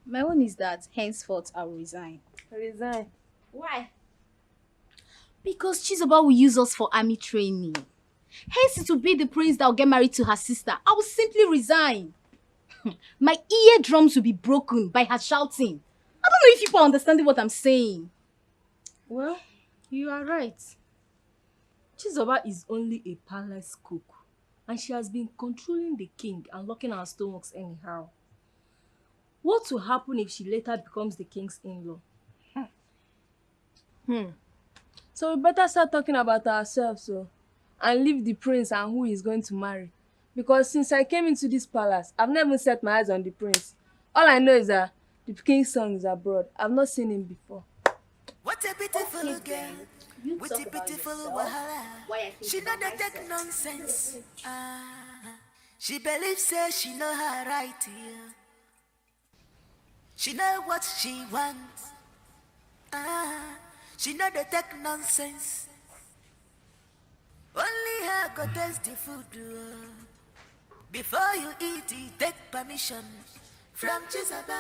My own is that henceforth I will resign. Resign? Why? Because Chizoba will use us for army training. Hence it will be the prince that will get married to her sister. I will simply resign. My eardrums will be broken by her shouting. I don't know if people are understanding what I'm saying. Well, you are right. Chizoba is only a palace cook, and she has been controlling the king and locking our stomachs anyhow. What will happen if she later becomes the king's in-law? So we better start talking about ourselves and leave the prince and who he's going to marry. Because since I came into this palace, I've never set my eyes on the prince. All I know is that the king's son is abroad. I've not seen him before. What a beautiful girl. With a beautiful wahala. She know that take nonsense. She believes say she know her right here. She know what she wants. She know the take nonsense. Only her go taste the food. Before you eat it, take permission from Chizoba.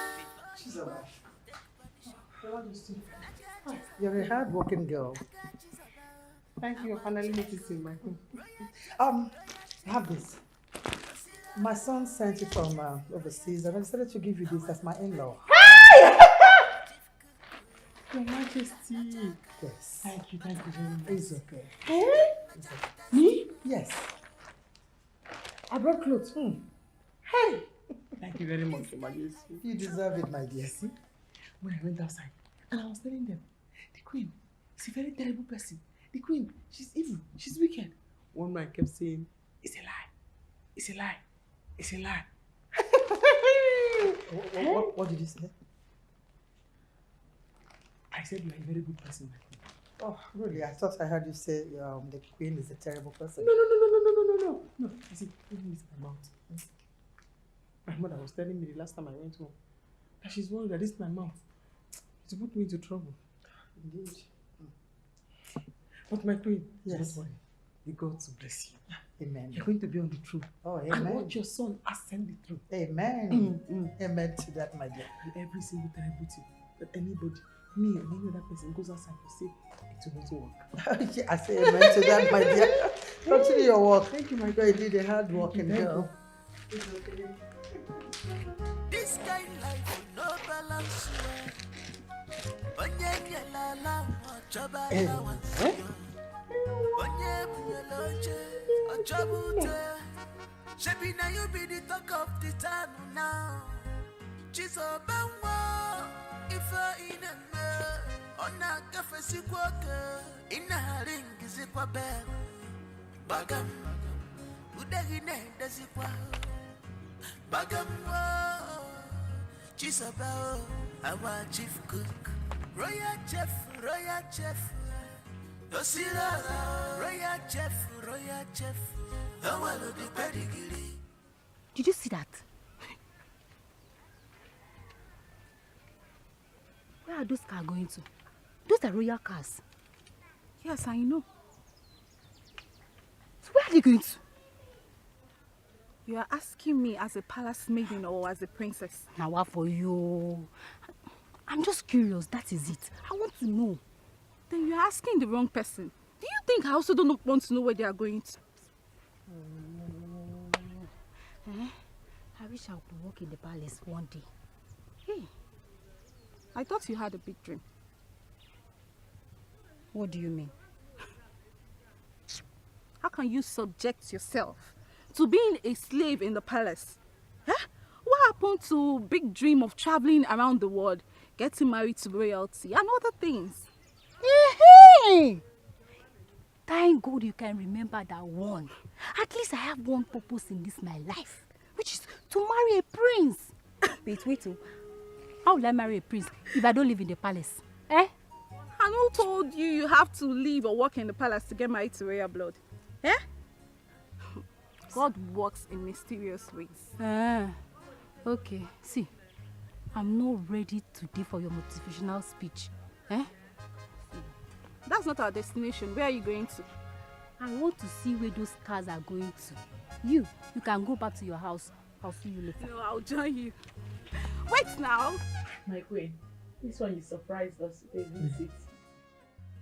You're a hard-working girl. Thank you for finally noticing my home. Have this. My son sent it from overseas, and I decided to give you this as my in-law. Your Majesty. Yes. Thank you very much. It's okay. Hey? It's okay. Me? Yes. I brought clothes. Hey! Thank you very much, Your Majesty. You deserve it, my dear. See? When I went outside, and I was telling them, the queen is a very terrible person. The queen, she's evil, she's wicked. One man kept saying, it's a lie, it's a lie, it's a lie. What did you say? I said you are a very good person, my queen. Oh, really? I thought I heard you say the queen is a terrible person. No. No, you see, even with my mouth. My mother was telling me the last time I went home that she's worried that this is my mouth. To put me into trouble. Indeed. But my queen, yes. Don't worry. The gods will bless you. Amen. You're going to be on the throne. Oh, amen. And watch your son ascend the throne. Amen. Amen to that, my dear. And every single terrible thing that anybody, me or any other person goes outside to say, it will not work. I say amen to that, my dear. Continue your work. Thank you, my girl. You did a hard working girl. This kind of life will no balance. Shebi na you be the talk of the town now. Chizoba ifa inanga ona kafe sikwoke ina ring zikwa be bagam udagi ne dazikwa bagam Chizoba our chief cook royal chef Yosira royal chef Did you see that? Where are those cars going to? Those are royal cars. Yes, I know. So where are they going to? You are asking me as a palace maiden or as a princess? Now what for you? I'm just curious, that is it. I want to know. Then you're asking the wrong person. Do you think I also don't want to know where they are going to? I wish I could work in the palace one day. Hey, I thought you had a big dream. What do you mean? How can you subject yourself to being a slave in the palace? Huh? What happened to big dream of traveling around the world, getting married to royalty and other things? Hey! Thank God you can remember that one. At least I have one purpose in this my life, which is to marry a prince. Wait. How will I marry a prince if I don't live in the palace? Eh? And who told you you have to live or work in the palace to get married to royal blood? Eh? God works in mysterious ways. Okay. See, I'm not ready today for your motivational speech. Eh? That's not our destination. Where are you going to? I want to see where those cars are going to. You can go back to your house. I'll see you later. No, I'll join you. Wait now. My queen, this one you surprised us with a visit.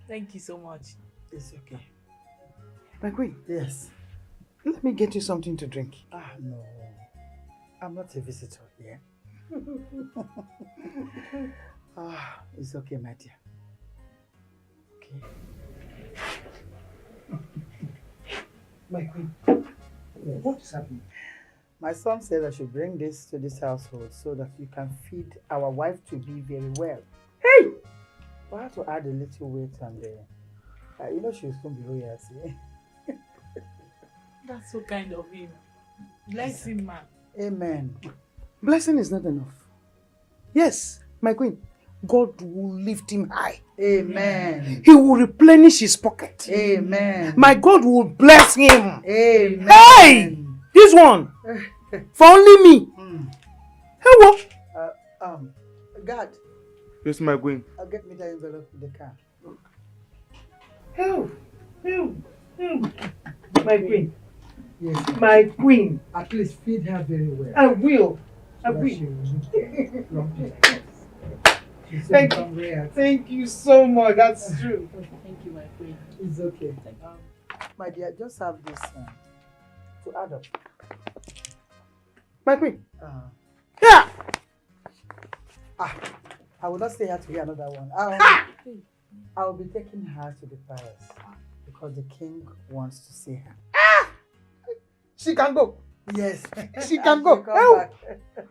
Thank you so much. It's okay. My queen. Yes. Let me get you something to drink. No. I'm not a visitor here. It's okay, my dear. Okay. My queen. Yes. What is happening? My son said I should bring this to this household so that you can feed our wife to be very well. Hey! We have to add a little weight and you know she'll soon be royalty. That's so kind of him. Bless him, man. Amen. Blessing is not enough. Yes, my queen, God will lift him high. Amen. He will replenish his pocket. Amen. My God will bless him. Amen. Hey! This one! For only me. Hey, what? God. Yes, my queen. I'll get me the envelope in the car. Help! My queen. Yes. My queen. At least feed her very well. I will. Thank you so much. That's true. Thank you, my queen. It's okay. My dear, just have this to add up. My queen. Yeah. I will not stay here to hear another one. I will be taking her to the palace because the king wants to see her. She can go. Yes. She can go. Oh.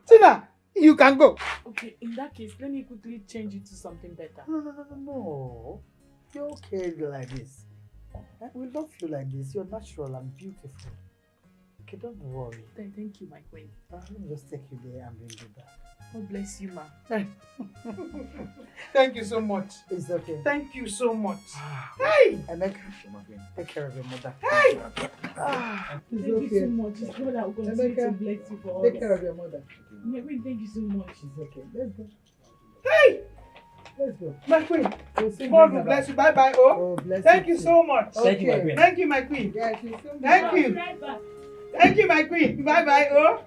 Tina, you can go. Okay, in that case, let me quickly change it to something better. No. You're okay like this. We love you like this. You're natural and beautiful. Okay, don't worry. Thank you, my queen. Let me just take you there and bring you back. God bless you, ma. Thank you so much. It's okay. Thank you so much. Hey! Emeka, take care of your mother. Hey! Thank you so much. It's God that will continue to bless you for all. Take care of your mother. My queen, thank you so much. It's okay. Let's go. Hey! Let's go. My queen. God will bless you. Bye-bye. Oh, thank you so much. Thank you, my queen. Thank you, my queen. Yeah, thank you. Thank you, my queen. Bye-bye. Oh.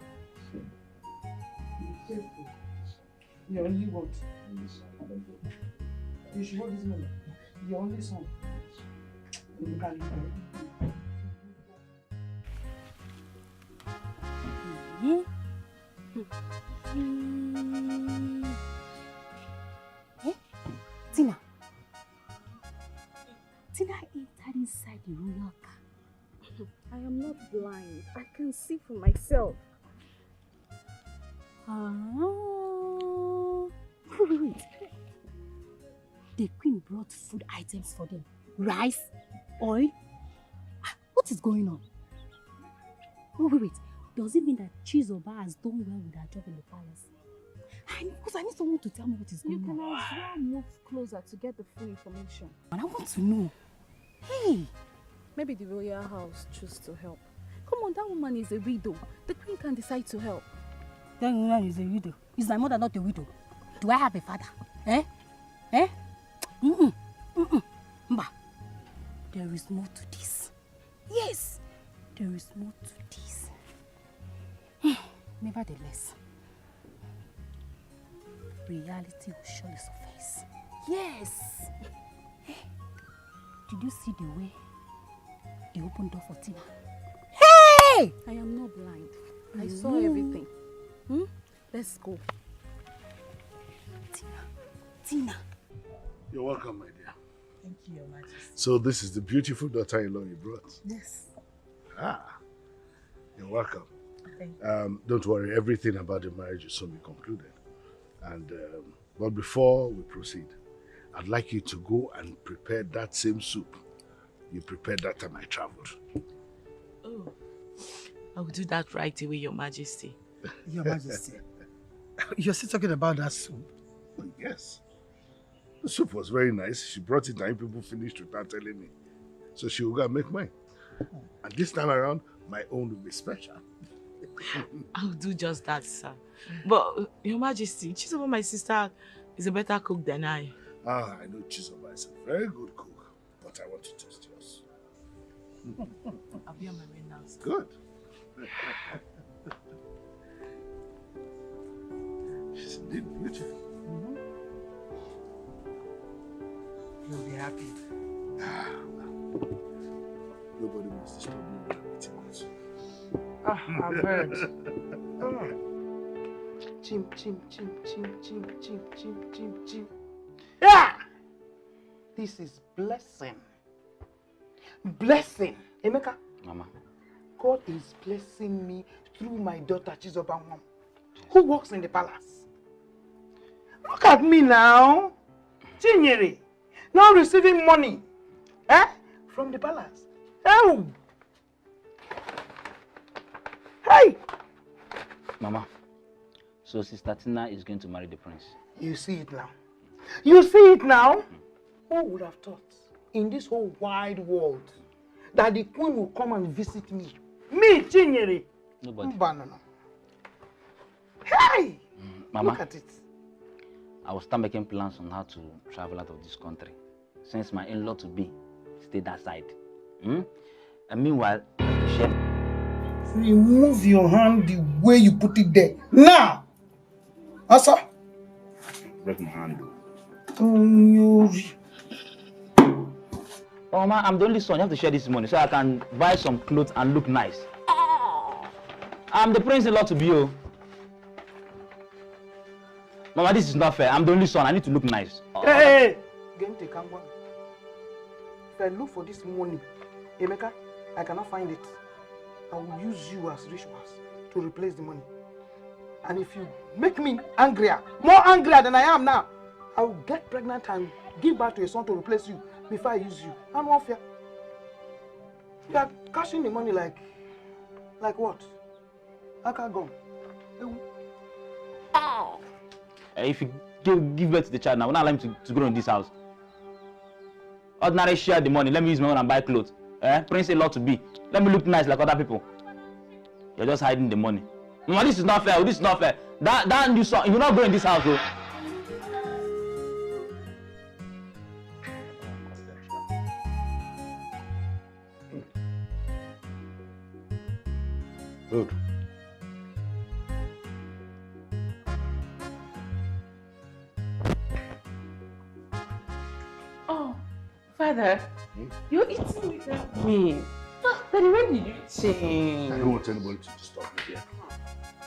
You only want. You should hold this moment. Your only son. You can Tina entered inside the royal car. I am not blind. I can see for myself. Wait. The queen brought food items for them. Rice, oil. What is going on? Wait. Does it mean that Chizoba has done well with her job in the palace? Because I need someone to tell me what is going on. You can as well move closer to get the full information. And I want to know. Hey! Maybe the royal house choose to help. Come on, that woman is a widow. The queen can decide to help. That woman is a widow. Is my mother not a widow? Do I have a father? Eh? Eh? Mba. There is more to this. Yes, there is more to this. Nevertheless, reality will surely surface. Yes. Did you see the way they opened door for Tina? Hey! I am not blind. I saw everything. Let's go. Tina. You're welcome, my dear. Thank you, Your Majesty. So this is the beautiful daughter-in-law you brought. Yes. You're welcome. Thank you. Don't worry, everything about the marriage will soon be concluded. And but before we proceed, I'd like you to go and prepare that same soup you prepared that time I traveled. Oh, I will do that right away, Your Majesty. Your Majesty, you're still talking about that soup? Oh, yes. The soup was very nice. She brought it and people finished without telling me. So she will go and make mine. And this time around, my own will be special. I'll do just that, sir. But, Your Majesty, Chizoba, my sister, is a better cook than I. I know Chizoba is a very good cook, but I want to test yours. I'll be on my way now, sir. Good. She's indeed beautiful. You'll be happy. Nobody wants to stop me when I'm eating this. I've heard. Chim. Yeah! This is blessing. Blessing. Emeka. Mama. God is blessing me through my daughter Chizoba, who works in the palace. Look at me now. Chinyere. Now receiving money. From the palace. Oh! Hey! Mama, so Sister Tina is going to marry the prince. You see it now. You see it now? Who would have thought in this whole wide world that the queen will come and visit me? Me, Chinyere. Nobody. Banana. Hey! Mama, look at it. I will start making plans on how to travel out of this country, since my in-law to be stayed that side. And meanwhile, Remove your hand the way you put it there. Now! Asa? break my hand. Oh, Mama, I'm the only son. You have to share this money so I can buy some clothes and look nice. I'm the prince-in-law to be. Oh. Mama, this is not fair. I'm the only son. I need to look nice. Hey! Gente Kangwa. If I look for this money, Emeka, I cannot find it. I will use you as rituals to replace the money. And if you make me angrier, more angrier than I am now, I will get pregnant and give birth to a son to replace you before I use you. I'm not fair. You are cashing the money like what? I can't go. If you give birth to the child now, we're not allowing him to grow in this house. Ordinary share the money. Let me use my own and buy clothes. Prince-in-law to be. Let me look nice like other people. You're just hiding the money. Mama, this is not fair. This is not fair. That you saw, you're not going in this house, though. Good. Oh, Father, you're eating without me. Daddy, when did you change? I don't want anybody to disturb me here.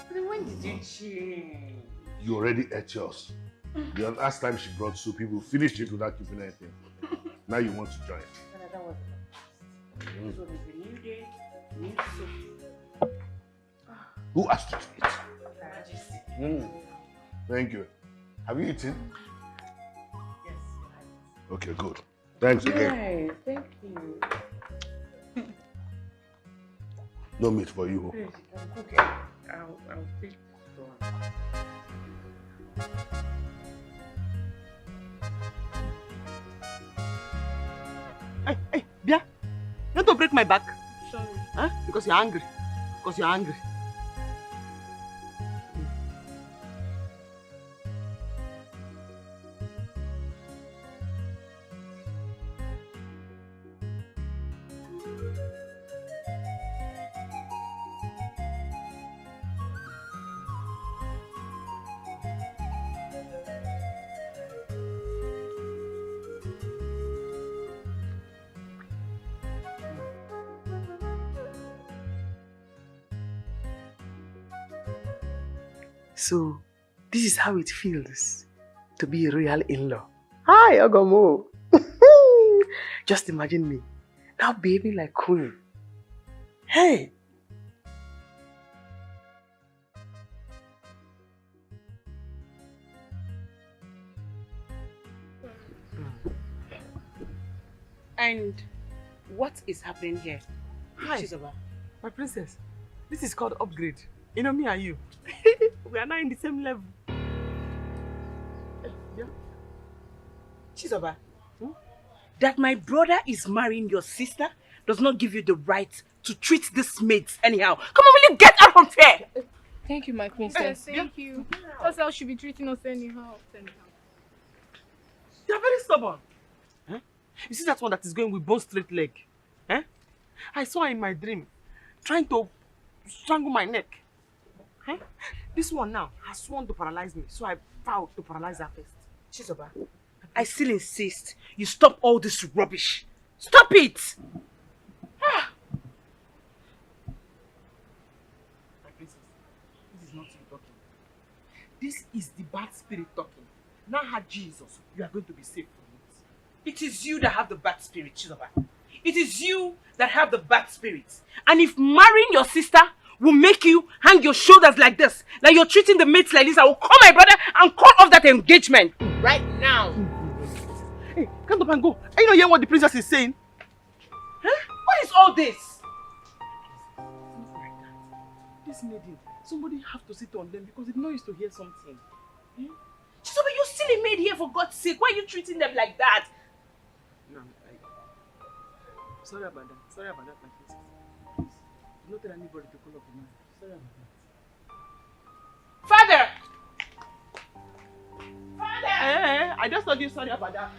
Daddy, when did you change? You already ate yours. The last time she brought soup, people finished it without keeping anything. Now you want to join. That was the So it's a new day, new soup. Who asked you to eat? Majesty. Thank you. Have you eaten? Yes. Okay, good. Thanks again. Nice, thank you. No meat for you. Please, you can cook it. I'll take this one. Hey, Bia, you want to break my back? Sorry. Huh? Because you're angry. Because you're angry. So, this is how it feels to be a royal in-law. Hi, Ogomo. Just imagine me now behaving like queen. Hey. And what is happening here? Hi, Chizoba. my princess. This is called upgrade. You know me and you. We are now in the same level. Yeah. Chizoba, that my brother is marrying your sister does not give you the right to treat this mates anyhow. Come on, will you get out from here? Thank you, my princess. Thank you. That's how she be treating us anyhow. You are very stubborn. Huh? You see that one that is going with bone straight leg? Huh? I saw her in my dream trying to strangle my neck. Huh? This one now has sworn to paralyze me, so I vowed to paralyze her first. Chizoba, I still insist you stop all this rubbish. Stop it! My princess, this is not you talking. This is the bad spirit talking. Now, her Jesus, you are going to be saved from it. It is you that have the bad spirit, Chizoba. It is you that have the bad spirit. And if marrying your sister will make you hang your shoulders like this, like you're treating the mates like this, I will call my brother and call off that engagement right now. Hey, come up and go. Are you not hearing what the princess is saying? Huh? What is all this? This maiden, somebody have to sit on them because they know used to hear something. Chizoba, you're still a maid here, for God's sake. Why are you treating them like that? No, sorry about that. Sorry about that, my princess. Please, do not tell anybody to call up the man. Sorry about that. Father! Hey, I just told you sorry about that.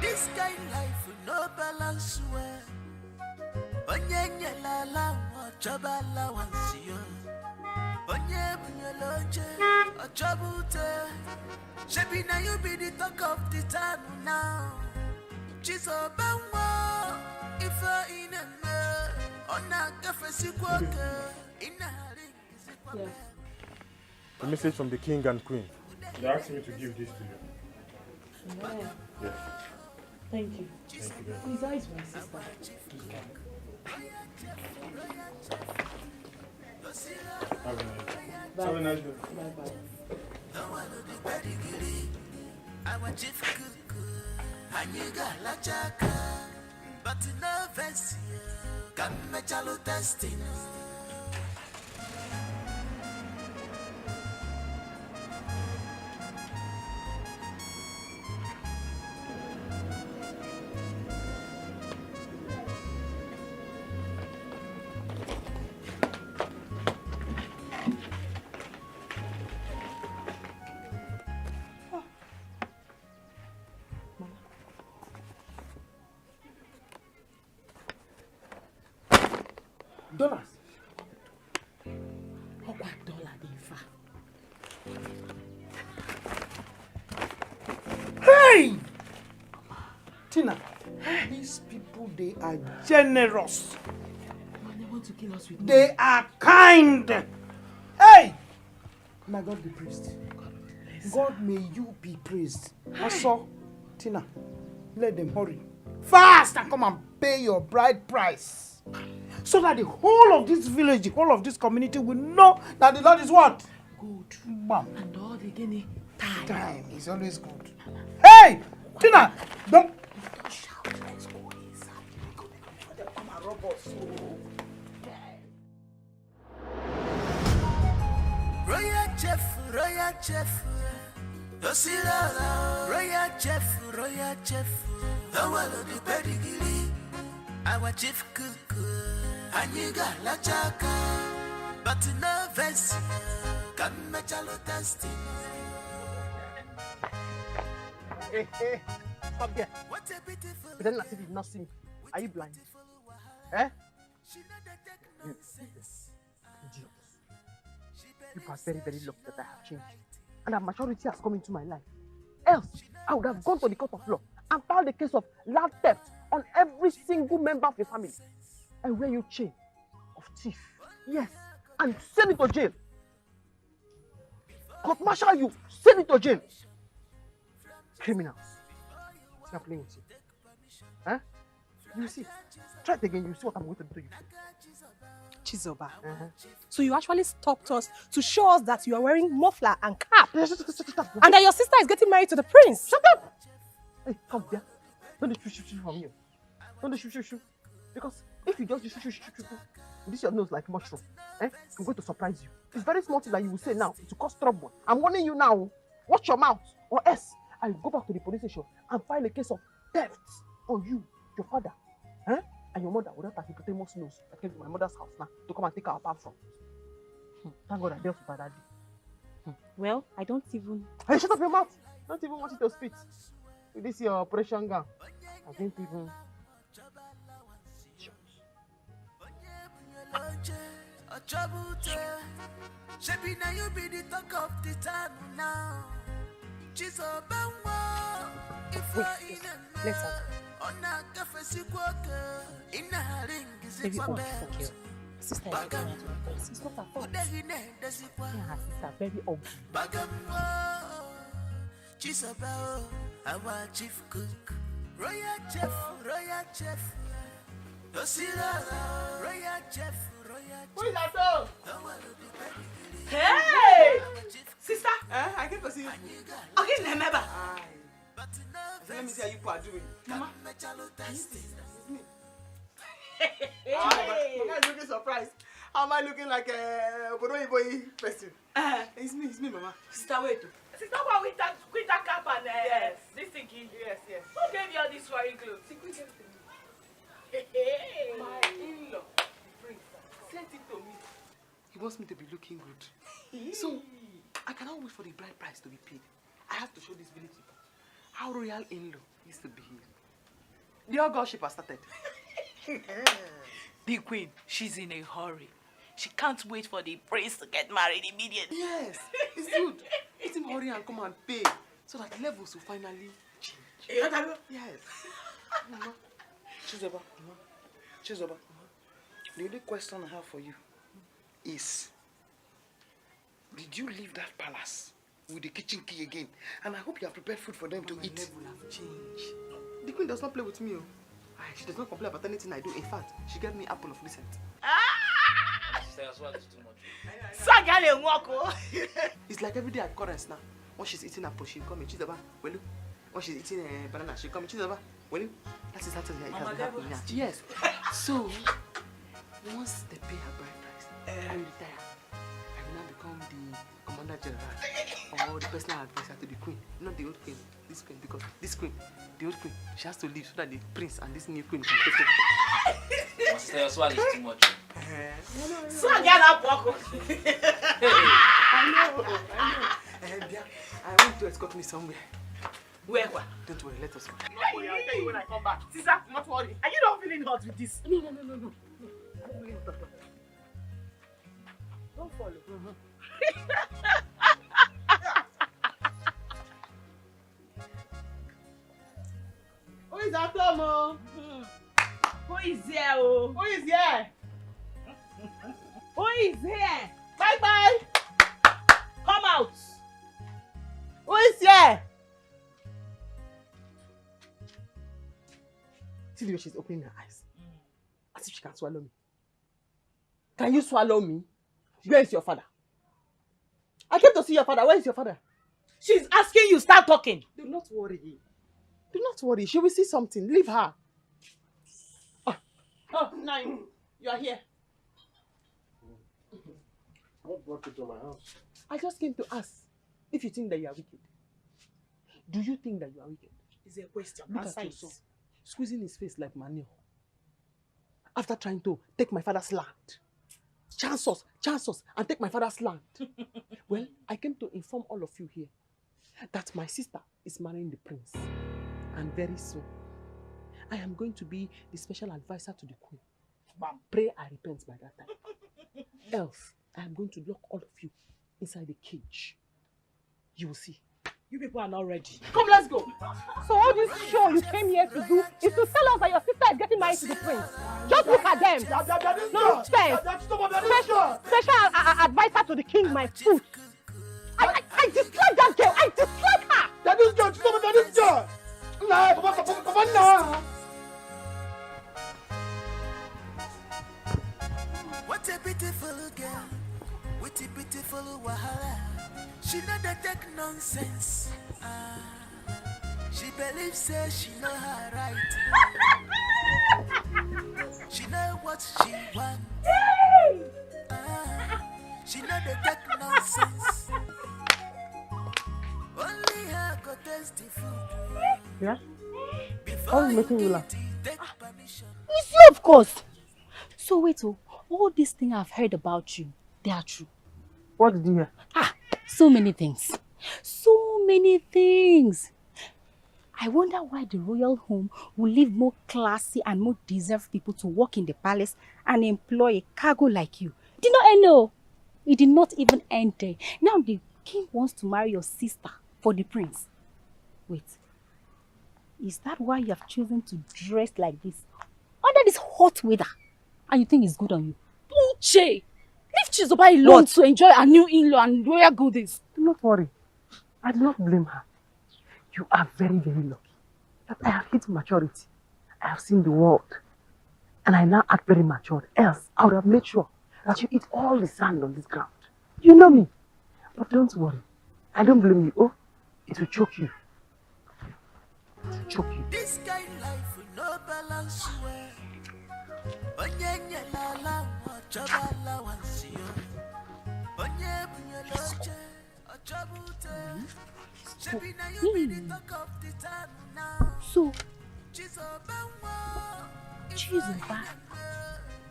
This kind life no balance well. Onye nyelala ochoba allowance yo. Onye bunyeloje ochobute. Shebi na you be the talk of the town now. Chizoba nwa ife ineme. Ona kafesi kwoke inari isikwabe. A message from the king and queen. They asked me to give this to you. Yeah. Yes. Thank you. Thank you very much. Please, how is my sister? Have a nice day. Have a nice day. Bye-bye. Our chief cook, and you got la chaka, but no vest, come mechalo testing. Dollars. What dollar dey fa? Hey! Tina, these people, they are generous. They want to kill us with They are kind. Hey! May God be praised. God, may you be praised. Also, Tina, let them hurry. Fast and come and pay your bride price. So that the whole of this village, the whole of this community will know that the Lord is what? Good. Bam. And all the guinea time. Time is always good. Hey! Tina! Don't shout. Let's go inside. They come and rob us. Royal chef, Osirala, Royal chef, the one of the pedigree, our chief cook. Aniga la chaka, but no vest. Come mechalo testing. Hey, stop there. Pretend as if you did not see me. Are you blind? Eh? You idiots. You are very, very lucky that I have changed. And that maturity has come into my life. Else, I would have gone to the court of law and filed a case of land theft on every single member of your family. And wear you chain of thief. Yes. And send it to jail. Court martial you. Send it to jail. Criminals. See, I'm playing with you. Huh? You see. Try it again. You see what I'm going to do to you. Chizoba. So you actually stopped us to show us that you are wearing muffler and cap. And that your sister is getting married to the prince. Shut up! Hey, come here. Don't shoot from you. Don't shoot. Because if you just shoot, this your nose like mushroom. I'm going to surprise you. It's very small thing that you will say now to cause trouble. I'm warning you now. Watch your mouth. Or else I'll go back to the police station and file a case of theft on you, your father, and your mother without a hippopotamus nose. I came to my mother's house now to come and take our apart from. Thank God I dealt with her that day. Well, I don't even... Hey, shut up your mouth! Don't even want you to spit. With this your operation gown. I didn't even... Shebi na you be the talk of the town now. She's a bangwa. If I in a let's talk. On a cafe sikwaka. In a ring is it for bed. Sister is getting married to the prince. It's not her fault. Yeah, her sister very ugly. Bagamwa. She's about our chief cook. Royal chef. Royal chef. Who is that dog? Hey! Sister! I came to see you. Okay, remember. Let me see how you are doing. Mama. It's me. Mama is looking surprised. How am I looking like a boy person? It's me, Mama. Sister, wait. Sister, why with that cap and this thinking? Yes. Who gave you all these foreign clothes? My in-law, Prince, sent it to me. He wants me to be looking good. So, I cannot wait for the bride price to be paid. I have to show this village people how royal in-law used to behave. The whole girlship has started. The queen, she's in a hurry. She can't wait for the prince to get married immediately. Yes, it's good. Let him hurry and come and pay so that levels will finally change. Yes. Chizoba, the only question I have for you is, did you leave that palace with the kitchen key again? And I hope you have prepared food for them to eat. My level have changed. The queen does not play with me. She does not complain about anything I do. In fact, she gave me apple of recent. It's like every day at Correns now. When she's eating apple, she'll come and Chizoba, well, when she's eating a banana, she'll come and Chizoba, well, that is actually it has been happening now. Yes. So, once they pay her bride price, I will retire. I will now become the commander general or the personal advisor to the queen. Not the old queen, this queen, because this queen, the old queen, she has to leave so that the prince and this new queen can take over. Sister, your swag is too much. Swag up, Boko. I know. I want to escort me somewhere. Where? Don't worry, let us go. I'll tell you when I come back. Sister, not worry. Are you not feeling hot with this? No. Don't follow. Who is at home? Who is here? Oh? Who is here? Who is here? Bye. Come out. Who is here? See the way she's opening her eyes. As if she can swallow me. Can you swallow me? Where is your father? I came to see your father. Where is your father? She's asking you, start talking. Do not worry. She will see something. Leave her. Oh, Nine. You are here. What brought you to my house? I just came to ask if you think that you are wicked. Do you think that you are wicked? It's a question. Look at your son, squeezing his face like manure. after trying to take my father's land. Chance us, and take my father's land. Well, I came to inform all of you here that my sister is marrying the prince. And very soon, I am going to be the special advisor to the queen. Pray I repent by that time. Else, I am going to lock all of you inside the cage. You will see. You people are not ready. Come, let's go. So all this show you came here to do is to tell us that your sister is getting married to the prince. Just look at them. Nonsense. Special advisor to the king, my foot. I dislike that girl. I dislike her. That is girl. That is girl. Nah. What a beautiful girl. What a beautiful wahala. She know the take nonsense. She believes say she know her right. She know what she wants. She know the take nonsense. Only her go taste the food. Yeah? All making you laugh. It's you, of course. So wait, all these things I've heard about you, they are true. What did you hear? So many things. So many things. I wonder why the royal home will leave more classy and more deserved people to work in the palace and employ a cargo like you. Did not know. It did not even enter. Now the king wants to marry your sister for the prince. Wait. Is that why you have chosen to dress like this under this hot weather? And you think it's good on you? Uche! Leave Chizoba alone to enjoy a new in-law and royal goodies. Do not worry. I do not blame her. You are very, very lucky that I have hit maturity. I have seen the world. And I now act very mature. Else, I would have made sure that you eat all the sand on this ground. You know me. But don't worry. I don't blame you. Oh, it will choke you. It will choke you. This kind of life will no balance well. Onye la la choba la wansio. Onye bunyoloche ochobute. Shebi na you be the talk of the town now. So, Chizoba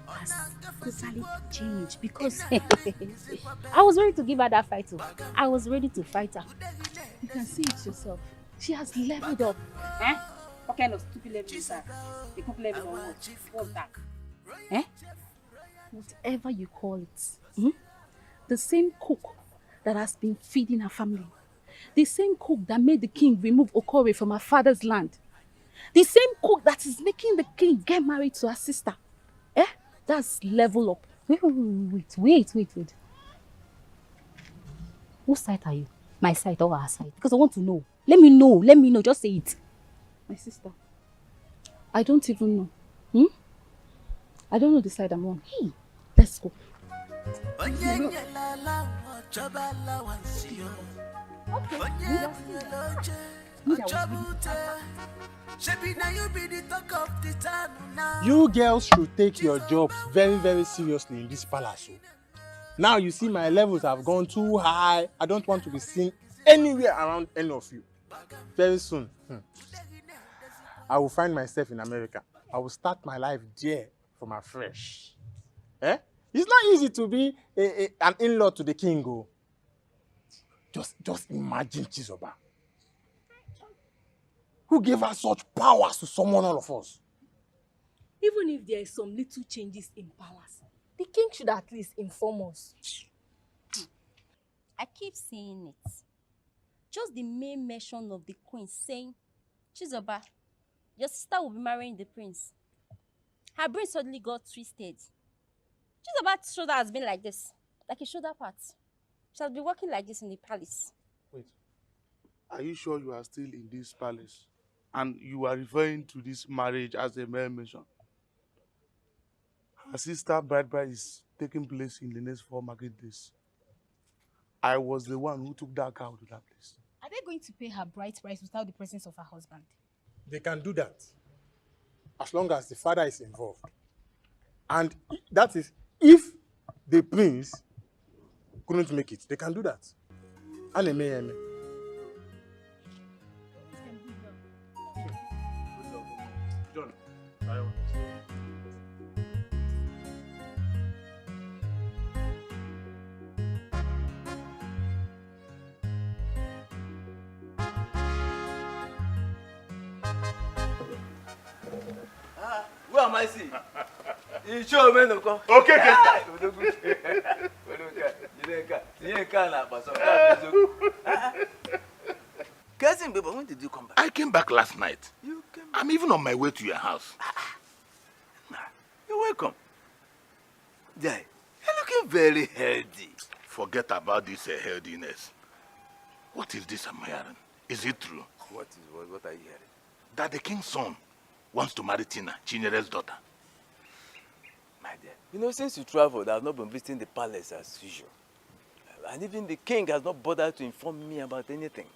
has totally changed because I was ready to give her that fight too. I was ready to fight her. You can see it yourself. She has leveled up. Eh? What kind of stupid level is that? The cook level or what? What's that? Eh? Whatever you call it. The same cook that has been feeding her family. The same cook that made the king remove Okore from her father's land. The same cook that is making the king get married to her sister. Eh? That's level up. Wait. Whose side are you? My side or her side? Because I want to know. Let me know. Just say it. My sister. I don't even know. I don't know the side I'm on. Hey, let's go. You girls should take your jobs very, very seriously in this palace. Now you see my levels have gone too high. I don't want to be seen anywhere around any of you. Very soon, I will find myself in America. I will start my life there from afresh. Eh? It's not easy to be an in-law to the king. Just imagine Chizoba. Who gave her such powers to summon all of us? Even if there is some little changes in palace, the king should at least inform us. I keep saying it. Just the main mention of the queen saying, Chizoba, your sister will be marrying the prince. Her brain suddenly got twisted. Chizoba's shoulder has been like this, like a shoulder part. She has been walking like this in the palace. Wait, are you sure you are still in this palace? And you are referring to this marriage as a mere mention? Her sister bride is taking place in the next 4 market days. I was the one who took that cow to that place. Are they going to pay her bride price without the presence of her husband? They can do that as long as the father is involved. And that is if the prince couldn't make it. They can do that. Aneme. John, I want to say. come and see. You show me no come. Okay. Cousin, baby, when did you come back? I came back last night. I'm even on my way to your house. You're welcome. Jai, you're looking very healthy. Forget about this healthiness. What is this I'm hearing? Is it true? What are you hearing? That the king's son wants to marry Tina, Chinyere's daughter. My dear, you know, since you traveled, I've not been visiting the palace as usual. And even the king has not bothered to inform me about anything.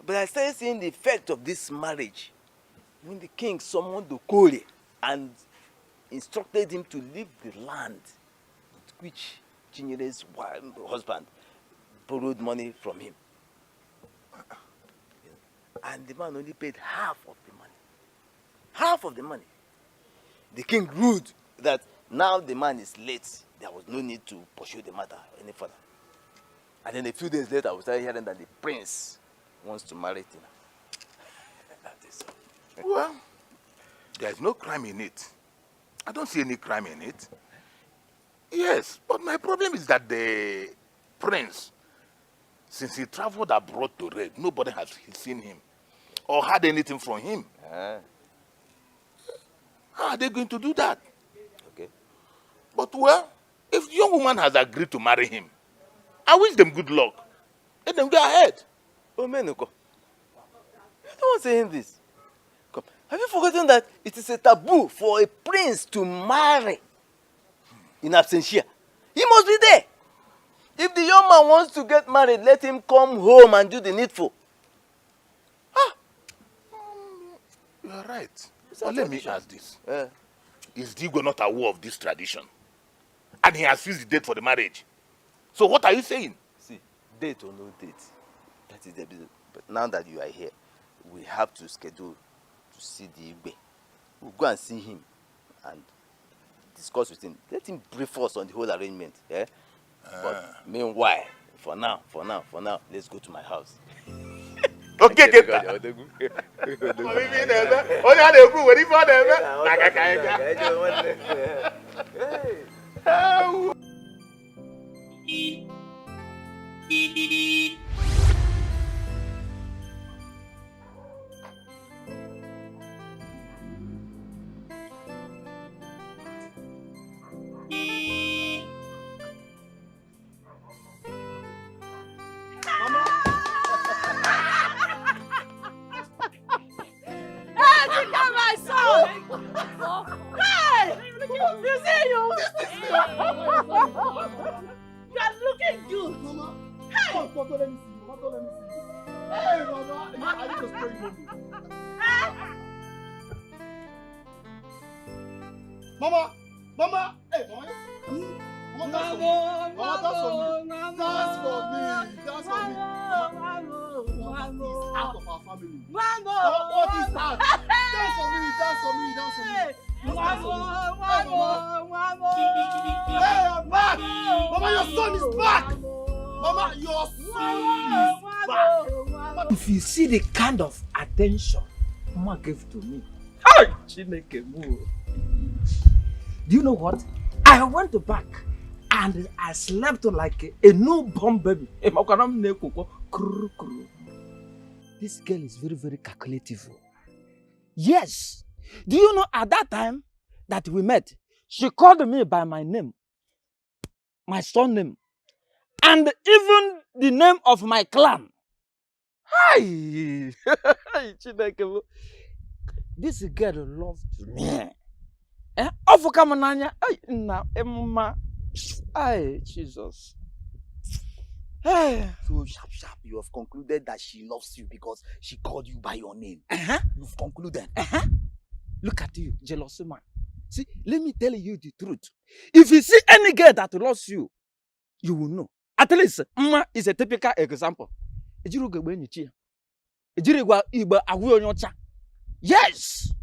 But I started seeing the effect of this marriage when the king summoned Okole and instructed him to leave the land which Chinyere's husband borrowed money from him. And the man only paid half of the money. Half of the money. The king ruled that now the man is late. There was no need to pursue the matter any further. And then a few days later, we started hearing that the prince wants to marry Tina. That is all. Well, there's no crime in it. I don't see any crime in it. Yes, but my problem is that the prince, since he traveled abroad to raid, nobody has seen him or heard anything from him. How are they going to do that? Okay. But well, if the young woman has agreed to marry him, I wish them good luck. Let them go ahead. Oh, Menuko, you're the one saying this. Come. Have you forgotten that it is a taboo for a prince to marry in absentia? He must be there. If the young man wants to get married, let him come home and do the needful. You are right. But let me ask this. Is Digo not aware of this tradition? And he has fixed the date for the marriage. So what are you saying? See, date or no date, that is the business. But now that you are here, we have to schedule to see the Igbe. We'll go and see him and discuss with him. Let him brief us on the whole arrangement. Yeah? But meanwhile, for now, let's go to my house. Okay, get that. If you see the kind of attention Mama gave to me, hey, Chineke move. Do you know what? I went back and I slept like a newborn baby. This girl is very, very calculative. Yes. Do you know at that time that we met, she called me by my name, my son name, and even the name of my clan. Hi! This girl loved me. Hey, Jesus. So sharp, you have concluded that she loves you because she called you by your name. You've concluded. Look at you, jealous man. See, let me tell you the truth. If you see any girl that loves you, you will know. At least, Mma is a typical example. Yes!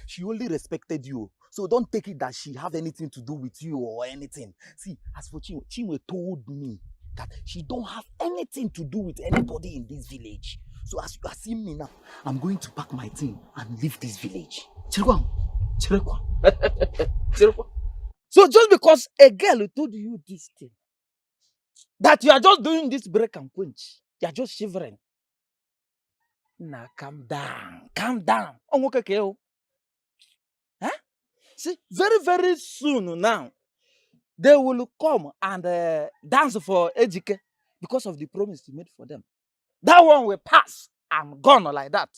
She only respected you. So don't take it that she have anything to do with you or anything. See, as for Chinwe told me that she don't have anything to do with anybody in this village. So as you are seeing me now, I'm going to pack my thing and leave this village. Chirekwa. So just because a girl told you this thing, that you are just doing this break and quench, you are just shivering. Now calm down. Huh? See, very soon now, they will come and dance for Ejike because of the promise you made for them. That one will pass and gone like that.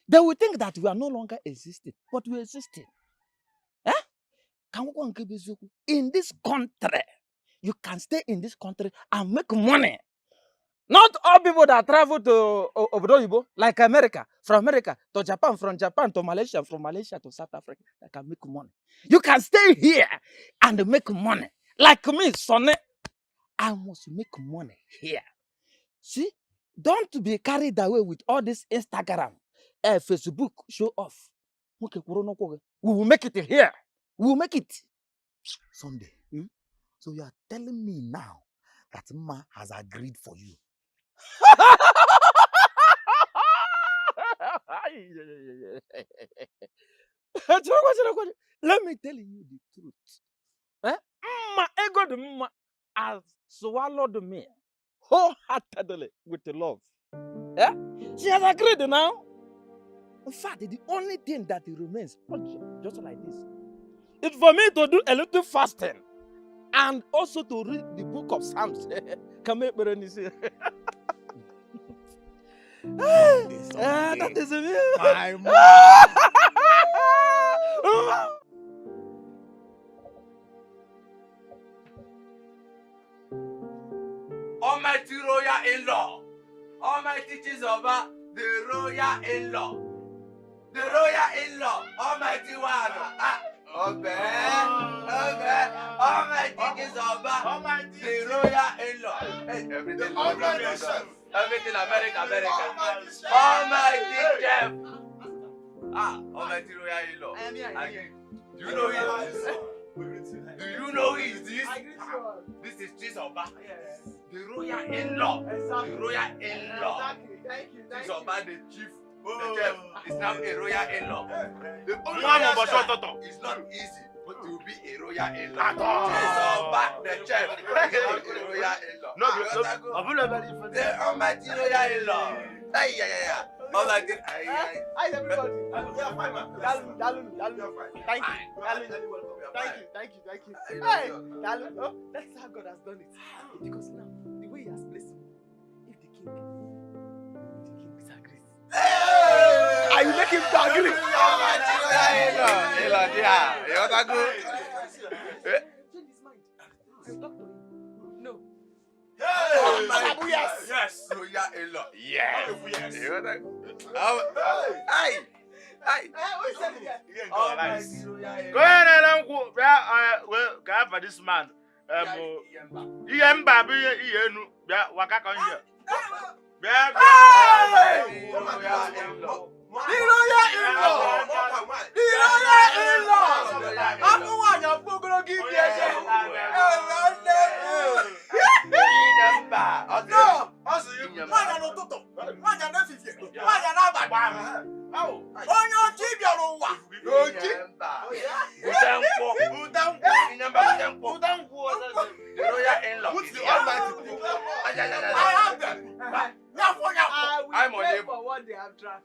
They will think that we are no longer existing, but we existing. In this country, you can stay in this country and make money. Not all people that travel to Obodo, like America, from America to Japan, from Japan to Malaysia, from Malaysia to South Africa, that can make money. You can stay here and make money. Like me, Sonny, I must make money here. See, don't be carried away with all this Instagram, Facebook show off. We will make it here. We will make it Sunday. So you are telling me now that Ma has agreed for you. Let me tell you the truth. Ma ego the Ma has swallowed me wholeheartedly with the love. She has agreed now. In fact, the only thing that remains, just like this, is for me to do a little fasting and also to read the book of Psalms. That is me. My Almighty royal in-law, Almighty Chizoba, the royal in-law, the royal in-law, Almighty one. Almighty Chizoba, the royal in-law. Everything America. Almighty chef. Almighty royal in-law. Do you know this? Do you know who is this? This is Chizoba. The royal in-law. The royal in-law. Chizoba, the chief. The chef is now a royal in-law. The only it's not easy, but to be a royal in-law. Chizoba, the chef, is a royal in-law. The almighty royal in-law. Yeah. All I did. Hi, everybody. We are fine, man. Thank you. Hey, Dalu. Oh, that's how God has done it. Because now, the way He has blessed me, if the king disagrees. Are you making him to agree? Change his mind. I talk to him. No. Yes. Royal in-law. Yes. Hey. Go ahead and go for this man. I'm on for what they have tried.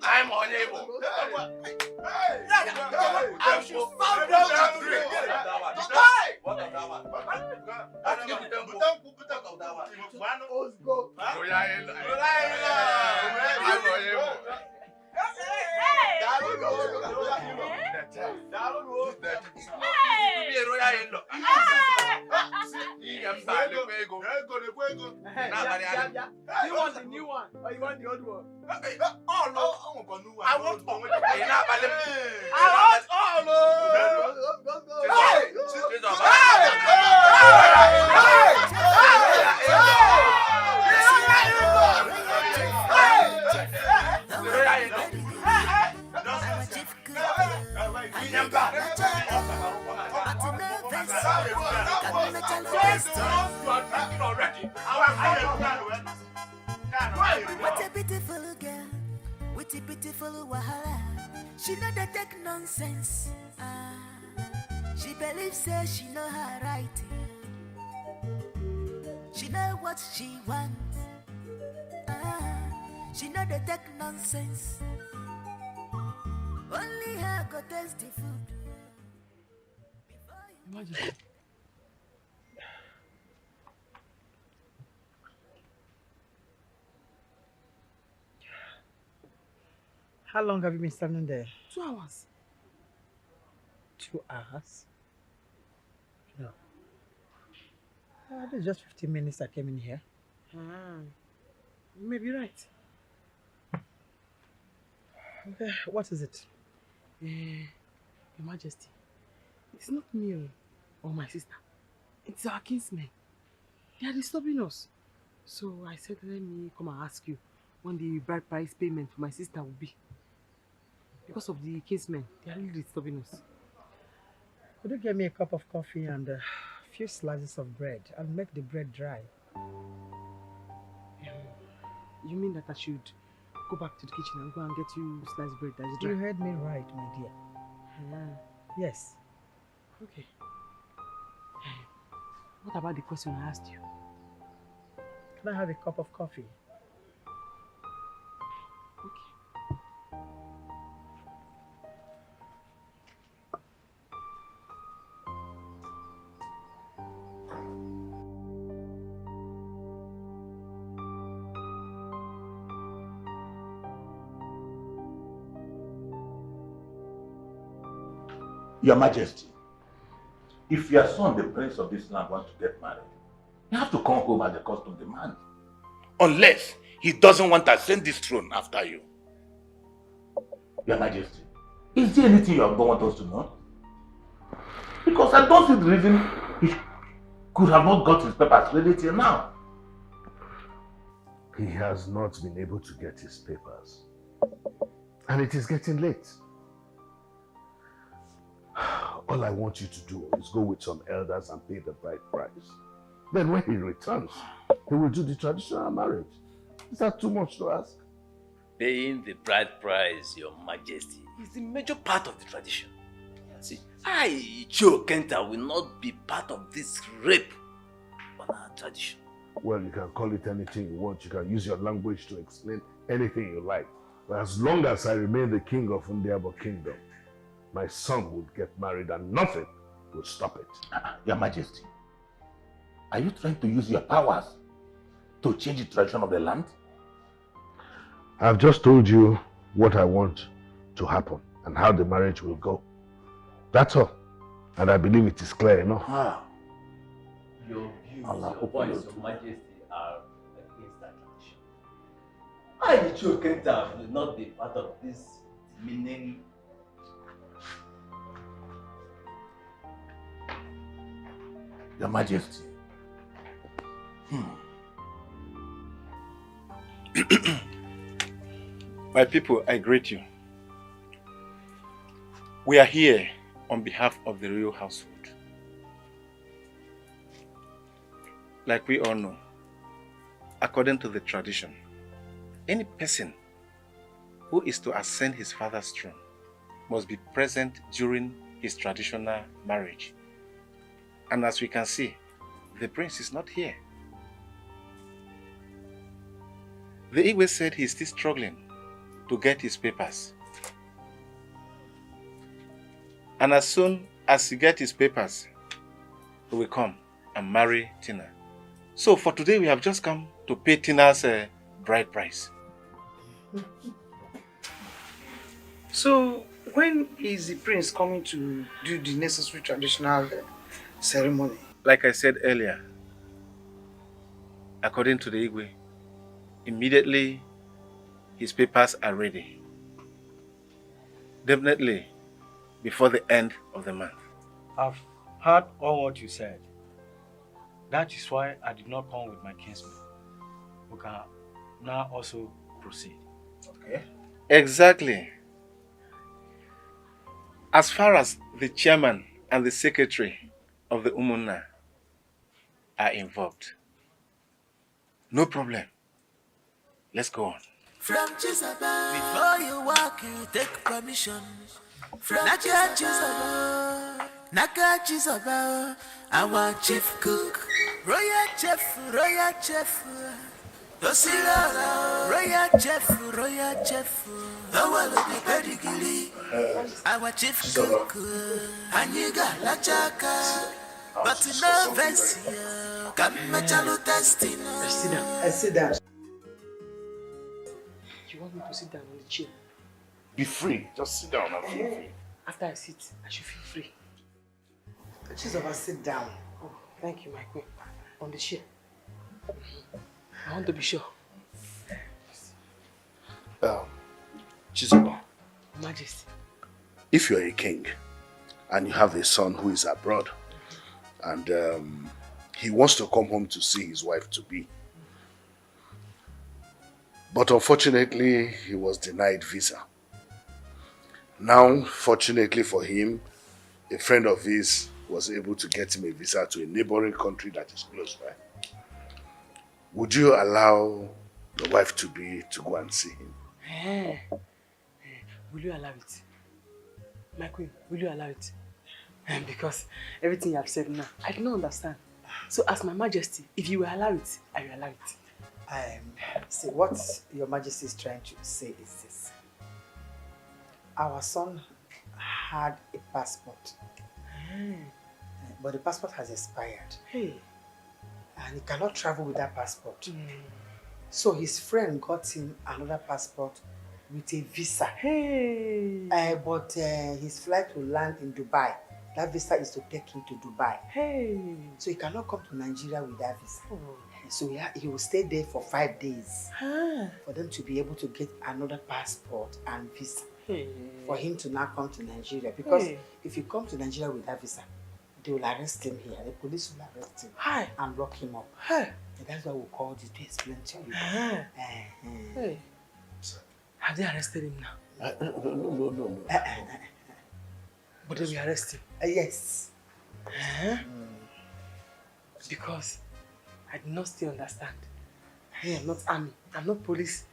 I'm unable. I should stop you want the new one or you want the old one? Oh no, I want all. beautiful wahala. She know they take nonsense. She believes say she know her right. She know what she wants. She know they take nonsense. Only her go taste the food. Imagine. How long have you been standing there? 2 hours. 2 hours? No. This is just 15 minutes I came in here. You may be right. Okay, what is it? Your Majesty, it's not me or my sister. It's our kinsmen. They are disturbing us. So I said, let me come and ask you when the bride price payment for my sister will be. Because of the kinsmen, they are really disturbing us. Could you get me a cup of coffee and a few slices of bread? I'll make the bread dry. You mean that I should go back to the kitchen and go and get you sliced bread that is dry? You heard me right, my dear. Yes. Okay. What about the question I asked you? Can I have a cup of coffee? Your Majesty, if your son, the prince of this land, wants to get married, you have to come home as the custom demands. Unless he doesn't want to ascend this throne after you. Your Majesty, is there anything you don't want us to know? Because I don't see the reason he could have not got his papers ready till now. He has not been able to get his papers. And it is getting late. All I want you to do is go with some elders and pay the bride price. Then when he returns, he will do the traditional marriage. Is that too much to ask? Paying the bride price, Your Majesty, is the major part of the tradition. See, Joe Kenta, will not be part of this rape on our tradition. Well, you can call it anything you want. You can use your language to explain anything you like. But as long as I remain the king of Ndiabo Kingdom, my son would get married and nothing will stop it. Your Majesty, are you trying to use your powers to change the tradition of the land? I've just told you what I want to happen and how the marriage will go. That's all. And I believe it is clear enough. Your views, your points, Your Majesty, are against that tradition. Joe Kenta will not be part of this demeaning. Your Majesty. My people, I greet you. We are here on behalf of the royal household. Like we all know, according to the tradition, any person who is to ascend his father's throne must be present during his traditional marriage. And as we can see, the prince is not here. The Igwe said he's still struggling to get his papers. And as soon as he gets his papers, he will come and marry Tina. So for today, we have just come to pay Tina's bride price. So, when is the prince coming to do the necessary traditional ceremony? Like I said earlier, according to the Igwe, immediately his papers are ready. Definitely before the end of the month. I've heard all what you said. That is why I did not come with my kinsmen. We can now also proceed. Okay? Exactly. As far as the chairman and the secretary of the Umunna are involved, no problem. Let's go on. From Chisaba. Before you walk, you take permission. From Naka Chisaba. Naka Chisaba. Our chief cook. Royal chef. Tosila. Royal chef. The one of the pedigree. Our chief cook. Aniga Lachaka. But no vest here. Come machalu testing. Sit down. You want me to sit down on the chair? Be free. Just sit down and feel free. After I sit, I should feel free. Chizoba, sit down. Oh, thank you, my queen. On the chair. I want to be sure. Chizoba, Majesty. if you're a king and you have a son who is abroad and he wants to come home to see his wife to be, but unfortunately he was denied visa. Now, fortunately for him, a friend of his was able to get him a visa to a neighboring country that is close by. Would you allow the wife to go and see him? Will you allow it? My queen, will you allow it? Because everything you have said now, I do not understand. So as my majesty, if you will allow it, I will allow it. See, what your majesty is trying to say is this. Our son had a passport. But the passport has expired. Hey. And he cannot travel with that passport. So his friend got him another passport with a visa. Hey. But his flight will land in Dubai. That visa is to take him to Dubai. Hey. So he cannot come to Nigeria with that visa. So he will stay there for 5 days for them to be able to get another passport and visa. For him to now come to Nigeria. Because if he comes to Nigeria with that visa, they will arrest him here. The police will arrest him and lock him up. And that's why we called you to explain to you. Have they arrested him now? No. But they will arrest him? Yes. Because I do not still understand. I am not army. I'm not police.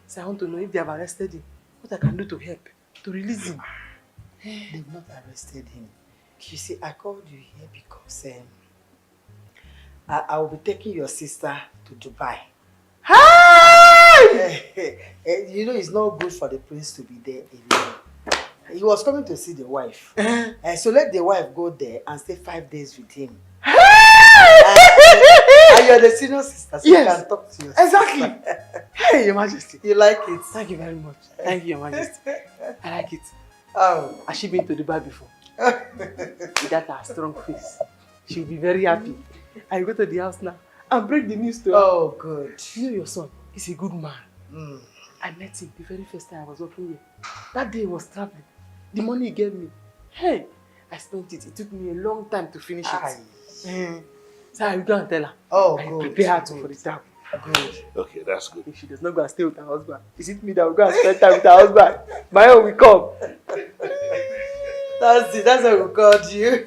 So I want to know if they have arrested him. What I can do to help, to release him. They've not arrested him. You see, I called you here because I will be taking your sister to Dubai. You know, it's not good for the prince to be there alone. He was coming to see the wife. So let the wife go there and stay 5 days with him. And you're the senior sister, so you can talk to your sister. Exactly. Hey, Your Majesty. You like it? Thank you very much. Thank you, Your Majesty. I like it. Oh. Has she been to Dubai before? With that her strong face, she'll be very happy. I go to the house now and break the news to her. Oh, good. You know your son, he's a good man. I met him the very first time I was working here. That day he was traveling. The money he gave me, hey, I spent it. It took me a long time to finish it. So I will go and tell her. Oh, I good. prepare her for the travel. Good. Okay, that's good. If she does not go and stay with her husband, is it me that will go and spend time with her husband? My own will come. That's it. That's how we called you.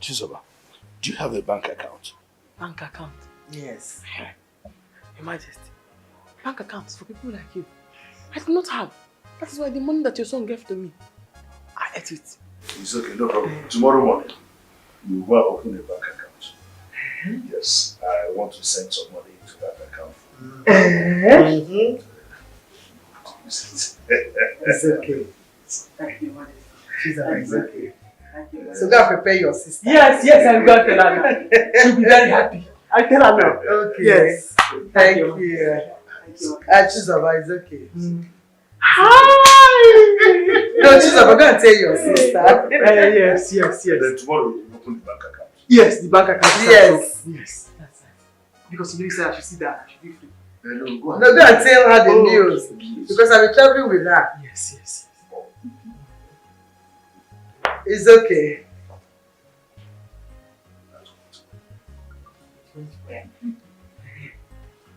Chizoba, do you have a bank account? Bank account? Yes. Your Majesty, bank accounts for people like you. I do not have. That is why the money that your son gave to me, I ate it. It's okay, no problem. Tomorrow morning, you will open a bank account. Yes, I want to send some money into that account. It's okay. Thank you, Majesty. It's okay. So go and prepare your sister. Yes, I'm going to tell her now. She'll be very happy. I tell her now. Okay. Yes. Thank you. Chizoba, it's okay. Hi! No, Chizoba, go and tell your sister. Yes. Then tomorrow you open the bank account. Yes, the bank account. Yes. Yes, that's right. Because you said I should see that, I should be free. No, go and tell her the news. Because I'll be traveling with her. Yes. It's okay.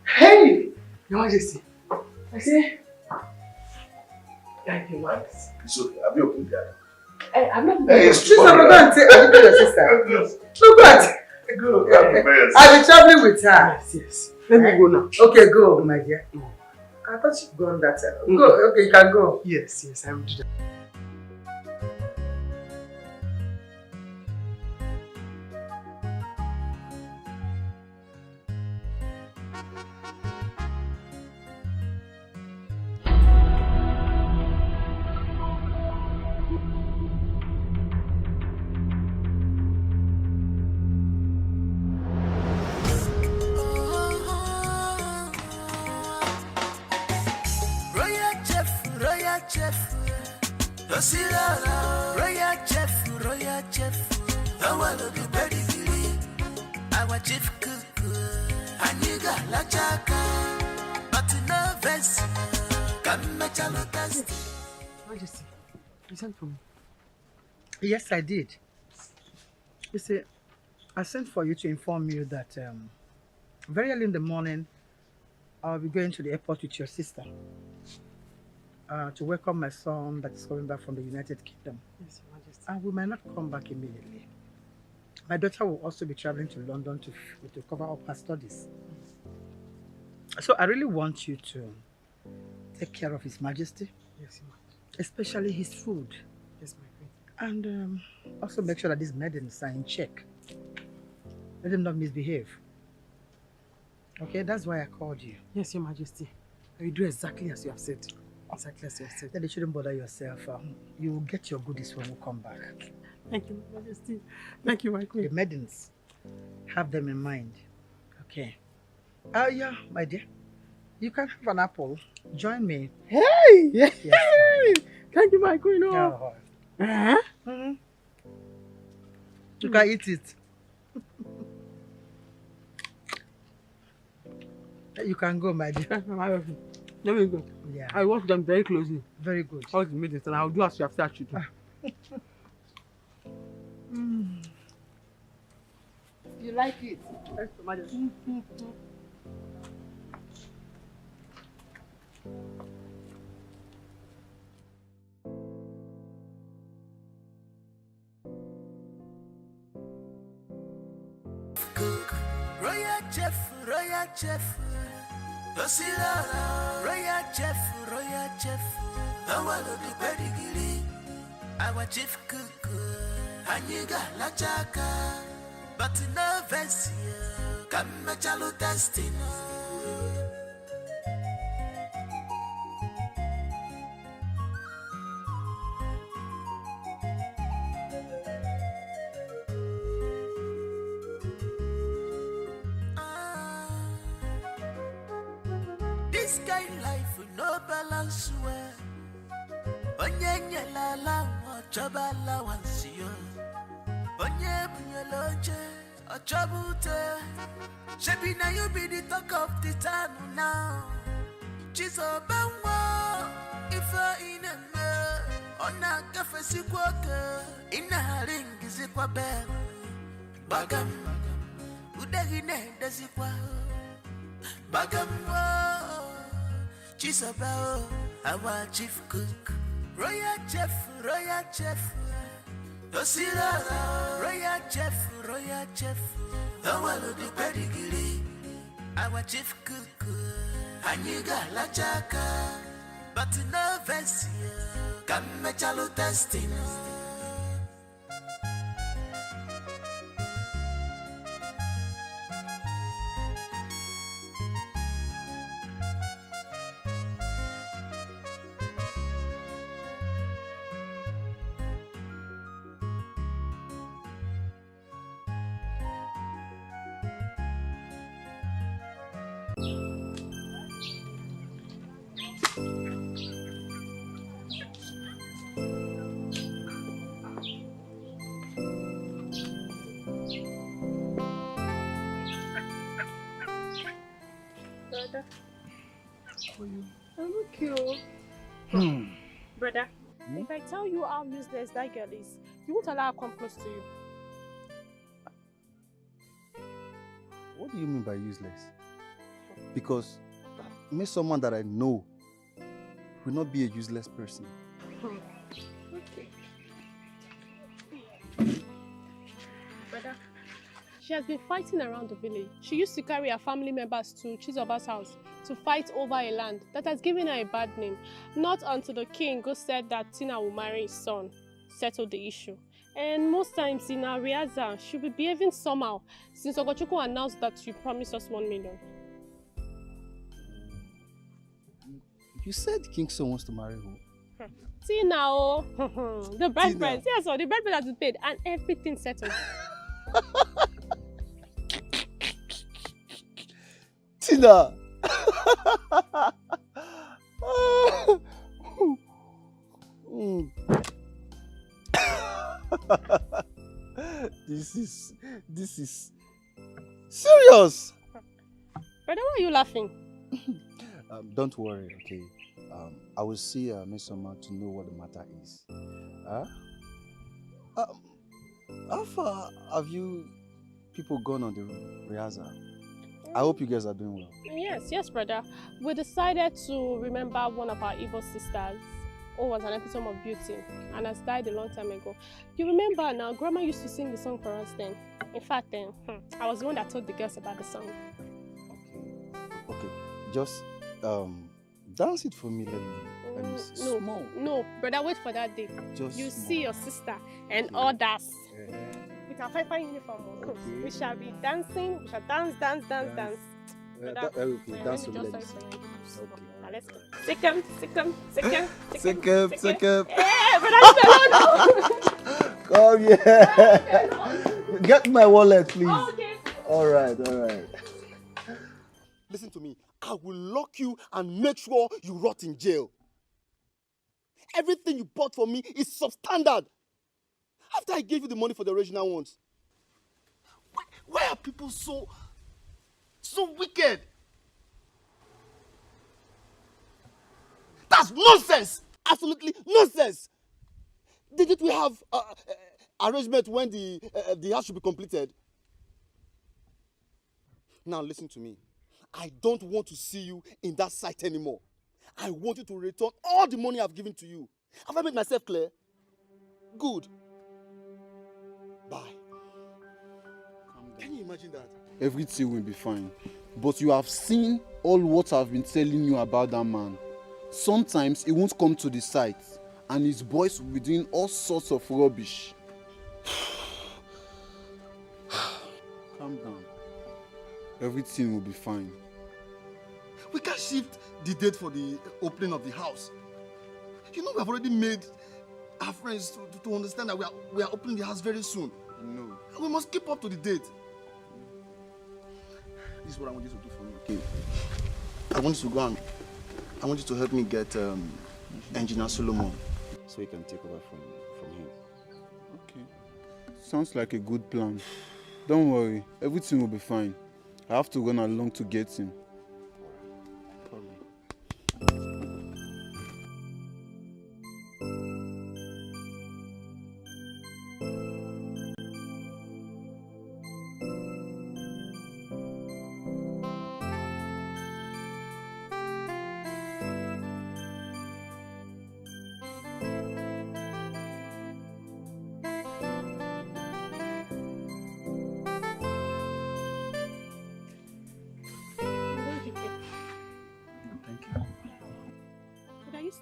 Hey! Your Majesty. I say. Thank you, Majesty. It's okay. Have you opened the account? Hey, I'm not. She's not going to tell your sister. No, go and I'll be traveling with her. Yes. Let me go now. Okay, go, my dear. I thought you'd gone that side. Go, okay, you can go. Yes, I will do that. Royal chef, I want to be pedigree. Our chief cook, Aniga la chaka, but no vest, come match a lotus. Majesty, you sent for me. Yes, I did. You see, I sent for you to inform you that very early in the morning, I'll be going to the airport with your sister to welcome my son that is coming back from the United Kingdom. Yes, Your Majesty. And we might not come back immediately. My daughter will also be traveling to London to cover up her studies. So I really want you to take care of His Majesty. Yes, Your Majesty. Especially his food. Yes, my queen. And also make sure that these maidens are in check. Let them not misbehave. Okay, that's why I called you. Yes, Your Majesty. I will do exactly as you have said. Exactly as you have said. Then you shouldn't bother yourself. You will get your goodies when we come back. Thank you, Your Majesty. Thank you, my queen. The maidens, have them in mind. Okay. Yeah, my dear. You can have an apple. Join me. Hey! Yes, thank you, my queen. Oh. Uh-huh. You can eat it. You can go, my dear. Let me go. Yeah. I watch them very closely. Very good. All the minutes, and I'll do as you have said to do. You like it? Yes, Majesty. Royal chef, Osila, royal chef, I want to be pedigree. Our chief cook, Aniga la chaka, but no vest, come match a lotus. This kind life with no balance well. Onye la la choba la wansio. Onye bunyoloje ochobute. Shebi na you be the talk of the town now. Chizo banwa ifa ineme. Ona kafe sikwoke. Ina haringi zikwa bel. Bagam udagine dazikwa. Bagambo, Chisabao, our chief cook. Royal chef, Osira, royal chef, our the pedigree. Our chief cook, Aniga la chaka, but no vest, come mechalo testing. Brother. I'm okay. Brother, if I tell you how useless that girl is, you won't allow her come close to you. What do you mean by useless? Because that makes someone that I know will not be a useless person. Okay. Brother, She has been fighting around the village. She used to carry her family members to Chizoba's house to fight over a land that has given her a bad name. Not until the king who said that Tina will marry his son settled the issue. And most times in our rehearsal, she'll be behaving somehow since Ogochukwu announced that you promised us 1 million. You said King's son wants to marry who? Tina, oh. The bride Tina. price. Yes, so the bride price has been paid and everything settled. Tina! This is serious. Brother, why are you laughing? Don't worry, okay? I will see Miss Summer to know what the matter is. How far have you people gone on the rehearsal? I hope you guys are doing well. Yes, brother. We decided to remember one of our evil sisters who was an epitome of beauty and has died a long time ago. You remember now, Grandma used to sing the song for us then. In fact, I was the one that told the girls about the song. Okay, just dance it for me, let me see. Small. No, brother, wait for that day. Just you small. see your sister and others. With our fine uniform on. Okay. We shall be dancing, we shall dance. Okay, dance for me, let me see. Okay. Now let's go. Second. Second. Hey, brother, Come here. Get my wallet, please. okay. All right. Listen to me. I will lock you and make sure you rot in jail. Everything you bought for me is substandard. After I gave you the money for the original ones. Why are people so wicked? That's nonsense! Absolutely nonsense! Didn't we have arrangement when the house should be completed? Now listen to me. I don't want to see you in that site anymore. I want you to return all the money I've given to you. Have I made myself clear? Good. Bye. Can you imagine that? Everything will be fine. But you have seen all what I've been telling you about that man. Sometimes he won't come to the site and his boys will be doing all sorts of rubbish. Calm down. Everything will be fine. We can't shift the date for the opening of the house. You know we have already made our friends to understand that we are opening the house very soon. No. We must keep up to the date. This is what I want you to do for me, okay? I want you to go and I want you to help me get Engineer Solomon so he can take over from him. Okay. Sounds like a good plan. Don't worry, everything will be fine. I have to run along to get him.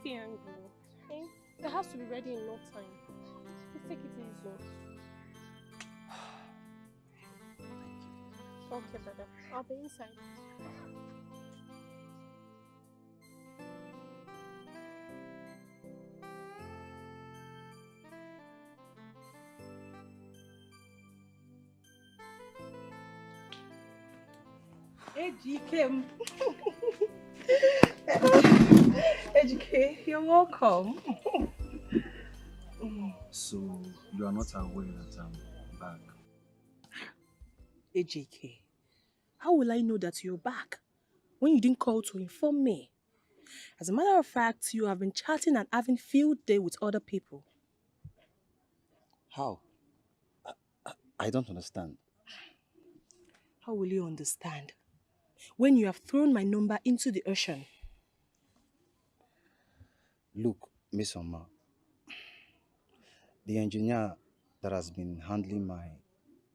Stay angry. Okay? The house will be ready in no time. Just take it easy. Okay, brother. I'll be inside. Ejike. Ejike, you're welcome. So, you are not aware that I'm back? Ejike, how will I know that you're back when you didn't call to inform me? As a matter of fact, you have been chatting and having field day with other people. How? I don't understand. How will you understand when you have thrown my number into the ocean? Look, Miss Oma, the engineer that has been handling my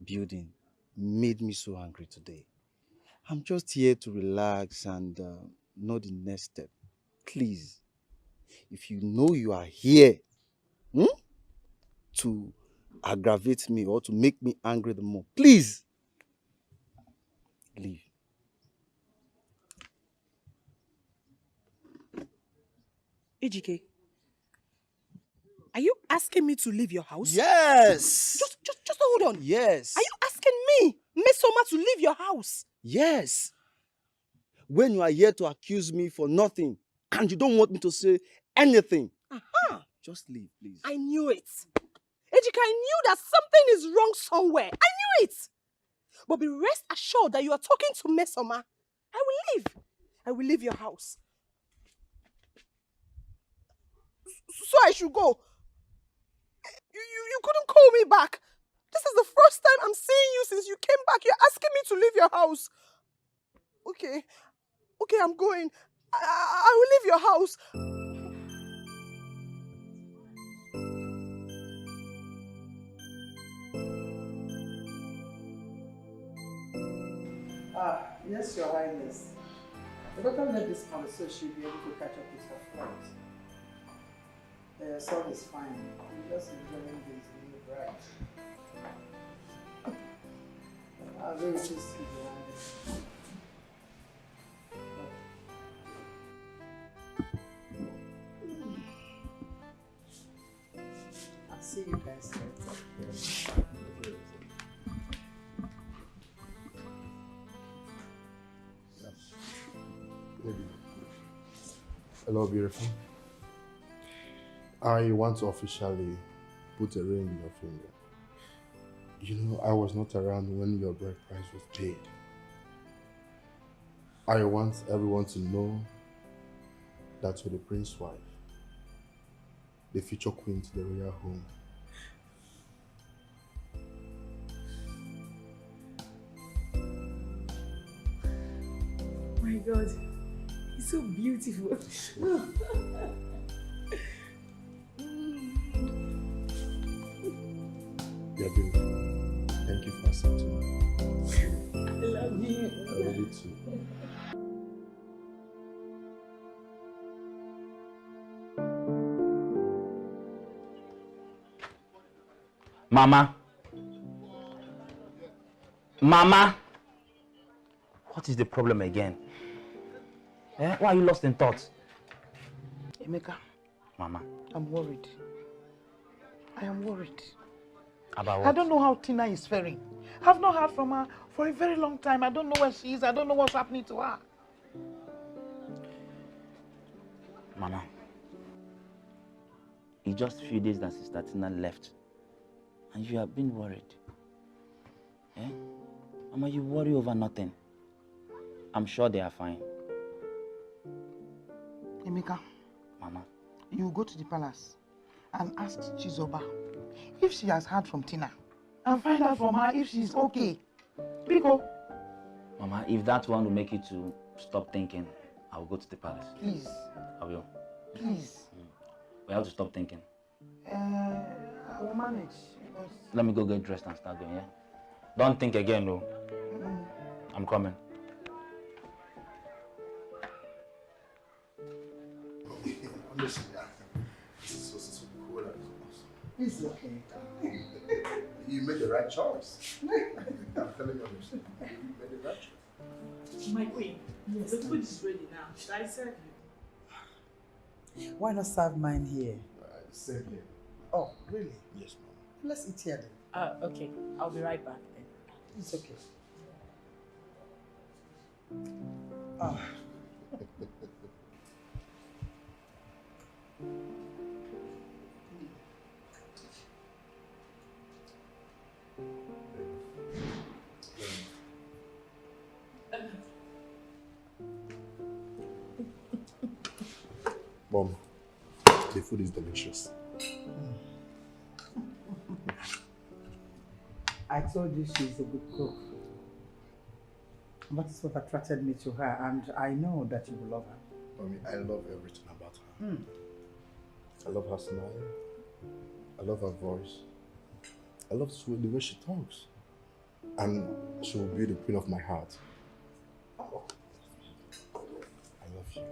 building made me so angry today. I'm just here to relax and know the next step. Please, if you know you are here to aggravate me or to make me angry the more, please leave. Ejike, are you asking me to leave your house? Yes. Just hold on. Yes. Are you asking me, Mesoma, to leave your house? Yes. When you are here to accuse me for nothing and you don't want me to say anything, just leave, please. I knew it. Ejike, I knew that something is wrong somewhere. I knew it. But be rest assured that you are talking to Mesoma. I will leave. I will leave your house. So I should go. You couldn't call me back. This is the first time I'm seeing you since you came back. You're asking me to leave your house. Okay, I'm going. I will leave your house. Yes, Your Highness. The better let this come so she'll be able to catch up with her flight. Your son is fine. He's just enjoying his new bride. I'm very pleased to be around. I'll see you guys later. Hello, beautiful. I want to officially put a ring in your finger. You know, I was not around when your bride price was paid. I want everyone to know that you're the prince's wife, the future queen to the royal home. My God, he's so beautiful. You're beautiful. Thank you for accepting me. I love you. I love you too. Mama. Mama. What is the problem again? Eh? Why are you lost in thought? Emeka, Mama. I'm worried. I am worried. About what? I don't know how Tina is faring. I've not heard from her for a very long time. I don't know where she is. I don't know what's happening to her. Mama. It's just a few days that Sister Tina left. And you have been worried. Eh? Mama, you worry over nothing. I'm sure they are fine. Emeka. Mama. You go to the palace and ask Chizoba if she has heard from Tina and find out from her if she's okay. Biko. Mama, if that one will make you to stop thinking, I will go to the palace. Please. I will. Please. We have to stop thinking. I will manage. Let me go get dressed and start going, yeah? Don't think again, no. I'm coming. Listen, this is so cool. It's okay. You made the right choice. I'm telling you, you made the right choice. My queen, the food is ready now. Should I serve you? Why not serve mine here? Same here. Oh, really? Yes, ma'am. Let's eat here then. Okay. I'll be right back then. It's okay. Oh. Mom, the food is delicious. I told you she's a good cook. That is what attracted me to her, and I know that you will love her. Mommy, I love everything about her. I love her smile. I love her voice. I love the way she talks. And she will be the queen of my heart. I love you.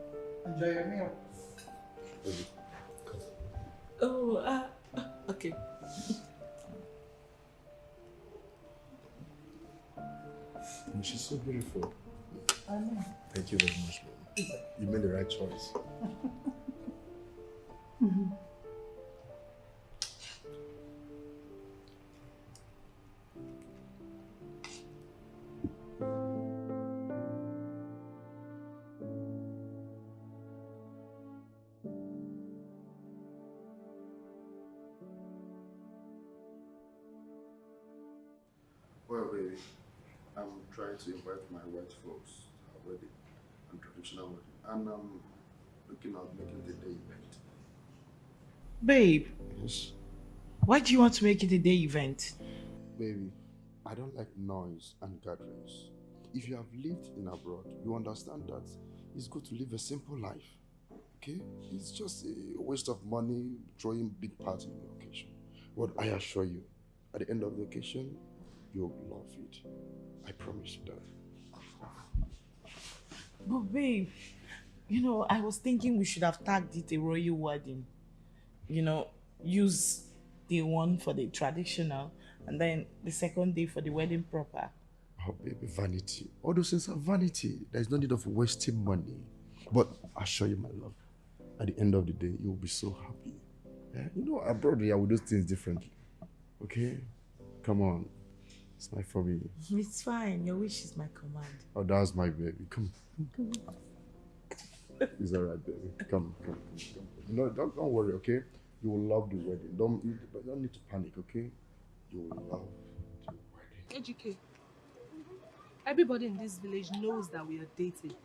Enjoy your meal. Baby, come. Oh, okay. And she's so beautiful. I know. Thank you very much, baby. You made the right choice. Well, baby, I'm trying to invite my white folks to our wedding and traditional wedding, and I'm looking at making the day event. Babe, Yes, why do you want to make it a day event? baby, I don't like noise and gatherings. If you have lived in abroad, you understand that it's good to live a simple life. Okay? It's just a waste of money throwing big party on the occasion. But I assure you, at the end of the occasion, you'll love it. I promise you that. But babe, I was thinking we should have tagged it a royal wedding. Use day one for the traditional and then the second day for the wedding proper. Oh, baby, vanity. All those things are vanity. There's no need of wasting money. But I assure you, my love, at the end of the day, you'll be so happy. Yeah? Abroad, yeah, we do things differently. Okay? Come on. Smile for me. It's fine. Your wish is my command. Oh, that's my baby. Come. It's all right, baby. Come. No, don't worry, okay? You will love the wedding. Don't need to panic, okay? You will love the wedding. AGK, everybody in this village knows that we are dating.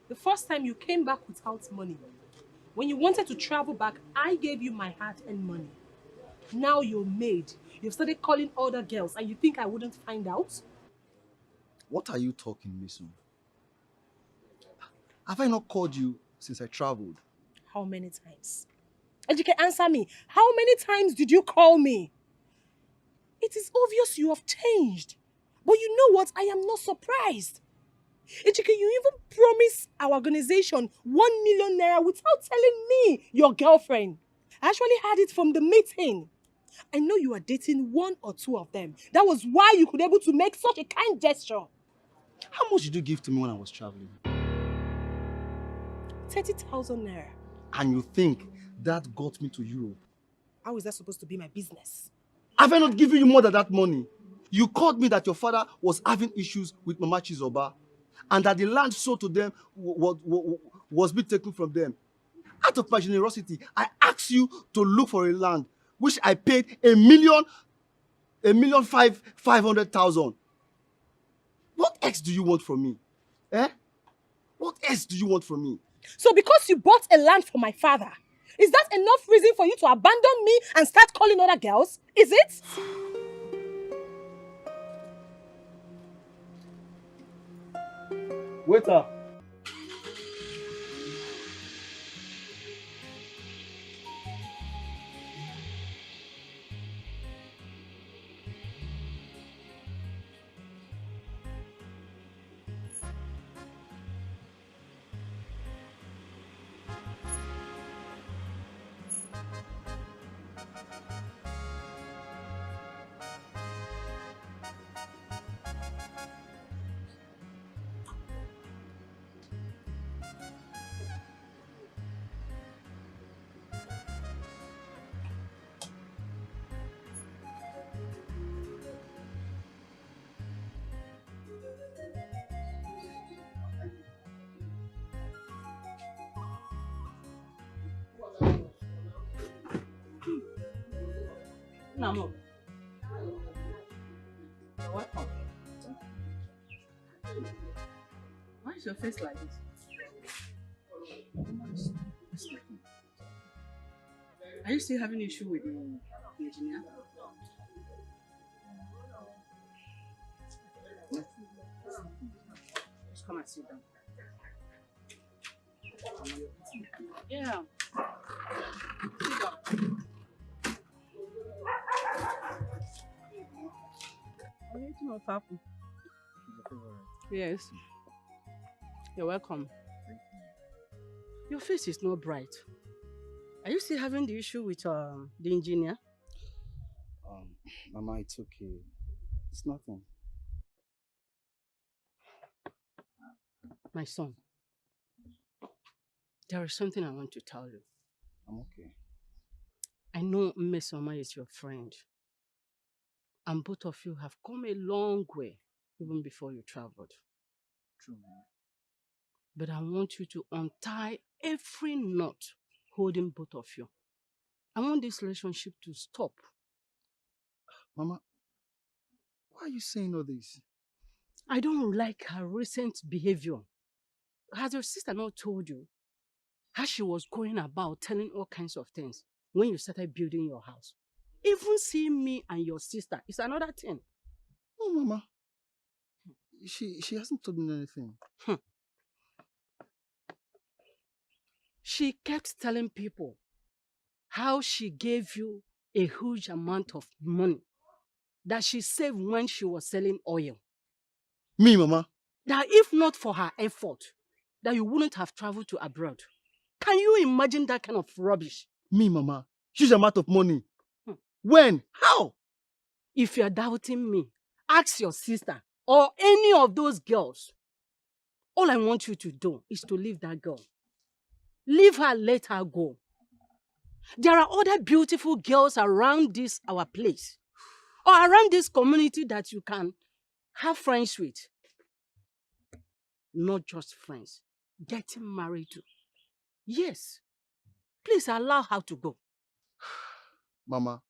The first time you came back without money. When you wanted to travel back, I gave you my heart and money. Now you're made. You've started calling other girls and you think I wouldn't find out? What are you talking, Mason? Have I not called you since I traveled? How many times? AGK, answer me. How many times did you call me? It is obvious you have changed. But you know what? I am not surprised. AGK, you even promised our organization 1 million naira without telling me, your girlfriend. I actually had it from the meeting. I know you are dating one or two of them. That was why you could be able to make such a kind gesture. How much did you give to me when I was traveling? 30,000 naira. And you think that got me to Europe? How is that supposed to be my business? Have I not given you more than that money? You called me that your father was having issues with Mama Chizoba and that the land sold to them was being taken from them. Out of my generosity, I asked you to look for a land which I paid 1,500,000. What else do you want from me? What else do you want from me? So because you bought a land for my father, is that enough reason for you to abandon me and start calling other girls? Is it? Waiter. Namo. You're welcome. Why is your face like this? Are you still having issue with the engineer? Just come and sit down. Yeah. Sit down. Something must happen. Yes. You're welcome. Your face is not bright. Are you still having the issue with the engineer? Mama, it's okay. It's nothing. My son, there is something I want to tell you. I'm okay. I know Miss Oma is your friend. And both of you have come a long way, even before you traveled. True, Mama. But I want you to untie every knot holding both of you. I want this relationship to stop. Mama, why are you saying all this? I don't like her recent behavior. Has your sister not told you how she was going about telling all kinds of things when you started building your house? Even seeing me and your sister is another thing. No, Mama. She hasn't told me anything. She kept telling people how she gave you a huge amount of money that she saved when she was selling oil. Me, Mama? That if not for her effort, that you wouldn't have traveled to abroad. Can you imagine that kind of rubbish? Me, Mama? Huge amount of money. When? How? If you're doubting me, ask your sister or any of those girls. All I want you to do is to leave that girl. Leave her, let her go. There are other beautiful girls around this our place or around this community that you can have friends with. Not just friends, getting married to. Yes. Please allow her to go. Mama,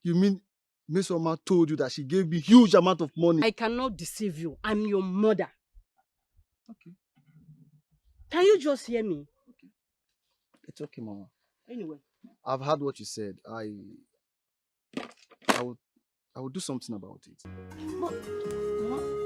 you mean Miss Oma told you that she gave me huge amount of money? I cannot deceive you. I'm your mother. Okay. Can you just hear me? Okay. It's okay, Mama. Anyway. I've heard what you said. I will do something about it. Mama.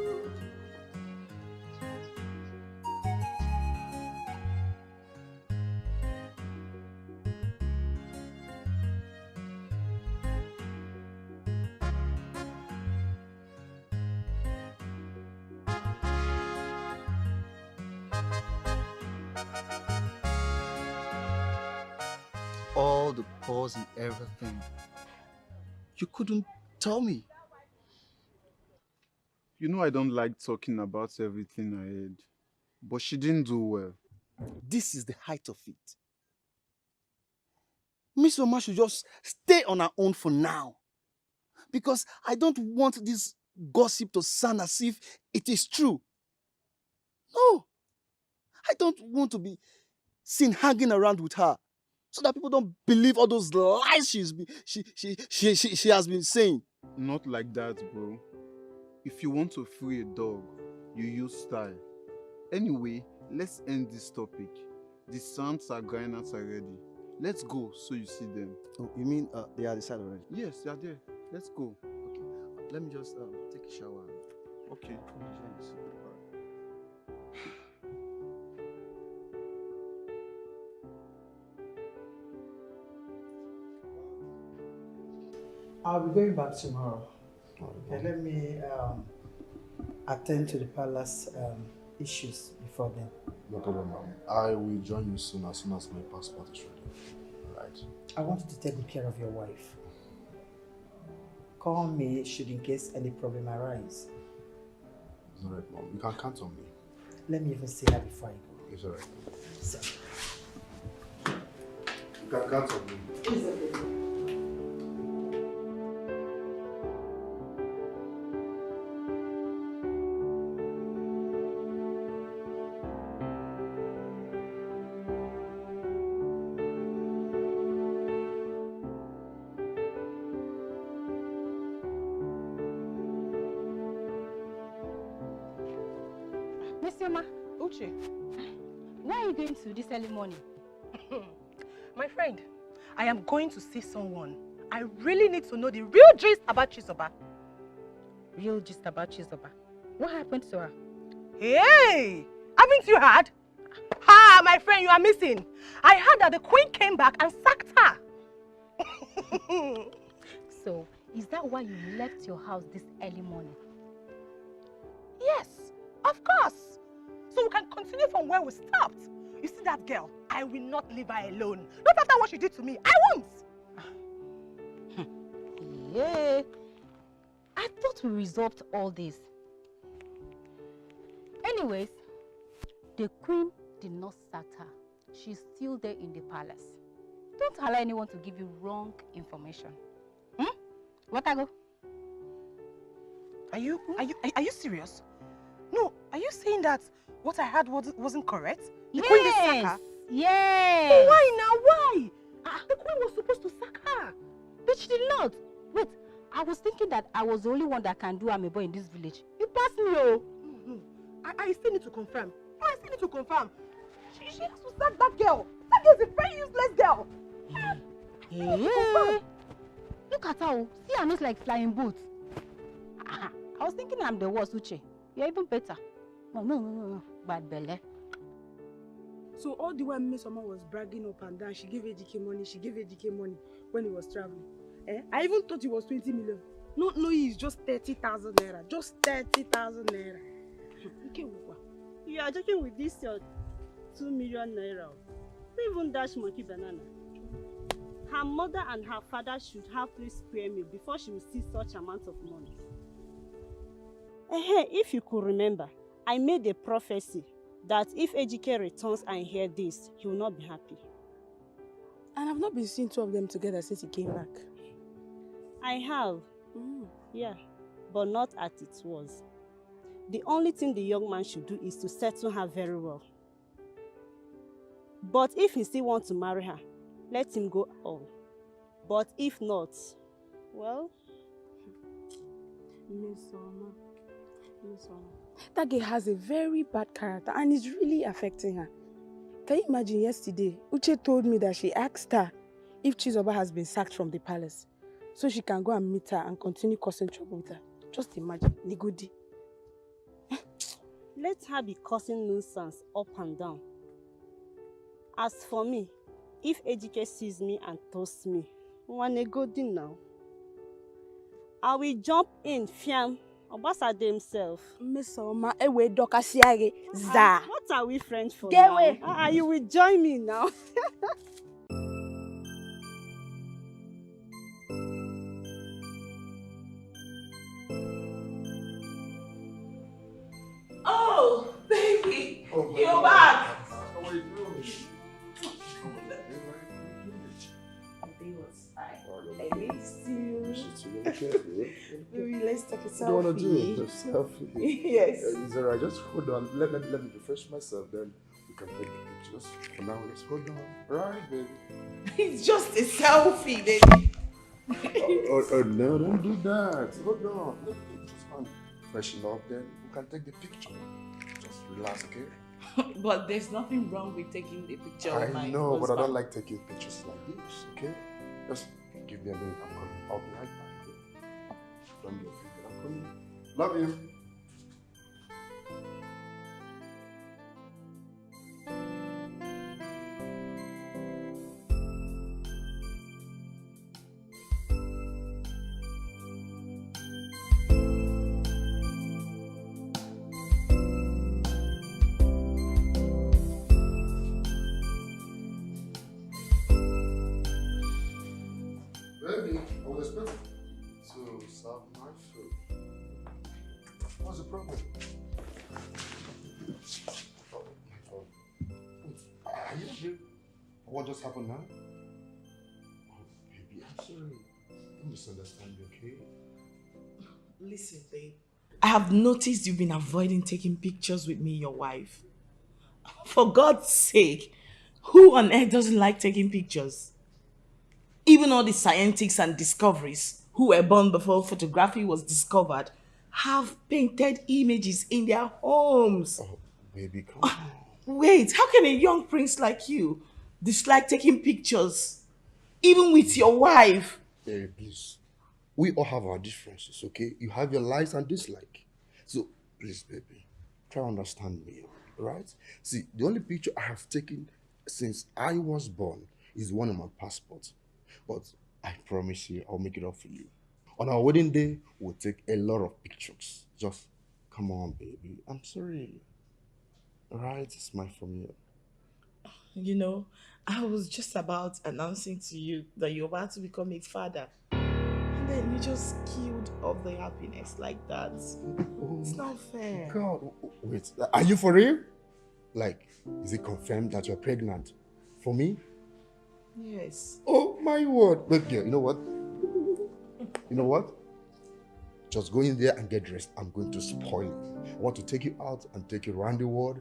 All the pause and everything. You couldn't tell me. You know I don't like talking about everything I heard, but she didn't do well. This is the height of it. Miss Oma should just stay on her own for now. Because I don't want this gossip to sound as if it is true. No. I don't want to be seen hanging around with her so that people don't believe all those lies she has been saying. Not like that, bro. If you want to free a dog, you use style. Anyway, let's end this topic. The sounds are going out already. Let's go so you see them. Oh, you mean they are decided already? Yes, they are there. Let's go. Okay. Let me just take a shower. Okay. I'll be going back tomorrow. Okay, let me attend to the palace issues before then. No problem, ma'am. I will join you soon as my passport is ready. Right. I want you to take good care of your wife. Call me should in case any problem arise. It's alright, mom. You can count on me. Let me even see her before I go. It's alright. So. You can count on me. It's okay. Where are you going to this early morning? My friend, I am going to see someone. I really need to know the real gist about Chizoba. Real gist about Chizoba? What happened to her? Hey! Haven't you heard? Ha! My friend, you are missing. I heard that the queen came back and sacked her. So, is that why you left your house this early morning? Yes, of course. So we can continue from where we stopped. You see that girl? I will not leave her alone. Not after what she did to me. I won't. Yeah. I thought we resolved all this. Anyways, the queen did not sack her. She's still there in the palace. Don't allow anyone to give you wrong information. What I go? Are you serious? No, are you saying that what I heard wasn't correct? The queen did sack her? Yes. But why now? Why? The queen was supposed to sack her. But she did not. Wait, I was thinking that I was the only one that can do amebo in this village. You passed me, oh. No. I still need to confirm. I still need to confirm. She has to sack that girl. That girl's a very useless girl. Hey. Look at her. Oh. See her nose like flying boots. I was thinking I'm the worst, Uche. You're even better. No. Bad belly. So all the while Miss Oma was bragging up and down, she gave AGK money when he was traveling. I even thought it was 20 million. No, it's just 30,000 naira. Just 30,000 naira. You are joking with this your 2 million naira. Who even dash monkey banana? Her mother and her father should have 3 square meals before she will see such amount of money. If you could remember, I made a prophecy that if AGK returns and hear this, he will not be happy. And I've not been seeing 2 of them together since he came back. I have. Yeah, but not as it was. The only thing the young man should do is to settle her very well. But if he still wants to marry her, let him go on. But if not, well... Miss Oma. That girl has a very bad character and it's really affecting her. Can you imagine yesterday, Uche told me that she asked her if Chizoba has been sacked from the palace so she can go and meet her and continue causing trouble with her. Just imagine, Nigudi. Let her be causing nuisance up and down. As for me, if AGK sees me and toasts me, one Nigudi now, I will jump in, fiam. Obasa himself. Miss Oma, ewe dokasiage za. What are we friends for Get now? away. You will join me now. Oh, baby, you're back. How are you doing? I missed you. Baby, let's take a selfie. What do you want to do? A selfie? Yes. Is that right? Just hold on. Let me refresh myself, then we can take the pictures. For now, let's hold on. Right, baby? It's just a selfie, baby. Oh, no, don't do that. Hold on. Let me just freshen up, then we can take the picture. Just relax, okay? But there's nothing wrong with taking the picture of my I know, but I husband. don't like taking pictures like this, okay? Just give me a minute. I'm coming. I'll be right back. Okay? Don't be offended. I'm coming. Love you. Baby, I was expecting to serve my food. What's the problem? Oh, my phone. Wait, are you okay? What just happened now? Oh, baby, I'm sorry. Don't misunderstand me, okay? Listen, babe. I have noticed you've been avoiding taking pictures with me, your wife. For God's sake, who on earth doesn't like taking pictures? Even all the scientists and discoveries who were born before photography was discovered have painted images in their homes. Oh, baby, come on. Wait, how can a young prince like you dislike taking pictures, even with your wife? Baby, please. We all have our differences, okay? You have your likes and dislikes. So, please, baby, try to understand me, right? See, the only picture I have taken since I was born is one on my passport. But I promise you, I'll make it up for you. On our wedding day, we'll take a lot of pictures. Just Come on, baby. I'm sorry. Alright, smile for me. You know, I was just about announcing to you that you're about to become a father. And then you just killed all the happiness like that. It's not fair. God, wait, are you for real? Like, is it confirmed that you're pregnant? For me? Yes. Oh my word. Look here, you know what? You know what? Just go in there and get dressed. I'm going to spoil it. I want to take you out and take you around the world.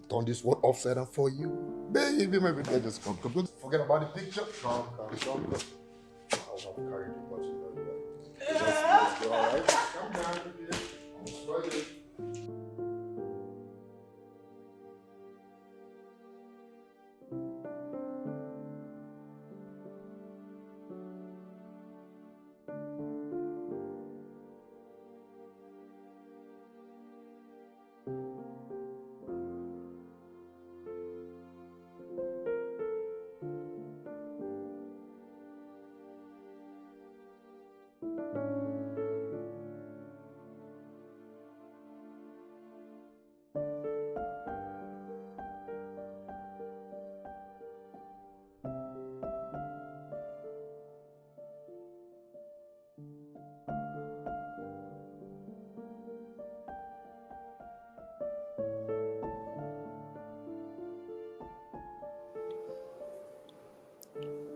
Turn this world upside down for you. Baby, my baby, just come. Don't forget about the picture. Come. I'll have carried you, but you know that. Just go, all right? Come down, baby. I'll spoil it.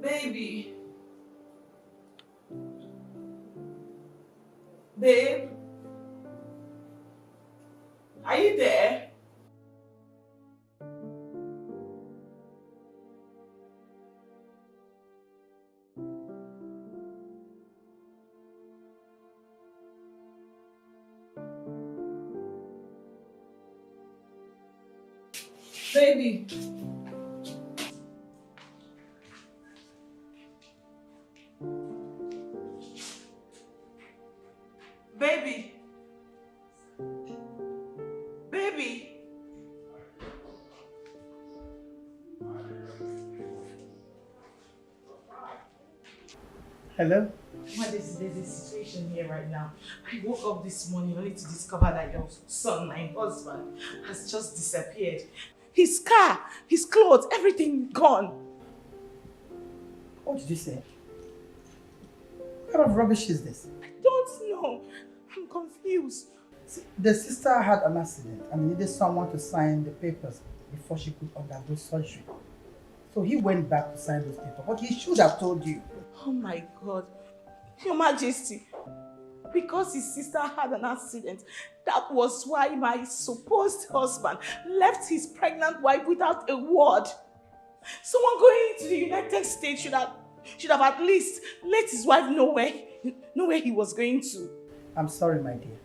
Baby. Babe. Are you there? Baby. Baby. Baby. Hello? What is there's a situation here right now. I woke up this morning only to discover that your son, my husband, has just disappeared. His car, his clothes, everything gone. What did you say? What kind of rubbish is this? I don't know. I'm confused. See, the sister had an accident and needed someone to sign the papers before she could undergo surgery. So he went back to sign those papers, but he should have told you. Oh my God. Your Majesty, because his sister had an accident, that was why my supposed husband left his pregnant wife without a word. Someone going to the United States should have at least let his wife know where he was going to. I'm sorry, my dear.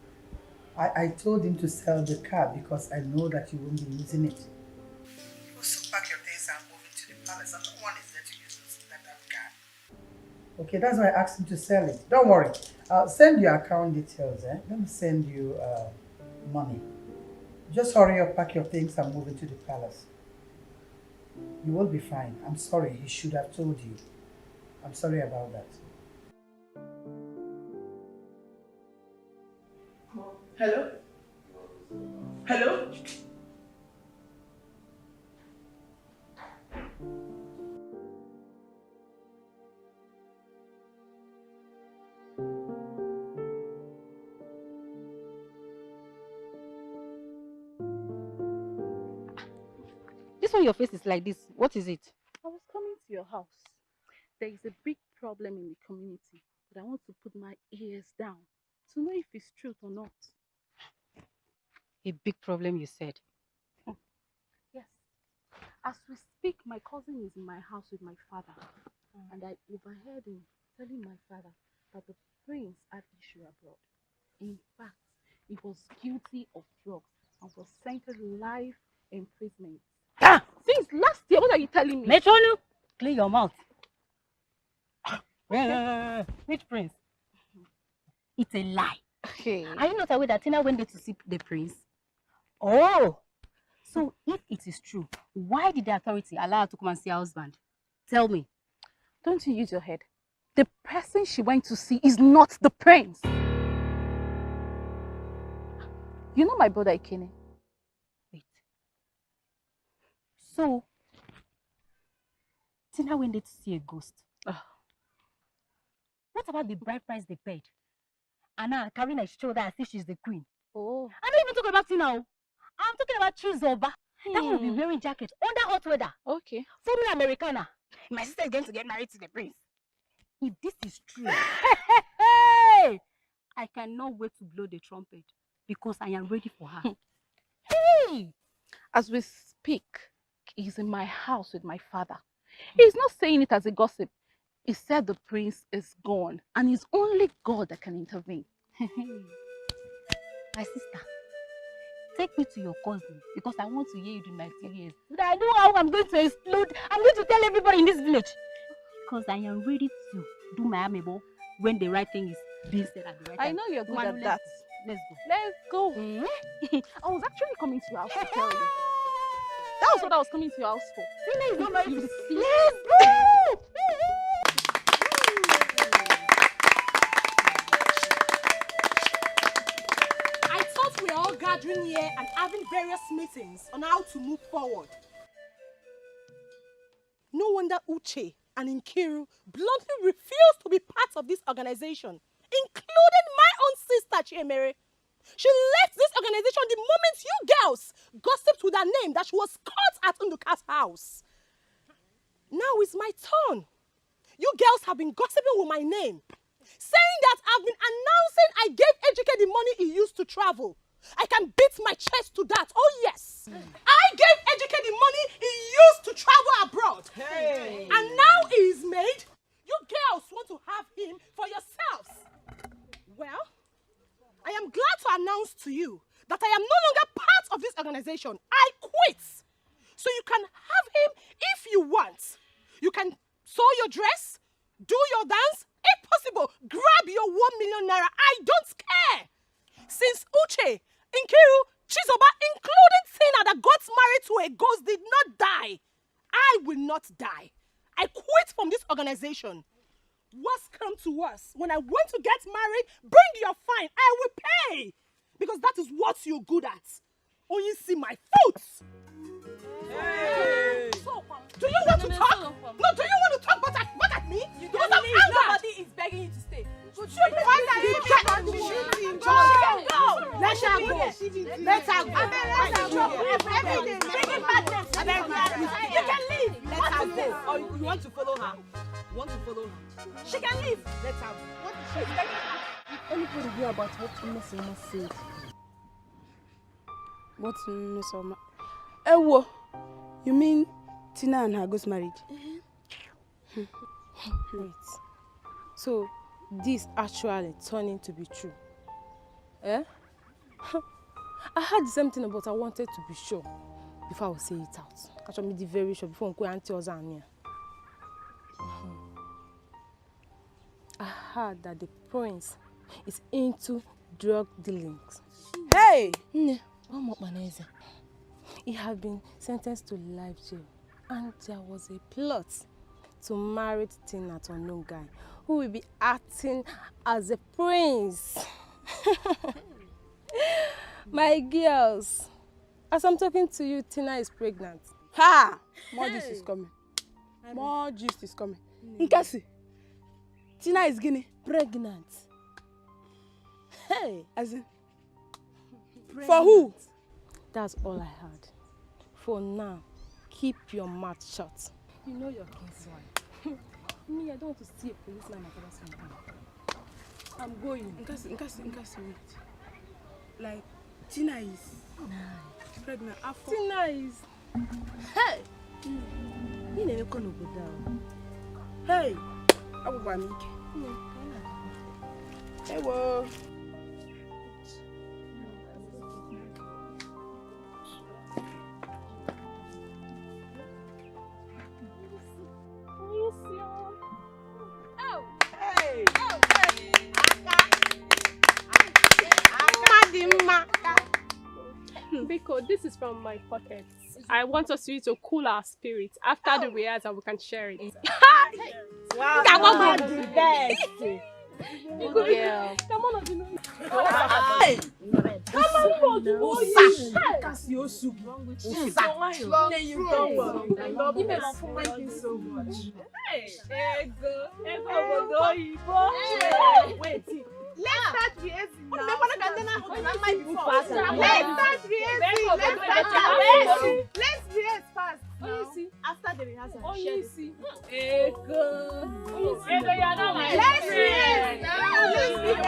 I told him to sell the car because I know that you won't be using it. So pack your things and move into the palace, and no one is there to use that car. Okay, that's why I asked him to sell it. Don't worry. I'll send you account details. Let me send you money. Just hurry up, pack your things and move into the palace. You will be fine. I'm sorry. He should have told you. I'm sorry about that. Hello? Hello? This one your face is like this. What is it? I was coming to your house. There is a big problem in the community, but I want to put my ears down to know if it's truth or not. A big problem, you said. Yes. As we speak, my cousin is in my house with my father, and I overheard him telling my father that the prince had issue abroad. In fact, he was guilty of drugs and was sentenced to life imprisonment. Since last year, what are you telling me? Metronu, clean your mouth. Which prince? It's a lie. Okay. Are you not aware that Tina went there to see the prince? Oh, so if it is true, why did the authority allow her to come and see her husband? Tell me. Don't you use your head. The person she went to see is not the prince. You know my brother Ikene? So, Tina went there to see a ghost. What about the bride price they paid? Anna carrying her shoulder as if she's the queen. Oh. I'm not even talking about Tina. I'm talking about Chizoba. That will be wearing jacket under hot weather. Okay. Foreign Americana. My sister is going to get married to the prince. If this is true, I cannot wait to blow the trumpet because I am ready for her. Hey! As we speak, he's in my house with my father. He's not saying it as a gossip. He said the prince is gone and it's only God that can intervene. My sister, take me to your cousin because I want to hear you do my 2 years. But I know how I'm going to explode. I'm going to tell everybody in this village. Because I am ready to do my amebo when the right thing is being said at the right time. I know you're good Manu, at that. Let's Let's go. go. I was actually coming to your house to tell you. That was what I was coming to your house for. Tina is not married You to the see? Let's go! I thought we were all gathering here and having various meetings on how to move forward. No wonder Uche and Nkiru bluntly refused to be part of this organization, including my own sister, Chiemere. She left this organization the moment you girls gossiped with her name that she was caught at Nduka's house. Now it's my turn. You girls have been gossiping with my name, saying that I've been announcing I gave Ejike the money he used to travel. I can beat my chest to that. Oh yes, I gave Ejike the money he used to travel abroad. Hey. And now he is made. You girls want to have him for yourselves. Well, I am glad to announce to you that I am no longer part of this organization. I quit. So you can have him if you want. You can sew your dress, do your dance, if possible, grab your 1 million naira. I don't care. Since Uche, Nkiru, Chizoba, including Tina that got married to a ghost did not die, I will not die. I quit from this organization. What's come to us? When I want to get married, bring your fine. I will pay. Because that is what you're good at. Oh, you see my foot. Hey. Do you want to talk? No, do you want to talk back at me? You Because can I'm leave. angered. Nobody is begging you to stay. She can go. Let her go. Let her go. You can leave. Let her go. Or you want to follow her? You want to follow her? She can leave. Let her go. What is she begging her? Anybody hear about what Mesoma said? What Mesoma? Ewo, you mean Tina and her ghost married? Wait. So this actually turning to be true? Eh? I heard the same thing, but I wanted to be sure before I would say it out. Actually, be very sure before I auntie was here. I heard that the prince is into drug dealings. Hey! He had been sentenced to life jail, and there was a plot to marry Tina to a new guy who will be acting as a prince. My girls, as I'm talking to you, Tina is pregnant. Ha! More gist is coming. More gist is coming. Nkasi, Tina is guinea pregnant. Hey, as in, for who? That's all I heard. For now, keep your mouth shut. You know your king's wife. Me, I don't want to see a policeman in my father's compound. I'm going. Nkasi, wait. Like, Tina is pregnant after. Tina is. Hey! You never come over down. Hey! I will buy me. Hey, whoa. Biko, this is from my pocket. I want us to use to cool our spirits. After the rehearsal, we can share it. Wow, Come on, the best. Good girl. Come on, Wait. Let's start rehearsing now. Let's start rehearsing. Let's rehearse fast now. After the rehearsal, let's rehearse now. Let's rehearse. Go.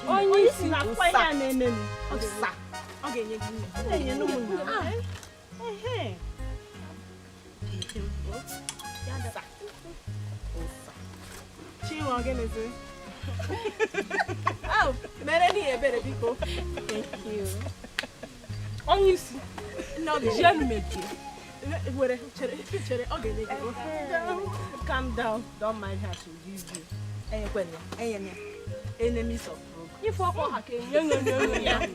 Onye isi na-akwa ihe a na-eme m. Ọsa. Ọ ga-enye gị nne. Ọ ga-enye n'ụmụ nne. Ehe. Chinwe ọ gịnịzi? Oh, mere n'ihe ebere biko. Thank you. Onye isi. No, Jen meke. Were, chere, ọ ga-enye gị. Calm down. Don't mind her, she'll give you. Enye. Enemies of progress. If I want her, yeah.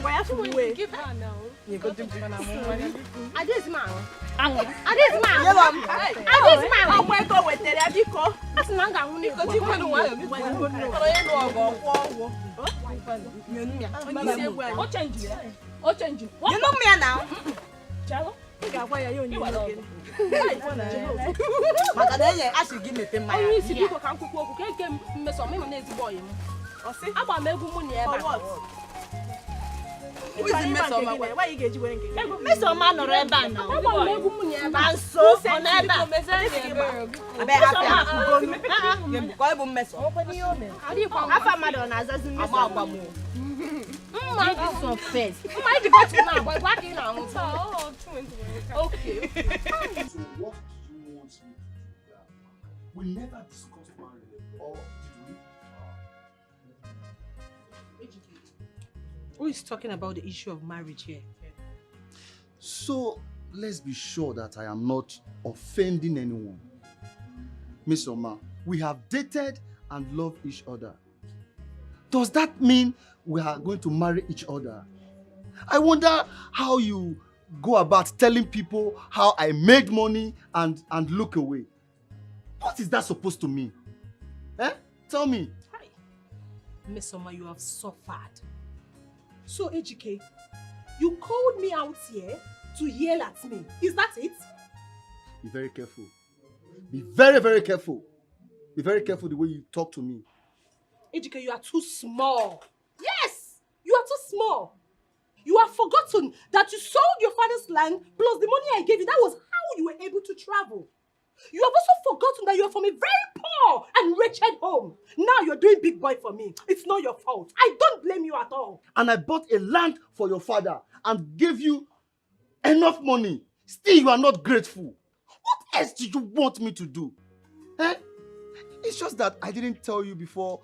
Why have to wait? Give her now. You go to Ghana. Adis man. Adis man. I'm going to go with the Abiko. As long as I'm going to go You know me now. Chalo. Makadanya ashi give me pay my. Only si biko kan kuku oku ke mmeso me na ezigbo oyi mu. Osi agba m egwu mu ni eba. Who is mmeso ma? Why you get were nke? Mmeso ma nọrọ ebe a na. Agba m egwu mu ni eba. Nso on eba. Abe happy go mi. Yem ko ebu mmeso. Okwani yo me. Adi kwa afa mmadụ na azazi mmeso agba mu. Mma this one first. Mma iji go to na boy kwa ka ị na-ahụ. Okay. So what do you want me to do? We never discussed marriage, or did we? Who is talking about the issue of marriage here? So let's be sure that I am not offending anyone. Miss Oma, we have dated and loved each other. Does that mean we are going to marry each other? I wonder how you go about telling people how I made money and look away. What is that supposed to mean? Eh? Tell me. Hi. Miss Oma, you have suffered. So, Ejike, you called me out here to yell at me. Is that it? Be very careful. Be very, very careful. Be very careful the way you talk to me. Ejike, you are too small. Yes, you are too small. You have forgotten that you sold your father's land plus the money I gave you. That was how you were able to travel. You have also forgotten that you are from a very poor and wretched home. Now you're doing big boy for me. It's not your fault. I don't blame you at all. And I bought a land for your father and gave you enough money. Still, you are not grateful. What else do you want me to do? Eh? It's just that I didn't tell you before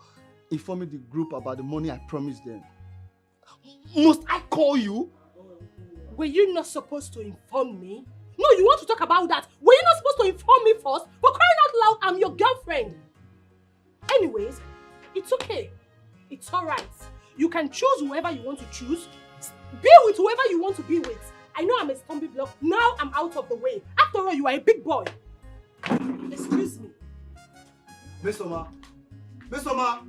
informing the group about the money I promised them. Must I call you? Were you not supposed to inform me? No, you want to talk about that? Were you not supposed to inform me first? For crying out loud, I'm your girlfriend. Anyways, it's okay. It's alright. You can choose whoever you want to choose. Be with whoever you want to be with. I know I'm a stumbling block. Now I'm out of the way. After all, you are a big boy. Excuse me. Miss Oma. Miss Oma.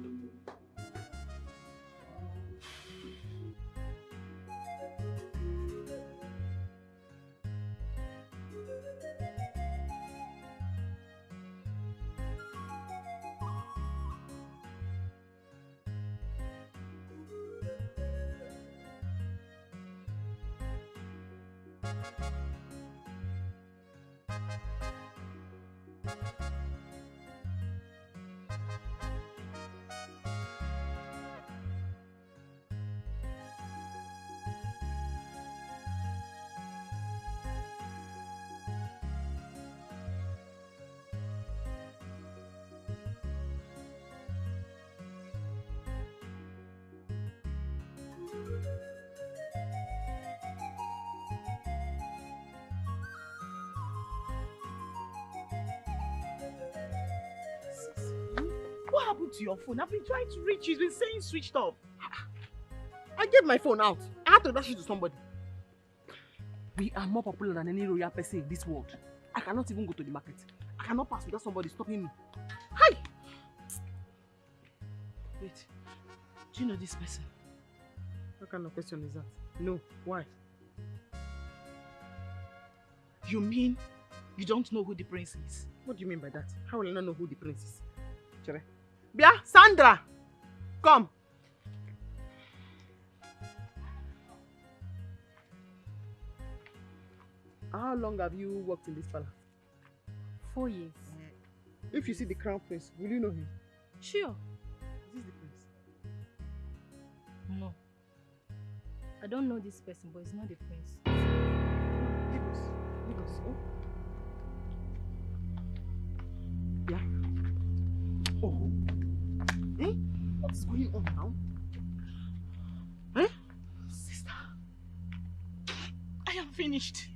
What happened to your phone? I've been trying to reach you. It's been saying switched off. I gave my phone out. I had to dash it to somebody. We are more popular than any royal person in this world. I cannot even go to the market. I cannot pass without somebody stopping me. Hi! Wait. Do you know this person? What kind of question is that? No. Why? You mean you don't know who the prince is? What do you mean by that? How will I not know who the prince is? Chere. Bia, Sandra! Come! How long have you worked in this palace? 4 years. If you see the crown prince, will you know him? Sure. Is this the prince? No. I don't know this person, but it's not the prince. Leave us. Leave us. Oh. Yeah. Oh. Eh? What's going on now? Eh? Sister, I am finished.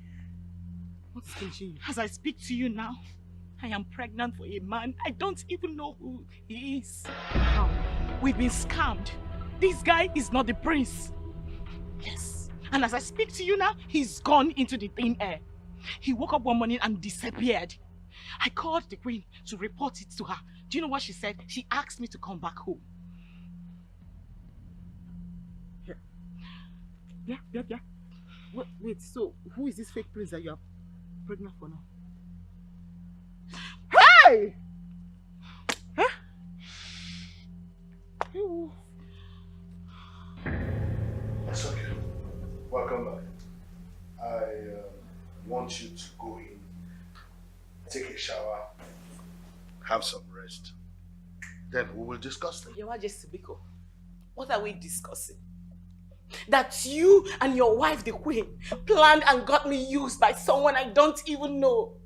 What's finishing you? As I speak to you now, I am pregnant for a man. I don't even know who he is. How? We've been scammed. This guy is not the prince. Yes. And as I speak to you now, he's gone into the thin air. He woke up one morning and disappeared. I called the queen to report it to her. Do you know what she said? She asked me to come back home. Yeah. Wait, so who is this fake prince that you are pregnant for now? Hey! Huh? It's okay. Welcome back. I want you to go in, take a shower, have some rest. Then we will discuss them. Your Majesty Biko, what are we discussing? That you and your wife, the queen, planned and got me used by someone I don't even know.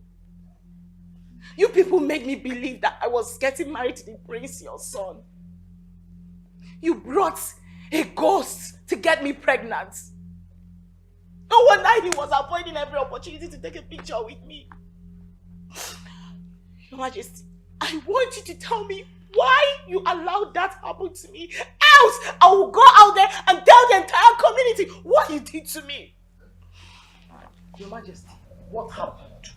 You people made me believe that I was getting married to the prince, your son. You brought A ghost to get me pregnant. No wonder he was avoiding every opportunity to take a picture with me. Your Majesty, I want you to tell me why you allowed that happen to me. Else, I will go out there and tell the entire community what you did to me. Your Majesty, what happened?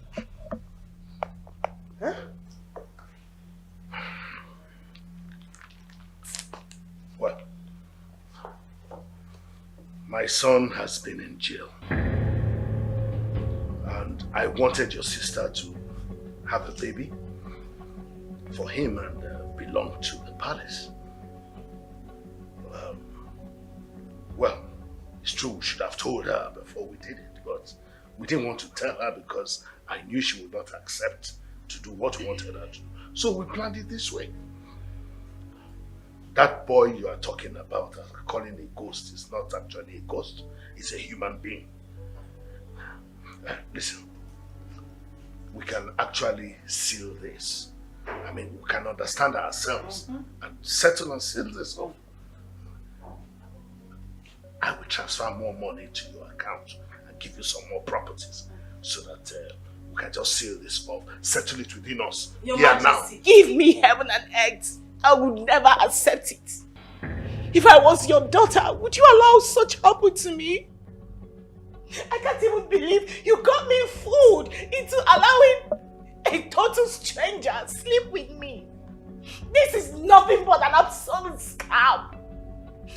Huh? Well, my son has been in jail. And I wanted your sister to have a baby for him and belong to the palace. Well, it's true we should have told her before we did it, but we didn't want to tell her because I knew she would not accept to do what we wanted her to. So we planned it this way. That boy you are talking about, calling a ghost, is not actually a ghost. It's a human being. Listen, we can actually seal this. I mean, we can understand ourselves and settle and seal this off. I will transfer more money to your account and give you some more properties so that we can just seal this off, settle it within us. Your here Majesty, now. give me heaven and earth. I would never accept it. If I was your daughter, would you allow such happen to me? I can't even believe you got me fooled into allowing a total stranger sleep with me. This is nothing but an absolute scam.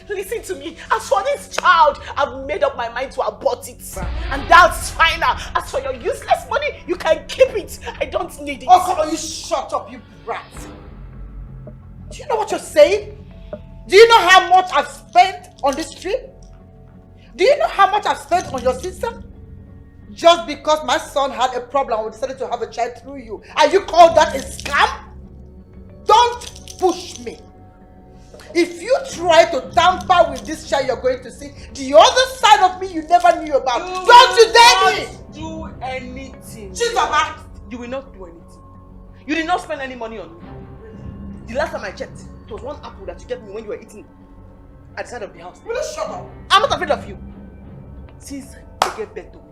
Listen to me. As for this child, I've made up my mind to abort it. And that's final. As for your useless money, you can keep it. I don't need it. Oh, come on, you shut up, you brat. Do you know what you're saying? Do you know how much I've spent on this trip? Do you know how much I've spent on your sister? Just because my son had a problem and decided to have a child through you. And you call that a scam? Don't push me. If you try to tamper with this child, you're going to see the other side of me you never knew about. Don't you dare me! Do anything. Chizoma! You will not do anything. You did not spend any money on me. The last time I checked, it was one apple that you gave me when you were eating at the side of the house. Will you shut up? I'm not afraid of you. Since I gave birth to me,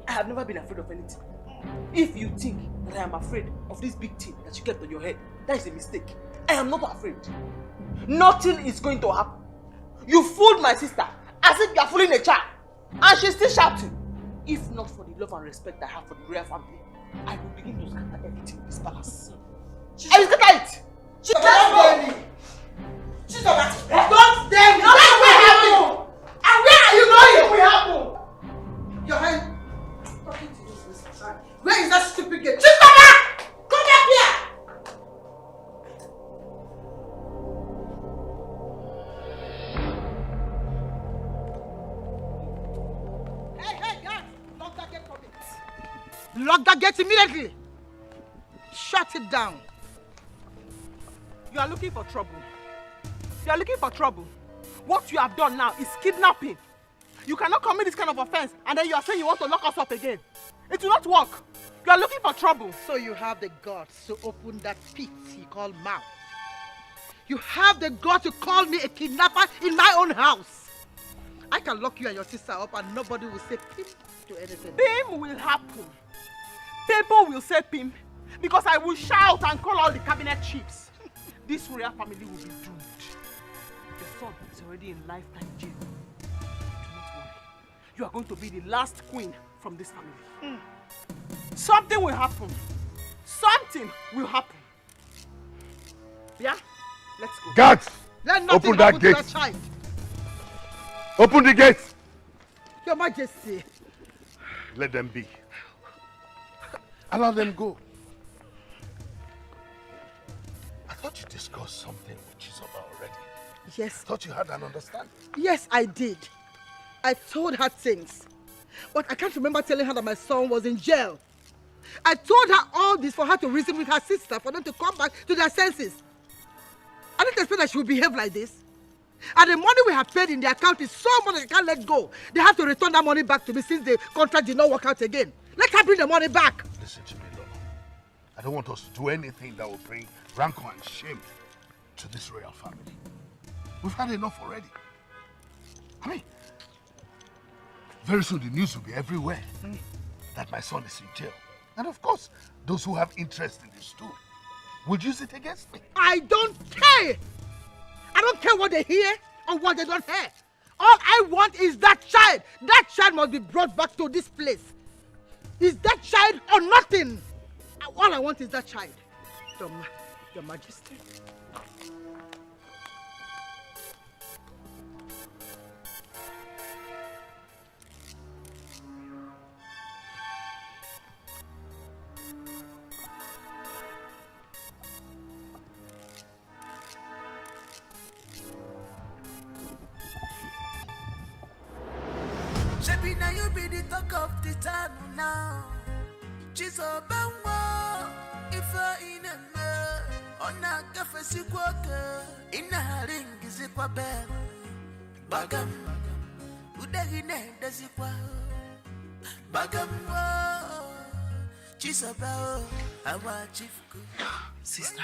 I have never been afraid of anything. If you think that I am afraid of this big thing that you kept on your head, that is a mistake. I am not afraid. Nothing is going to happen. You fooled my sister as if you are fooling a child. And she's still shouting. If not for the love and respect I have for the royal family, I will begin to scatter everything in this palace. I will scatter it! Don't dare me! Don't dare me! Nothing will happen! And where are you going? Nothing will happen! Your hand. Talking to this Mr. Where is that stupid girl? Chistama! Come back here! Hey, guys! Lock that gate for me. Lock that gate immediately! Shut it down. You are looking for trouble. You are looking for trouble. What you have done now is kidnapping. You cannot commit this kind of offense and then you are saying you want to lock us up again. It will not work. You are looking for trouble. So you have the guts to open that pit you call mouth. You have the guts to call me a kidnapper in my own house. I can lock you and your sister up and nobody will say pim to anything. Pim will happen. People will say pim because I will shout and call all the cabinet chiefs. This royal family will be doomed. Your son is already in lifetime jail. Do not worry. You are going to be the last queen from this family. Something will happen. Something will happen. Yeah? Let's go. Guards! Let nothing Open that happen to gate. that child. Open the gate! Your Majesty. Let them be. Allow them go. I thought you discussed something with Chizoba already. Yes. Thought you had an understanding. Yes, I did. I told her things. But I can't remember telling her that my son was in jail. I told her all this for her to reason with her sister, for them to come back to their senses. I didn't expect that she would behave like this. And the money we have paid in the account is so much that I can't let go. They have to return that money back to me since the contract did not work out again. Let her bring the money back. Listen to me, Lolo. I don't want us to do anything that will bring rancor and shame to this royal family. We've had enough already. I mean, very soon the news will be everywhere that my son is in jail. And of course, those who have interest in this too will use it against me. I don't care! I don't care what they hear or what they don't hear. All I want is that child. That child must be brought back to this place. Is that child or nothing? All I want is that child. Your Majesty. Shebi na you be the talk of the town now. Chizobango, if in a me, on a cafe sikwoke, in a ring is a quabe. Bagam, Udagine does it qua. Bagam, Chizabao, our chief. Sister,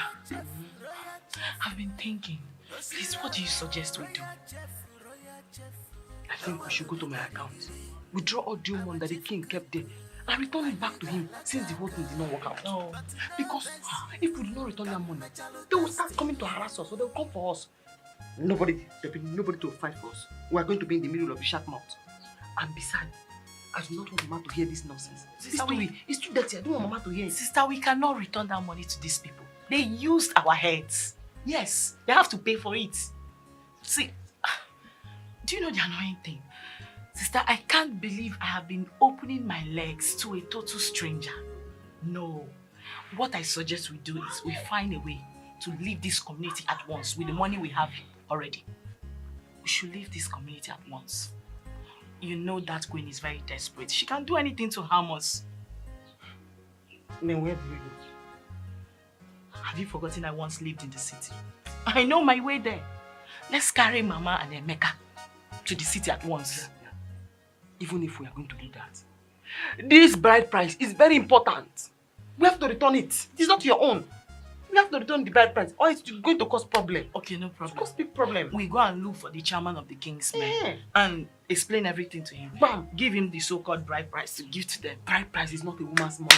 I've been thinking. Please, what do you suggest we do? I think we should go to my account, withdraw all due money that the king kept there, and return it back to him since the whole thing did not work out. No. Because if we do not return that money, they will start coming to harass us, so they will come for us. Nobody to fight for us. We are going to be in the middle of the shark mouth. And besides, I do not want Mama to hear this nonsense. Sister, it's too dirty. I don't want Mama to hear it. Sister, we cannot return that money to these people. They used our heads. Yes, they have to pay for it. See, do you know the annoying thing? Sister, I can't believe I have been opening my legs to a total stranger. No. What I suggest we do is we find a way to leave this community at once with the money we have already. We should leave this community at once. You know that Queen is very desperate. She can't do anything to harm us. Then where do we go? Have you forgotten I once lived in the city? I know my way there. Let's carry Mama and Emeka to the city at once. Even if we are going to do that, this bride price is very important. We have to return it. It is not your own. We have to return the bride price, or it's going to cause problem. Okay, no problem. It cause big problem. We go and look for the chairman of the king's men and explain everything to him. Bam! Give him the so-called bride price to give to them. Bride price is not a woman's money.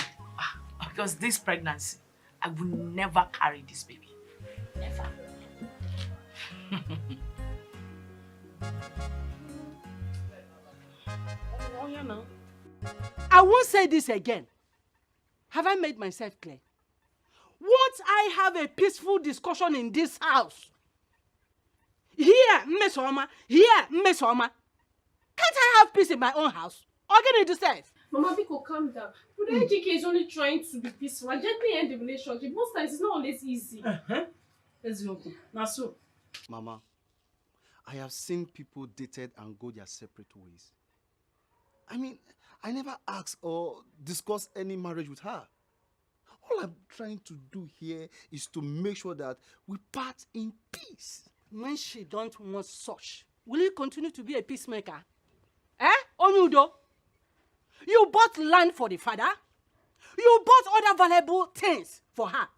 Because this pregnancy, I will never carry this baby. Never. Oh, you know. I won't say this again. Have I made myself clear? Won't I have a peaceful discussion in this house? Here, Miss Oma. Here, Miss Oma. Can't I have peace in my own house? Or get it yourself? Mama, Biko, calm down. But AJK is only trying to be peaceful and gently end the relationship. Most times it's not always easy. Mama, I have seen people dated and go their separate ways. I mean, I never asked or discussed any marriage with her. All I'm trying to do here is to make sure that we part in peace. When she don't want such, will you continue to be a peacemaker? Onudo? You bought land for the father. You bought other valuable things for her.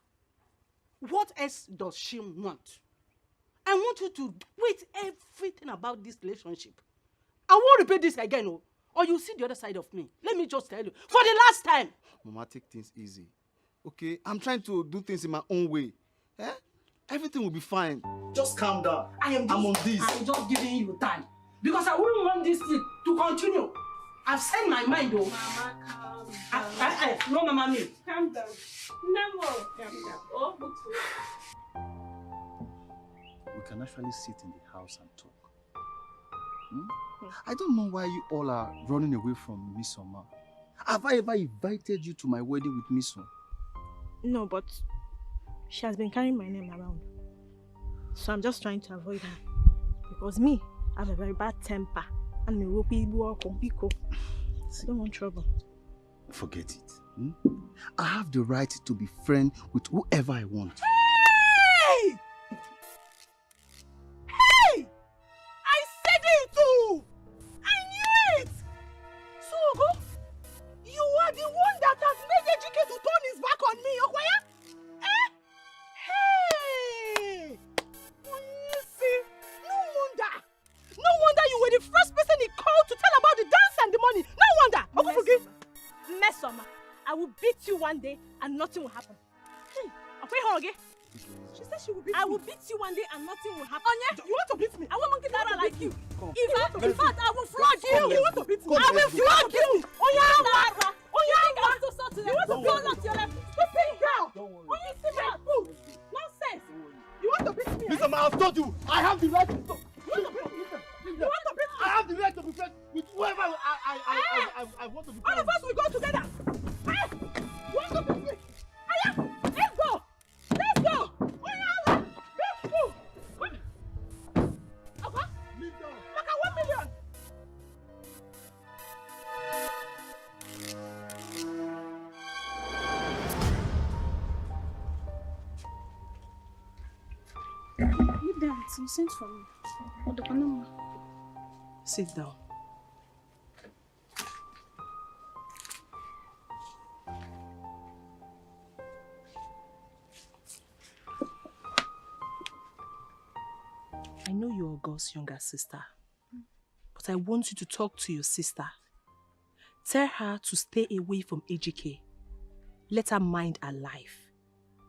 What else does she want? I want you to quit everything about this relationship. I won't repeat this again, or you see the other side of me. Let me just tell you, for the last time. Mama, take things easy. Okay? I'm trying to do things in my own way. Everything will be fine. Just calm down. I'm on this. I'm just giving you time. Because I wouldn't want this thing to continue. I've said my mind, though. Mama, calm down. No, Mama, me. Calm down. Never. Calm down. Oh, good. We can actually sit in the house and talk. I don't know why you all are running away from Miss Oma. Have I ever invited you to my wedding with Miss Oma? No, but she has been carrying my name around. So I'm just trying to avoid her. Because me, I have a very bad temper. And I don't want trouble. Forget it. I have the right to be friends with whoever I want. Hey! Hey! I said it too! I knew it! So, you are the one that has made Ejike to turn his back on me, Okwaya? Hey! You see, no wonder you were the Mesoma, I will beat you one day and nothing will happen. Okay? She said she will beat me. I will beat you one day and nothing will happen. Onye, you want to beat me? I want monkey Dara like you. In fact, I will flog you. You want to beat me? I will flog you. Onye, you want to blow out your left? Stupid girl. Onye, stupid. Nonsense. You want to beat me? Listen, I've told you, I have the right to stop. You want to beat me? You want to beat me? I have the right to be friends with whoever I want to be friends. All of us will go together. You want to beat me? Aya, let's go. Let's go. Oya, let's go. Okay? Leave down. Like a 1 million. Leave them. You sent for me. Sit down. I know you're God's younger sister, but I want you to talk to your sister. Tell her to stay away from AGK. Let her mind her life.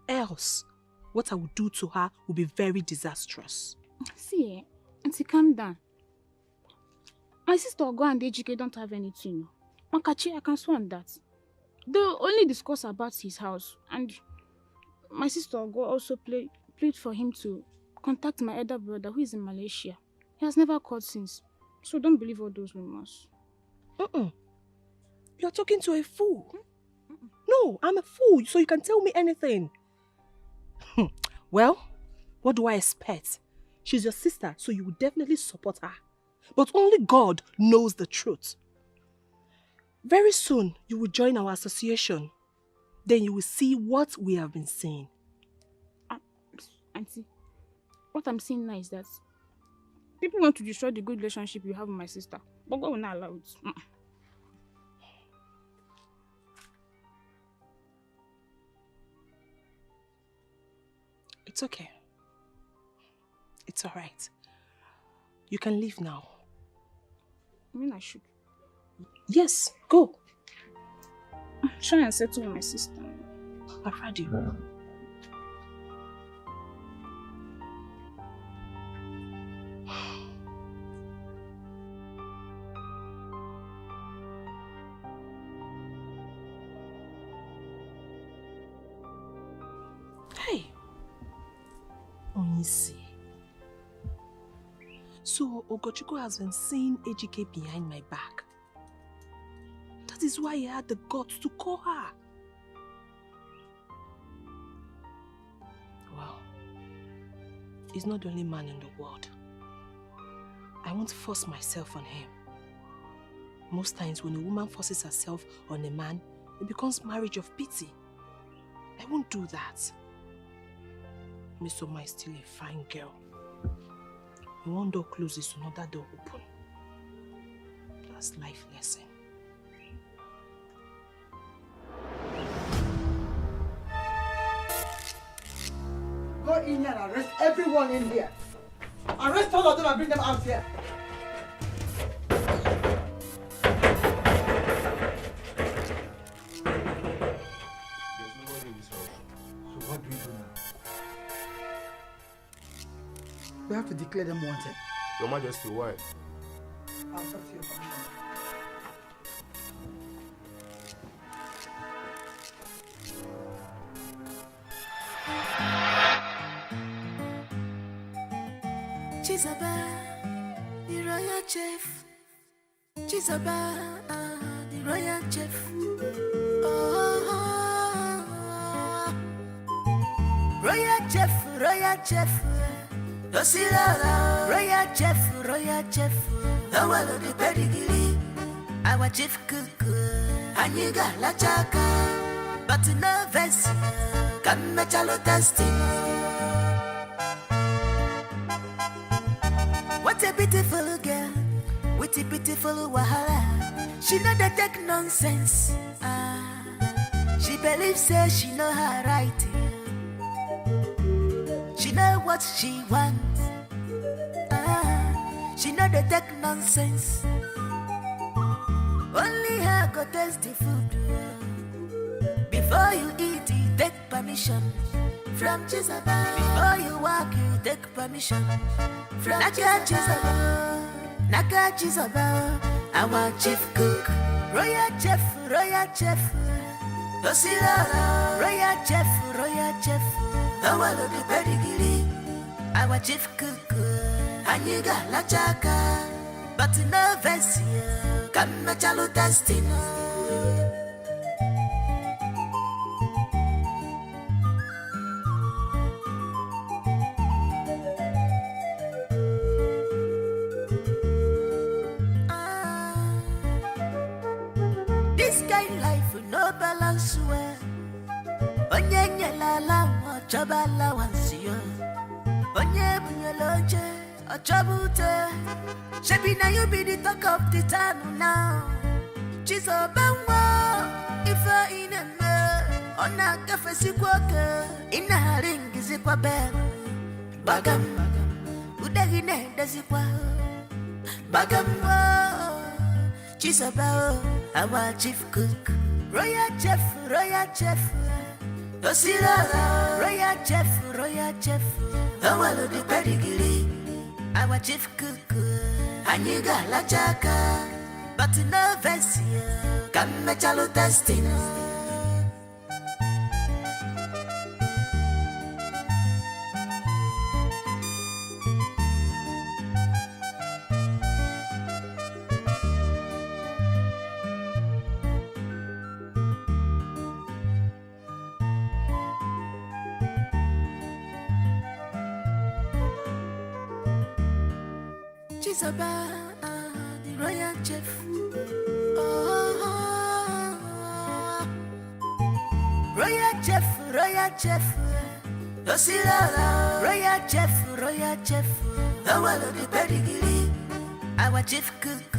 Else, what I will do to her will be very disastrous. See, Auntie, calm down. My sister Ogo and AGK don't have anything. Makachi, I can swear on that. They only discuss about his house, and my sister Ogo also played for him to contact my elder brother who is in Malaysia. He has never called since, so don't believe all those rumors. You're talking to a fool. No, I'm a fool, so you can tell me anything. Well, what do I expect? She's your sister, so you will definitely support her. But only God knows the truth. Very soon, you will join our association. Then you will see what we have been seeing. Auntie, what I'm seeing now is that people want to destroy the good relationship you have with my sister, but God will not allow it. It's okay. It's all right. You can leave now. I mean, I should. Yes, go. Try and settle with my sister. I've heard you. Hey. Onisi. So Ogochukwu has been seeing AGK behind my back. That is why he had the guts to call her. Well, he's not the only man in the world. I won't force myself on him. Most times when a woman forces herself on a man, it becomes marriage of pity. I won't do that. Miss Oma is still a fine girl. When one door closes, another door open. That's life lesson. Go in here and arrest everyone in here. Arrest all of them and bring them out here. There's nobody in this house. So what do we do now? We have to declare them wanted. Your Majesty, why? I'll talk to your commissioner. Chisaba, the royal chef. Chisaba, the royal chef. Oh, royal chef, royal chef. Dosila, royal chef. The one of the pedigree, our chief cook. Aniga la chaka, but no vest. Come mechalo testing. What a beautiful girl, with a beautiful wahala. She know the take nonsense. She believes say she know her right. She know what she wants. She know the take nonsense. Only her go taste the food. Before you eat, you take permission from Jezebel. Before you walk, you take permission from Jezebel. Naga Jezebel, our chief cook, royal chef, Osira, royal chef, our the pedigree, our chief cook, Aniga Lachaka, but no Vessia, come not chalo destiny. This kind life with no balance where Onye la la chabala once you Onye bunyaloje a chabute Shebi na you be the talk of the town now Chizo bangwa Ifa ineme Ona kafesi kwake Ina haringi zikwa bema Bagam Udagine dazikwa Bagam Chisabao, our chief cook, royal chef, Osira, royal chef, our the pedigree, our chief cook, Aniga Lachaka, but no Vessia, come chalo destiny. About the royal chef. Oh, royal chef. Osira, royal chef. Our the pedigree, our chief cook.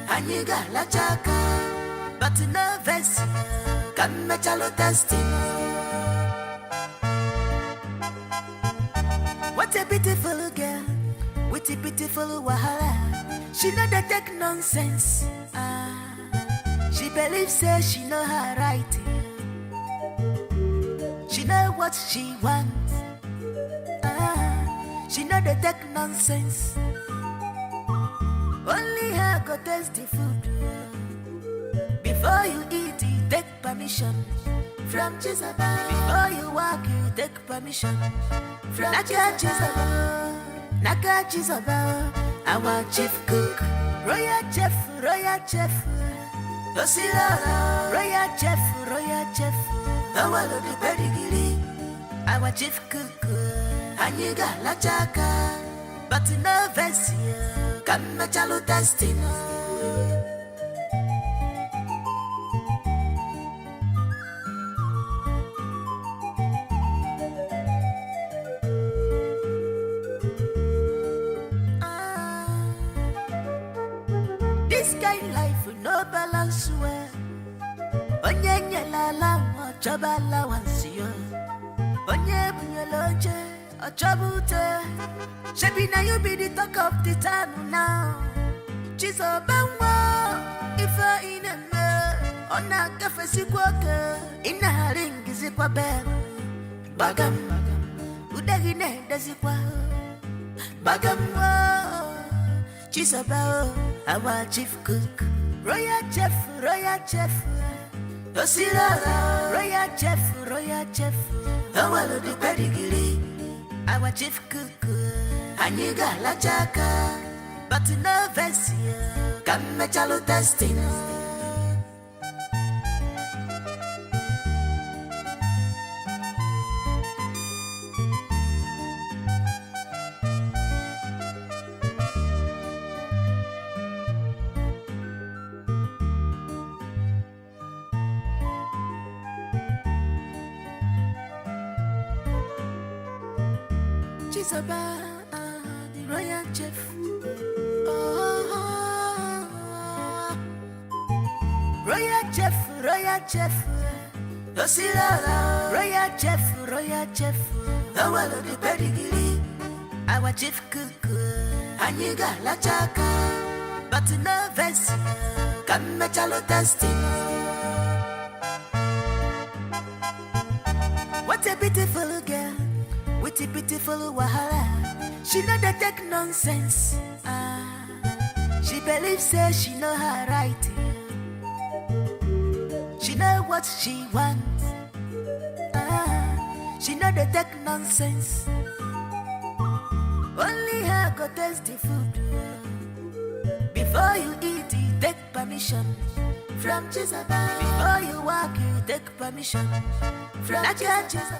Aniga Lachaka, but no Vessia, come chalo destiny. What a beautiful girl. With a beautiful wahala, she know that take nonsense. She believes say she know her right. She know what she wants. She know that take nonsense. Only her go taste the food. Before you eat, you take permission from Jezebel. Before you walk, you take permission from Jezebel. Naga Jezebel, our chief cook, royal chef, Osira, royal chef, our the pedigree, our chief cook, Aniga Lachaka, but no Vessia, come chalo destiny. This kind life with no balance where Onye la la chabala once you Onye bunyaloje a chabute Shebi na you be the talk of the town now Chizo bangwa Ifa ineme Ona kafesi kwake Ina haringi zikwa bema Bagam Udagine dazikwa Bagam Chisabao, our chief cook, royal chef, Osira, royal chef, our the pedigree, our chief cook, Aniga Lachaka, but no Vessia, come chalo destiny. About the royal chef. Oh, royal chef. Osira, royal chef. Our the pedigree, our chief cook. Aniga Lachaka, but no Vessia, come chalo destiny. beautiful girl with a beautiful wahala. She know the take nonsense. She believes say she know her right. She know what she wants. She know the take nonsense. Only her go taste the food. Before you eat, you take permission from Jesus. Before you walk, you take permission from Naija.